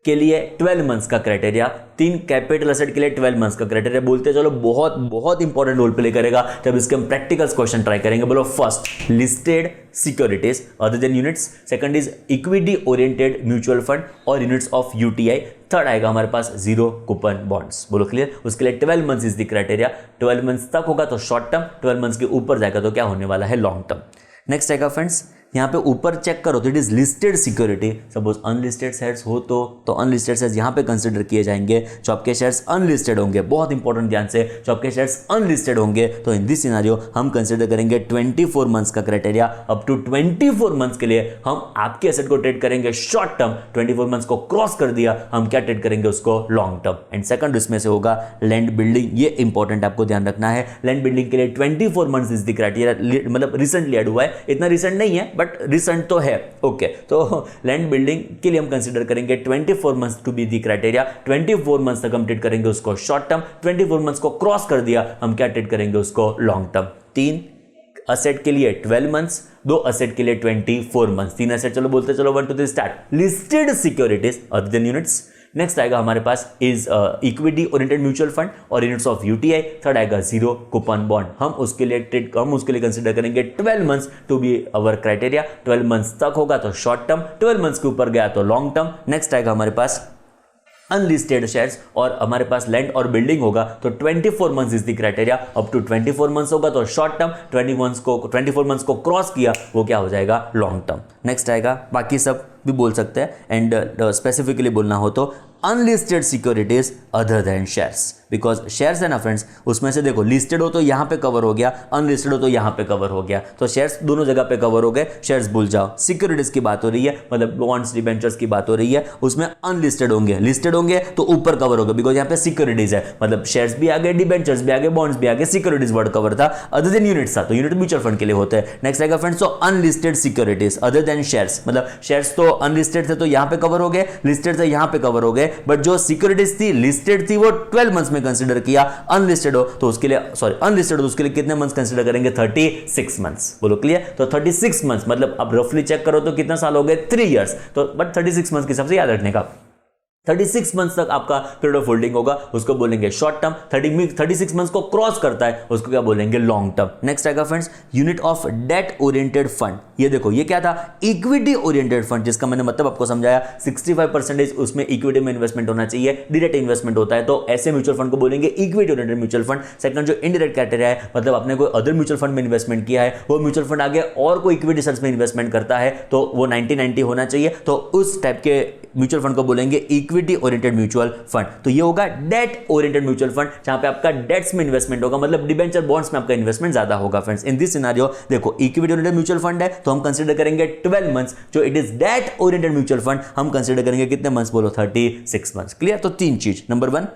Speaker 1: के लिए 12 मंथ्स का क्राइटेरिया, 3 कैपिटल असेट के लिए 12 मंथ्स का क्राइटेरिया बोलते चलो, बहुत बहुत इंपॉर्टेंट रोल प्ले करेगा जब इसके हम प्रैक्टिकल्स क्वेश्चन ट्राई करेंगे। बोलो first listed securities other than units, second is equity oriented mutual fund और यूनिट्स ऑफ यूटीआई, थर्ड आएगा हमारे पास जीरो कूपन बॉन्ड्स। बोलो क्लियर। उसके लिए 12 months is the criteria, 12 months तक होगा तो शॉर्ट टर्म, 12 मंथ्स के ऊपर जाएगा तो क्या होने वाला है, लॉन्ग टर्म। नेक्स्ट आएगा फ्रेंड्स, यहाँ पे ऊपर चेक करो तो it is listed security. Suppose unlisted shares हो तो अनलिस्टेड शेयर्स यहाँ पे कंसिडर किए जाएंगे। जो आपके शेयर्स अनलिस्टेड होंगे, बहुत इंपॉर्टेंट ध्यान से, जो आपके शेयर्स अनलिस्टेड होंगे तो इन दिस सिनेरियो हम कंसिडर करेंगे 24 मंथ्स का क्राइटेरिया। अप टू 24 मंथ्स के लिए हम आपके एसेट को ट्रेड करेंगे शॉर्ट टर्म, 24 मंथ्स को क्रॉस कर दिया हम क्या ट्रेड करेंगे उसको लॉन्ग टर्म। एंड सेकंड इसमें से होगा लैंड बिल्डिंग, ये इंपॉर्टेंट आपको ध्यान रखना है। लैंड बिल्डिंग के लिए 24 मंथ्स इज द क्राइटेरिया, मतलब रिसेंटली ऐड हुआ है, इतना रिसेंट नहीं है बट रिसेंट तो है। ओके, तो लैंड बिल्डिंग के लिए हम कंसीडर करेंगे 24 months to be the criteria. 24 months तक हम ट्रीट करेंगे उसको शॉर्ट टर्म, 24 मंथ्स को क्रॉस कर दिया हम क्या ट्रीट करेंगे उसको लॉन्ग टर्म। 3 असेट के लिए 12 मंथ्स, 2 असेट के लिए 24 मंथ्स। 3 असेट चलो बोलते चलो 1 2 3 start. Listed securities other than units. Next आएगा हमारे पास is equity oriented mutual fund और यूनिट्स ऑफ यूटीआई। थर्ड आएगा जीरो कूपन बॉन्ड। हम उसके लिए कंसीडर करेंगे 12 months to be our criteria. 12 months तक होगा तो शॉर्ट टर्म, 12 मंथ्स के ऊपर गया तो लॉन्ग टर्म। नेक्स्ट आएगा हमारे पास अनलिस्टेड शेयर्स और हमारे पास लैंड और बिल्डिंग होगा तो 24 months is the criteria, up to 24 months होगा तो शॉर्ट टर्म, 24 मंथ्स को क्रॉस किया वो क्या हो जाएगा, लॉन्ग टर्म। नेक्स्ट आएगा, बाकी सब भी बोल सकते हैं एंड स्पेसिफिकली बोलना हो तो unlisted securities other than shares, because shares है ना फ्रेंड्स, उसमें से देखो लिस्टेड हो तो यहां पे कवर हो गया, अनलिस्टेड हो तो यहां पे कवर हो गया, तो शेयर्स दोनों जगह पे कवर हो गए, शेयर्स भूल जाओ। सिक्योरिटीज की बात हो रही है, मतलब बॉन्ड्स डिबेंचर्स की बात हो रही है, उसमें अनलिस्टेड होंगे, लिस्टेड होंगे तो ऊपर कवर होगा, बिकॉज यहां पे सिक्योरिटीज है, मतलब शेयर्स भी आ गए, डिबेंचर्स भी आ गए, बॉन्ड्स भी आ गए, सिक्योरिटीज वर्ड कवर था, अदर देन यूनिट्स था, तो यूनिट म्यूचुअल फंड के लिए होते हैं। नेक्स्ट आएगा फ्रेंड्स, तो unlisted securities other than shares, मतलब शेयर्स तो अनलिस्टेड थे तो यहां पे कवर हो गए, लिस्टेड थे यहां पे कवर हो गए, बट जो सिक्योरिटीज थी लिस्टेड थी वो 12 मंथ्स में कंसीडर किया, अनलिस्टेड हो तो उसके लिए अनलिस्टेड हो तो उसके लिए कितने मंथ्स कंसीडर करेंगे, 36 मंथ्स। बोलो क्लियर, तो 36 मंथ्स मतलब अब रफली चेक करो तो कितना साल हो गए, 3 इयर्स, तो बट 36 मंथ्स के हिसाब से याद रखने का, 36 मंथ्स तक आपका पीरियड ऑफ होल्डिंग होगा, उसको बोलेंगे शॉर्ट टर्म। 36 मंथ्स को क्रॉस करता है उसको क्या बोलेंगे, लॉन्ग टर्म। नेक्स्ट आएगा friends, unit of date oriented fund. ये देखो ये क्या था, इक्विटी ओरिएंटेड फंड, जिसका मैंने मतलब आपको समझाया 65% उसमें इक्विटी में इन्वेस्टमेंट होना चाहिए, डायरेक्ट इन्वेस्टमेंट होता है, तो ऐसे म्यूचुअल फंड को बोलेंगे equity oriented mutual fund. Second जो इनडायरेक्ट क्राइटेरिया है, मतलब आपने कोई अदर म्यूचुअल फंड में इन्वेस्टमेंट किया है, वो म्यूचुअल फंड आगे और कोई इक्विटी शेयर्स में इन्वेस्टमेंट करता है तो वो 90-90 होना चाहिए, तो उस टाइप के म्यूचुअल फंड को बोलेंगे इक्विटी ओरिएंटेड म्यूचुअल फंड। तो ये होगा डेट ओरिएंटेड म्यूचुअल फंड, जहां पे आपका डेट्स में इन्वेस्टमेंट होगा, मतलब डिबेंचर बॉन्ड्स में आपका इन्वेस्टमेंट ज्यादा होगा फ्रेंड्स। इन दिस सिनेरियो देखो इक्विटी ओरिएंटेड म्यूचुअल फंड है तो हम कंसीडर करेंगे 12 मंथ्स, जो it is date oriented mutual fund हम कंसीडर करेंगे कितने मंथ्स, बोलो 36 मंथ्स। क्लियर, तो 3 चीज, number 1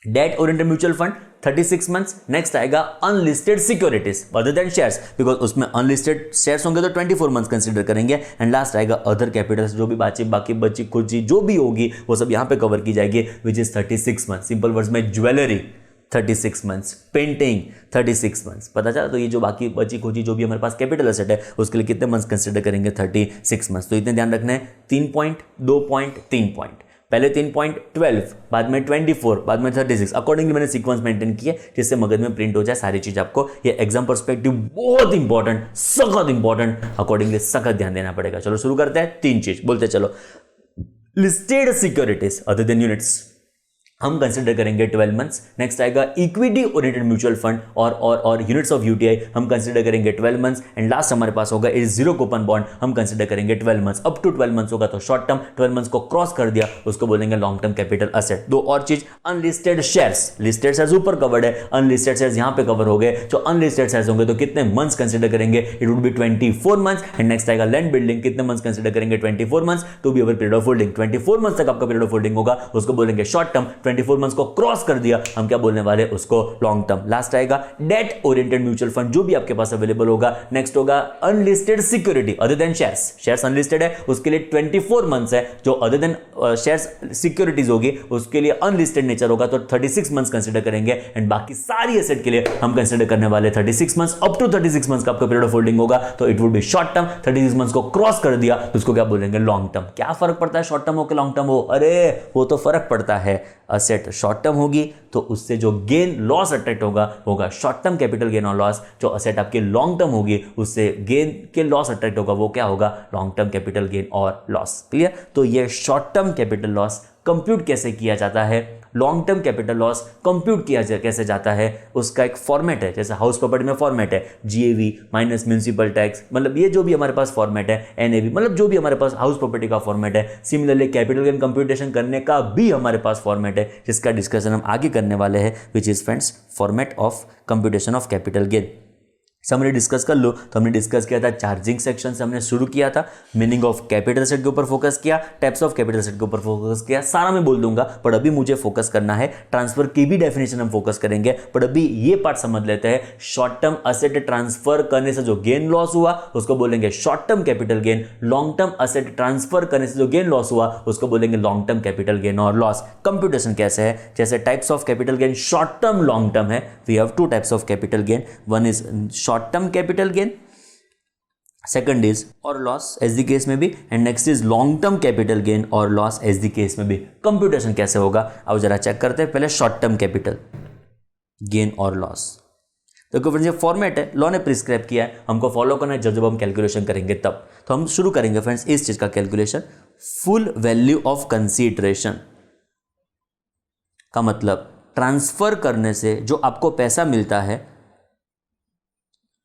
Speaker 1: debt oriented mutual fund 36 months. Next आएगा unlisted securities other than shares, because उसमें अनलिस्टेड शेयर्स होंगे तो 24 मंथ्स कंसीडर करेंगे। एंड लास्ट आएगा अदर कैपिटल्स, जो भी बाकी बची कुछ चीज जो भी होगी वो सब यहां पे कवर की जाएगी, which is 36 months. Simple words में ज्वेलरी 36 मंथ्स, पेंटिंग 36 मंथ्स, पता चला। तो ये जो बाकी बची खोजी जो भी हमारे पास कैपिटल एसेट है उसके लिए कितने मंथ्स कंसीडर करेंगे, 36 मंथ्स। तो इतने ध्यान रखना है, 3 पॉइंट, 2 पॉइंट, 3 पॉइंट, पहले 3.12, बाद में 24, बाद में 36, अकॉर्डिंगली मैंने सीक्वेंस मेंटेन किया जिससे मगज में प्रिंट हो जाए सारी चीज आपको। ये एग्जाम पर्सपेक्टिव बहुत इंपॉर्टेंट, सख्त इंपॉर्टेंट, अकॉर्डिंगली सख्त ध्यान देना पड़ेगा। चलो शुरू करते हैं, 3 चीज बोलते चलो। Listed securities other than units हम कंसिडर करेंगे 12 मंथ्स। नेक्स्ट आएगा इक्विटी ओरिएंटेड म्यूचुअल फंड और यूनिट्स ऑफ यूटीआई हम कंसिडर करेंगे 12 मंथ्स। एंड लास्ट हमारे पास होगा इज जीरो कूपन बॉन्ड, हम कंसिडर करेंगे 12 मंथ्स। अप टू 12 मंथ्स होगा तो शॉर्ट टर्म, 12 मंथ्स को क्रॉस कर दिया उसको बोलेंगे लॉन्ग टर्म कैपिटल असेट। 2 और चीज, अनलिस्टेड शेयर्स, लिस्टेड शेयर्स ऊपर कवर्ड है, अनलिस्टेड शेयर्स यहां पे कवर हो गए। जो अनलिस्टेड शेयर्स होंगे तो कितने मंथ्स कंसिडर करेंगे, it would be 24 months. And next आएगा लैंड बिल्डिंग, कितने मंथ्स कंसिडर करेंगे, 24 months to be our period of holding. 24 months तक आपका पीरियड ऑफ होल्डिंग होगा उसको बोलेंगे शॉर्ट टर्म, 24 मंथ्स को क्रॉस कर दिया हम क्या बोलने वाले उसको लॉन्ग टर्म। लास्ट आएगा डेट ओरिएंटेड म्यूचुअल फंड, जो भी आपके पास अवेलेबल होगा। नेक्स्ट होगा unlisted security other than shares, shares unlisted है उसके लिए 24 मंथ्स है। जो अदर देन शेयर्स सिक्योरिटीज होगी उसके लिए अनलिस्टेड नेचर होगा तो 36 मंथ्स कंसीडर करेंगे। एंड बाकी सारी एसेट के लिए हम कंसीडर करने वाले 36 मंथ्स। अप टू 36 मंथ्स का आपका पीरियड ऑफ होल्डिंग होगा तो it would B short term. 36 months को क्रॉस कर दिया तो उसको क्या बोलेंगे लॉन्ग टर्म। क्या फर्क पड़ता है शॉर्ट टर्म हो के लॉन्ग टर्म हो, अरे वो तो फर्क पड़ता है। असेट शॉर्ट टर्म होगी तो उससे जो गेन लॉस अट्रैक्ट होगा शॉर्ट टर्म कैपिटल गेन और लॉस। जो असेट आपकी लॉन्ग टर्म होगी उससे गेन के लॉस अट्रैक्ट होगा वो क्या होगा, लॉन्ग टर्म कैपिटल गेन और लॉस। क्लियर, तो ये short term capital loss compute कैसे किया जाता है, long term capital loss compute किया कैसे जाता है, उसका एक फॉर्मेट है। जैसे हाउस प्रॉपर्टी में फॉर्मेट है जीएवी माइनस म्युनिसिपल टैक्स, मतलब ये जो भी हमारे पास फॉर्मेट है, एनएवी मतलब जो भी हमारे पास हाउस प्रॉपर्टी का फॉर्मेट है। सिमिलरली कैपिटल गेन कंप्यूटेशन करने का भी हमारे पास फॉर्मेट है जिसका डिस्कशन हम आगे करने वाले हैं, which is friends format of computation of capital gain. Summary discuss कर लो तो हमने डिस्कस किया था चार्जिंग सेक्शन से, हमने शुरू किया था मीनिंग ऑफ कैपिटल एसेट के ऊपर फोकस किया, टाइप्स ऑफ कैपिटल एसेट के ऊपर फोकस किया। सारा मैं बोल दूंगा पर अभी मुझे फोकस करना है ट्रांसफर की भी डेफिनेशन हम फोकस करेंगे। पर अभी ये पार्ट समझ लेते हैं, शॉर्ट टर्म असेट ट्रांसफर करने से जो गेन लॉस हुआ उसको बोलेंगे short term capital gain. Long term asset transfer करने से जो गेन लॉस हुआ उसको बोलेंगे लॉन्ग टर्म कैपिटल गेन और लॉस। कंप्यूटेशन कैसे है, जैसे types of capital gain short term long term है। We have 2 types of capital gain, one is short term capital gain, second is और लॉस एज द केस में भी, and next is long term capital gain और loss as the case में भी। Computation कैसे होगा अब जरा चेक करते हैं। पहले शॉर्ट टर्म कैपिटल गेन और लॉस, तो फ्रेंड्स ये फॉर्मेट है, लॉ ने प्रिस्क्राइब किया है, हमको फॉलो करना है जब हम कैलकुलेशन करेंगे तब। तो हम शुरू करेंगे फ्रेंड्स इस चीज का calculation, full value of consideration. का मतलब ट्रांसफर करने से जो आपको पैसा मिलता है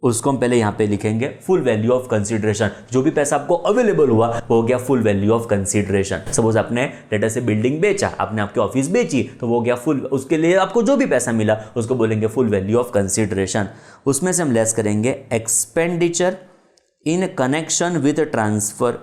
Speaker 1: उसको हम पहले यहां पे लिखेंगे फुल वैल्यू ऑफ कंसीडरेशन। जो भी पैसा आपको अवेलेबल हुआ वो हो गया full value of consideration. Suppose आपने लेटर से बिल्डिंग बेचा, आपने आपकी ऑफिस बेची, तो वो हो गया फुल, उसके लिए आपको जो भी पैसा मिला उसको बोलेंगे फुल वैल्यू ऑफ कंसीडरेशन। उसमें से हम लेस करेंगे expenditure in connection with transfer,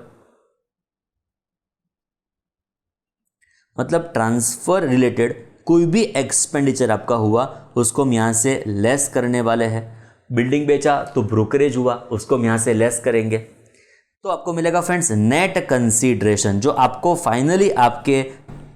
Speaker 1: मतलब ट्रांसफर रिलेटेड कोई भी एक्सपेंडिचर आपका हुआ उसको हम यहां से लेस करने वाले हैं। बिल्डिंग बेचा तो ब्रोकरेज हुआ, उसको हम यहां से लेस करेंगे, तो आपको मिलेगा फ्रेंड्स नेट कंसीडरेशन। जो आपको फाइनली आपके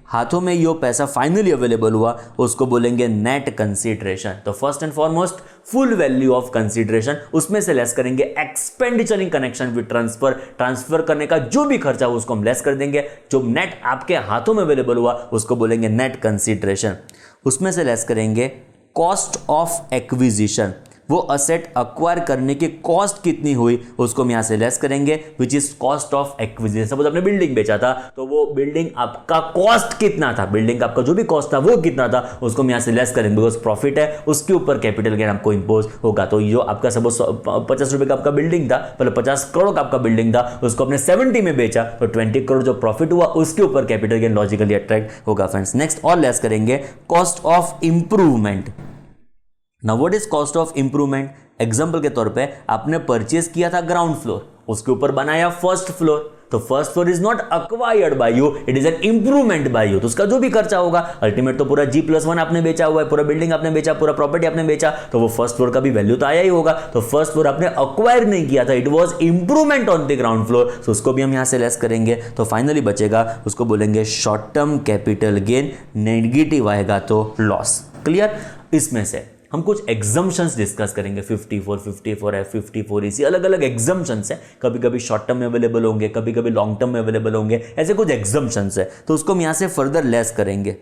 Speaker 1: हाथों में यो पैसा फाइनली अवेलेबल हुआ उसको बोलेंगे नेट कंसीडरेशन। तो first and foremost full value of consideration, उसमें से लेस करेंगे expenditure in connection with transfer, transfer करने का जो भी खर्चा हो उसको हम लेस कर देंगे। जो नेट आपके हाथों में अवेलेबल हुआ उसको बोलेंगे नेट कंसीडरेशन। उसमें से लेस करेंगे कॉस्ट ऑफ एक्विजिशन, वो असेट अक्वायर करने की कॉस्ट कितनी हुई उसको हम यहां से लेस करेंगे, which is cost of acquisition. Suppose आपने बिल्डिंग बेचा था तो वो बिल्डिंग आपका कॉस्ट कितना था, बिल्डिंग का आपका जो भी कॉस्ट था वो कितना था उसको हम यहां से लेस करेंगे, बिकॉज प्रॉफिट है उसके ऊपर कैपिटल गेन आपको इंपोज होगा। तो जो आपका सपोज 50 रुपए का आपका बिल्डिंग था, मतलब 50 करोड़ का आपका बिल्डिंग था, उसको आपने 70 में बेचा तो 20 करोड़ जो प्रॉफिट हुआ उसके ऊपर कैपिटल गेन लॉजिकली अट्रैक्ट होगा फ्रेंड्स। नेक्स्ट और लेस करेंगे cost of improvement. Now what is cost of improvement? Example के तौर पे आपने परचेज किया था ग्राउंड फ्लोर, उसके ऊपर बनाया फर्स्ट फ्लोर, तो first floor is not acquired by you, it is an improvement by you. तो उसका जो भी खर्चा होगा अल्टीमेट तो पूरा G+1 आपने बेचा हुआ है, पूरा बिल्डिंग आपने बेचा, पूरा प्रॉपर्टी आपने बेचा, तो वो फर्स्ट फ्लोर का भी वैल्यू तो आया ही होगा। तो फर्स्ट फ्लोर आपने अक्वायर नहीं किया था, it was improvement on the ground floor, तो उसको भी हम यहां से लेस करेंगे। तो फाइनली बचेगा, उसको बोलेंगे short term capital gain, negative आएगा तो लॉस। क्लियर? इसमें से हम कुछ एग्जम्पशंस डिस्कस करेंगे, 54, 54 है, 54 इसी अलग अलग एग्जम्पशंस है, कभी कभी शॉर्ट टर्म में अवेलेबल होंगे, कभी कभी लॉन्ग टर्म में अवेलेबल होंगे, ऐसे कुछ एग्जम्पशंस है, तो उसको हम यहां से फर्दर लेस करेंगे।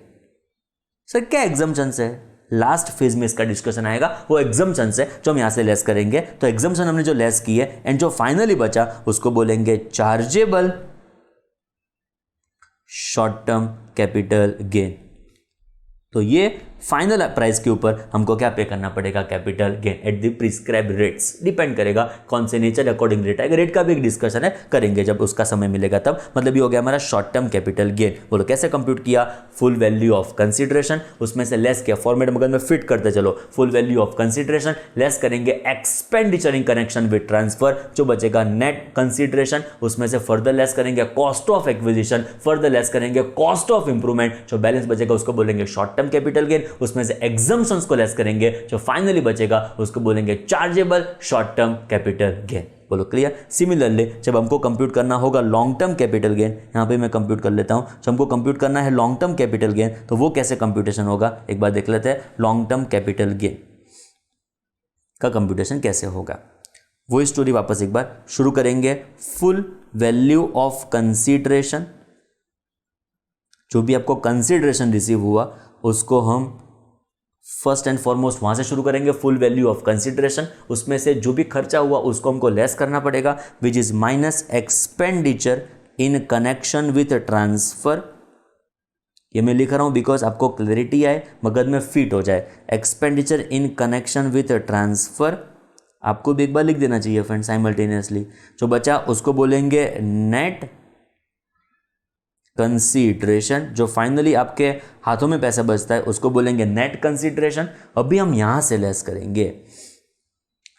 Speaker 1: सर क्या एग्जम्पशंस है? लास्ट फेज में इसका डिस्कशन आएगा, वो एग्जम्पशंस है जो हम यहां से लेस करेंगे। तो एग्जम्पशन हमने जो लेस की है एंड जो फाइनली बचा उसको बोलेंगे chargeable short term capital gain. तो ये फाइनल प्राइस के ऊपर हमको क्या पे करना पड़ेगा, capital gain at the prescribe rates. Depend करेगा कौन से नेचर अकॉर्डिंग रेट आएगा, रेट का भी एक डिस्कशन है, करेंगे जब उसका समय मिलेगा तब। मतलब ये हो गया हमारा शॉर्ट टर्म कैपिटल गेन। बोलो कैसे कंप्यूट किया? फुल वैल्यू ऑफ कंसीडरेशन, उसमें से लेस किया, फॉर्मेट मगज में फिट करते चलो, full value of consideration less करेंगे expenditure in connection with transfer, जो बचेगा नेट कंसीडरेशन, उसमें से फर्दर लेस करेंगे cost of acquisition, further less करेंगे कॉस्ट ऑफ इंप्रूवमेंट, जो बैलेंस बचेगा उसको बोलेंगे शॉर्ट टर्म कैपिटल गेन, उसमें से एग्जम्पशंस को लेस करेंगे, जो फाइनली बचेगा उसको बोलेंगे chargeable short term capital gain. बोलो क्लियर? सिमिलरली जब हमको कंप्यूट करना होगा लॉन्ग टर्म कैपिटल गेन, यहां पे मैं कंप्यूट कर लेता हूं, जब हमको कंप्यूट करना है लॉन्ग टर्म कैपिटल गेन तो वो कैसे कंप्यूटेशन होगा एक बार देख लेते हैं। लॉन्ग टर्म कैपिटल गेन का कंप्यूटेशन कैसे होगा, वो स्टोरी वापस एक बार शुरू करेंगे। फुल वैल्यू ऑफ कंसीडरेशन, जो भी आपको कंसीडरेशन रिसीव हुआ उसको हम फर्स्ट एंड फॉरमोस्ट वहां से शुरू करेंगे, फुल वैल्यू ऑफ कंसीडरेशन, उसमें से जो भी खर्चा हुआ उसको हमको लेस करना पड़ेगा, which is minus expenditure in connection with transfer. ये मैं लिख रहा हूं बिकॉज आपको क्लैरिटी आए, मगज में फिट हो जाए। Expenditure in connection with transfer आपको भी एक बार लिख देना चाहिए फ्रेंड साइमल्टेनियसली। जो बचा उसको बोलेंगे नेट कंसीडरेशन, जो फाइनली आपके हाथों में पैसा बचता है उसको बोलेंगे नेट कंसीडरेशन। अभी हम यहां से लेस करेंगे,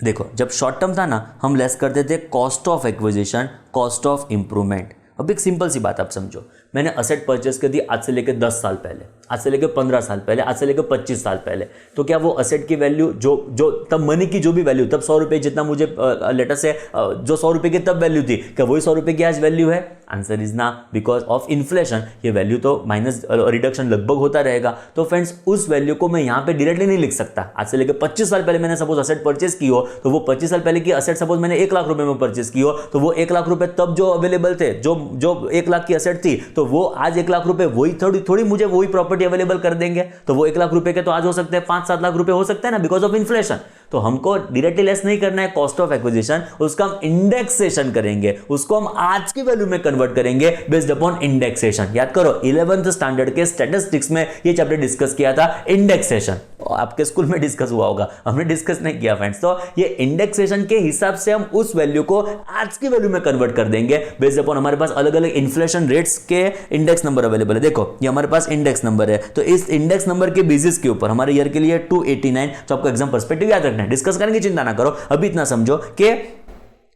Speaker 1: देखो जब शॉर्ट टर्म था ना हम लेस करते थे cost of acquisition, cost of improvement. अब एक सिंपल सी बात आप समझो, मैंने असेट परचेस कर दी आज से लेकर 10 साल पहले, आज से लेकर 15 साल पहले, आज से लेकर 25 साल पहले, तो क्या वो असेट की वैल्यू जो तब मनी की जो भी वैल्यू, तब 100 रुपये जितना मुझे लेटर से जो 100 रुपये की तब वैल्यू थी, क्या वही 100 रुपये की आज वैल्यू है? आंसर इज ना, बिकॉज ऑफ इन्फ्लेशन ये वैल्यू तो माइनस रिडक्शन लगभग होता रहेगा। तो फ्रेंड्स उस वैल्यू को मैं यहाँ पे डायरेक्टली नहीं लिख सकता। आज से लेकर 25 साल पहले मैंने सपोज असेट परचेस की हो, तो वो 25 साल पहले की असेट सपोज मैंने 1 लाख रुपए में परचेस की हो, तो वो 1 लाख रुपए तब जो अवेलेबल थे, जो 1 लाख की असेट थी, तो वो आज 1 लाख रुपए वही थोड़ी मुझे वही प्रॉपर्टी अवेलेबल कर देंगे। तो वो 1 लाख रुपए के तो आज हो सकते हैं 5-7 लाख रुपए हो सकते हैं ना, बिकॉज ऑफ इन्फ्लेशन। तो हमको डायरेक्टली लेस नहीं करना है कॉस्ट ऑफ एक्विजिशन, उसका हम इंडेक्सेशन करेंगे, उसको हम आज की वैल्यू में कन्वर्ट करेंगे बेस्ड अपॉन इंडेक्सेशन। याद करो 11th स्टैंडर्ड के स्टैटिस्टिक्स में ये चैप्टर डिस्कस किया था, इंडेक्सेशन। आपके स्कूल में डिस्कस हुआ होगा, हमने डिस्कस नहीं किया फ्रेंड्स। तो ये इंडेक्सेशन के हिसाब से हम उस वैल्यू को आज की वैल्यू में कन्वर्ट कर देंगे बेस्ड अपॉन हमारे पास अलग अलग इन्फ्लेशन रेट्स के इंडेक्स नंबर अवेलेबल है। देखो ये हमारे पास इंडेक्स नंबर है, तो इस इंडेक्स नंबर के बेसिस के ऊपर हमारे ईयर के लिए 289, तो आपको एग्जाम पर्सपेक्टिव याद रखना है, डिस्कस करेंगे, चिंता ना करो। अभी इतना समझो कि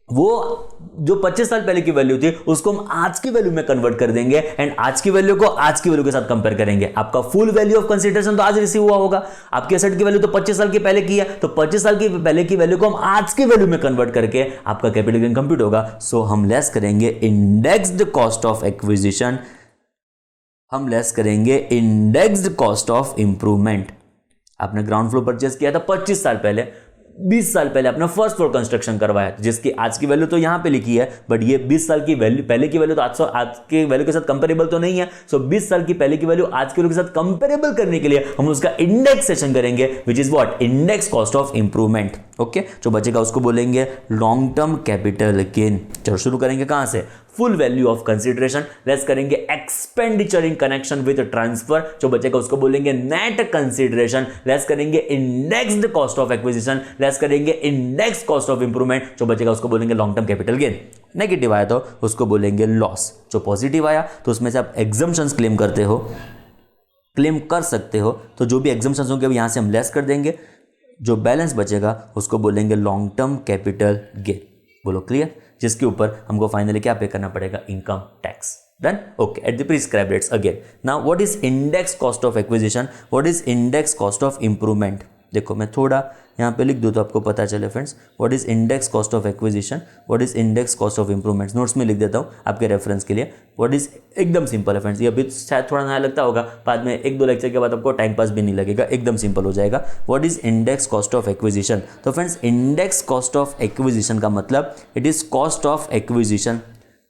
Speaker 1: वो जो 25 साल पहले की वैल्यू थी उसको हम आज की वैल्यू में कन्वर्ट कर देंगे एंड आज की वैल्यू को आज की वैल्यू के साथ कंपेयर करेंगे। आपका फुल वैल्यू ऑफ कंसीडरेशन तो आज रिसीव हुआ होगा, आपकी एसेट की वैल्यू तो 25 साल की पहले की है, तो 25 साल की पहले की वैल्यू को हम आज की वैल्यू में कन्वर्ट करके आपका कैपिटल गेन कंप्यूट होगा। सो हम लेस करेंगे इंडेक्स्ड कॉस्ट ऑफ एक्विजिशन, हम लेस करेंगे इंडेक्स्ड कॉस्ट ऑफ इंप्रूवमेंट। आपने ग्राउंड फ्लोर परचेस किया था 25 साल पहले, 20 साल पहले आपने फर्स्ट फ्लोर कंस्ट्रक्शन करवाया, जिसकी आज की वैल्यू तो यहां पे लिखी है, बट ये 20 साल की वैल्यू पहले की वैल्यू तो आज की वैल्यू के साथ कंपेरेबल तो नहीं है। सो 20 साल की पहले की वैल्यू आज की वैल्यू के साथ कंपेरेबल करने के लिए हम उसका इंडेक्सेशन करेंगे, विच is what, index cost of improvement. Okay, जो बचेगा उसको बोलेंगे लॉन्ग टर्म कैपिटल गेन। चलो शुरू करेंगे कहां से, full value of consideration less करेंगे expenditure in connection with transfer, जो बचेगा उसको बोलेंगे नेट कंसीडरेशन लेस करेंगे indexed cost of acquisition less करेंगे इंडेक्स कॉस्ट ऑफ इंप्रूवमेंट, जो बचेगा उसको बोलेंगे long term capital gain. Negative आया तो उसको बोलेंगे लॉस, जो पॉजिटिव आया तो उसमें से आप एग्जम्पशंस क्लेम करते हो, क्लेम कर सकते हो, तो जो भी एग्जम्पशंस होंगे यहां से हम लेस कर देंगे, जो बैलेंस बचेगा उसको बोलेंगे लॉन्ग टर्म कैपिटल गेन। बोलो क्लियर, जिसके ऊपर हमको फाइनली क्या पे करना पड़ेगा, income tax. Done, okay, at the prescribed rates again. Now what is index cost of acquisition, what is index cost of improvement. देखो मैं थोड़ा यहाँ पे लिख दूँ तो आपको पता चले friends, what is index cost of acquisition, what is index cost of improvements. Notes में लिख देता हूँ आपके रेफरेंस के लिए। व्हाट इज, एकदम सिंपल है फ्रेंड्स, ये अभी शायद थोड़ा नया लगता होगा, बाद में 1-2 लेक्चर के बाद आपको टाइम पास भी नहीं लगेगा, एकदम सिंपल हो जाएगा। What is index cost of acquisition, तो friends index cost of acquisition का मतलब it is cost of acquisition.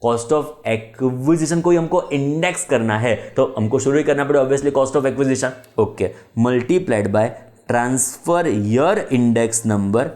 Speaker 1: Cost of acquisition को ही हमको इंडेक्स करना है तो हमको शुरू ही करना पड़ेगा obviously cost of acquisition. Okay, multiplied by transfer year index number,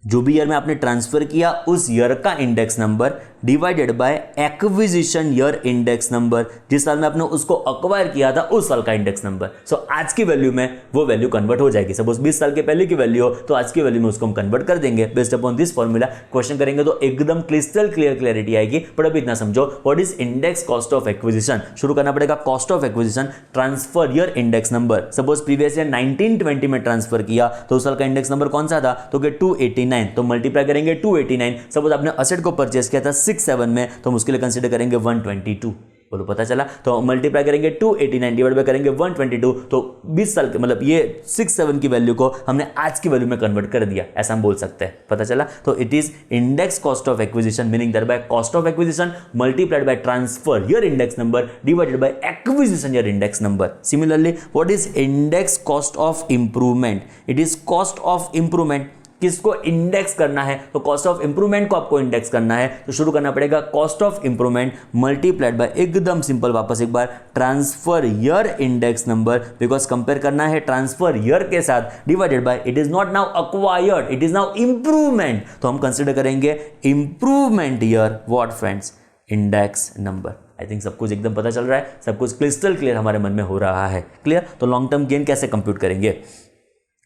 Speaker 1: जो भी ईयर में आपने ट्रांसफर किया उस ईयर का index number divided by acquisition year index number, जिस साल में आपने उसको अक्वायर किया था उस साल का इंडेक्स नंबर। सो आज की वैल्यू में वो वैल्यू कन्वर्ट हो जाएगी। सपोज 20 साल के पहले की वैल्यू हो तो आज की वैल्यू में उसको हम कन्वर्ट कर देंगे based upon this formula. Question करेंगे तो एकदम क्रिस्टल क्लियरिटी आएगी, बट अभी इतना समझो what is index cost of acquisition. शुरू करना पड़ेगा cost of acquisition, transfer year index number. Suppose previous year 1920 में ट्रांसफर किया तो उस साल का इंडेक्स नंबर कौन सा था, तो 289, तो मल्टीप्लाई करेंगे 289। सपोज आपने असेट को परचेस किया था 67 में तो हम उसके लिए कंसीडर करेंगे 122। बोलो पता चला, तो मल्टीप्लाई करेंगे 289 डिवाइड बाय करेंगे 122, तो 20 साल के मतलब ये 67 की वैल्यू को हमने आज की वैल्यू में कन्वर्ट कर दिया, ऐसा हम बोल सकते हैं। पता चला, तो it is index cost of acquisition meaning that by cost of acquisition multiplied by transfer year index number divided by acquisition year index number. Similarly what is index cost of improvement, it is cost of improvement. किसको index करना है, तो cost of improvement को आपको index करना है, तो शुरू करना पड़ेगा cost of improvement multiplied by, एकदम सिंपल वापस एक बार, transfer year index number, because compare करना है ट्रांसफर ईयर के साथ, divided by it is not now acquired, it is now improvement, तो हम कंसिडर करेंगे improvement year, what friends, index number. I think सब कुछ एकदम पता चल रहा है, सब कुछ क्रिस्टल क्लियर हमारे मन में हो रहा है। क्लियर, तो लॉन्ग टर्म गेन कैसे कंप्यूट करेंगे,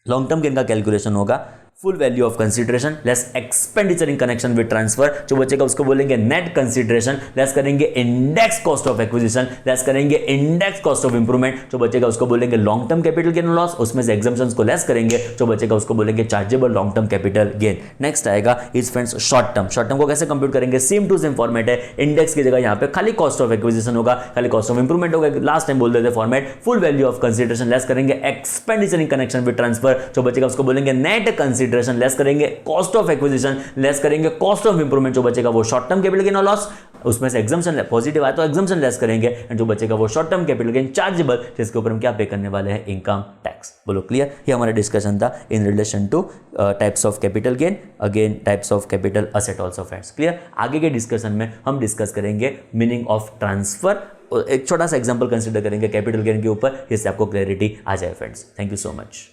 Speaker 1: लॉन्ग टर्म गेन का कैलकुलेशन होगा full value of consideration less expenditure in connection with transfer, जो बचेगा उसको बोलेंगे नेट कंसीडरेशन लेस करेंगे index cost of acquisition less करेंगे इंडेक्स कॉस्ट ऑफ इंप्रूवमेंट, जो बचेगा उसको बोलेंगे long term capital gain loss, उसमें से एग्जम्पशंस को लेस करेंगे, जो बचेगा उसको बोलेंगे chargeable long term capital gain. Next आएगा is friends short term. Short term को कैसे कंप्यूट करेंगे, सेम टू सेम फॉर्मेट है, इंडेक्स की जगह यहाँ पे खाली कॉस्ट ऑफ एक्विजिशन होगा, खाली कॉस्ट ऑफ इंप्रूवमेंट होगा, लास्ट टाइम बोल देते format, full value of consideration less करेंगे expenditure in connection with transfer, जो बचेगा उसको बोलेंगे नेट कंसीडरेशन लेस करेंगे कॉस्ट ऑफ एक्विजिशन लेस करेंगे कॉस्ट ऑफ इंप्रूवमेंट, जो बचेगा वो शॉर्ट टर्म कैपिटल गेन और लॉस, उसमें से एग्जम्पशन पॉजिटिव आया तो एग्जम्पशन लेस करेंगे, एंड जो बचेगा वो short term capital gain chargeable, जिसके ऊपर हम क्या पे करने वाले हैं, इनकम टैक्स। बोलो क्लियर, ये हमारा डिस्कशन था in relation two types of capital gain, again types of capital asset also friends. Clear, आगे के डिस्कशन में हम डिस्कस करेंगे मीनिंग ऑफ ट्रांसफर, एक छोटा सा एग्जांपल कंसीडर करेंगे कैपिटल गेन के ऊपर, जिससे आपको क्लैरिटी आ जाए friends. Thank you so much.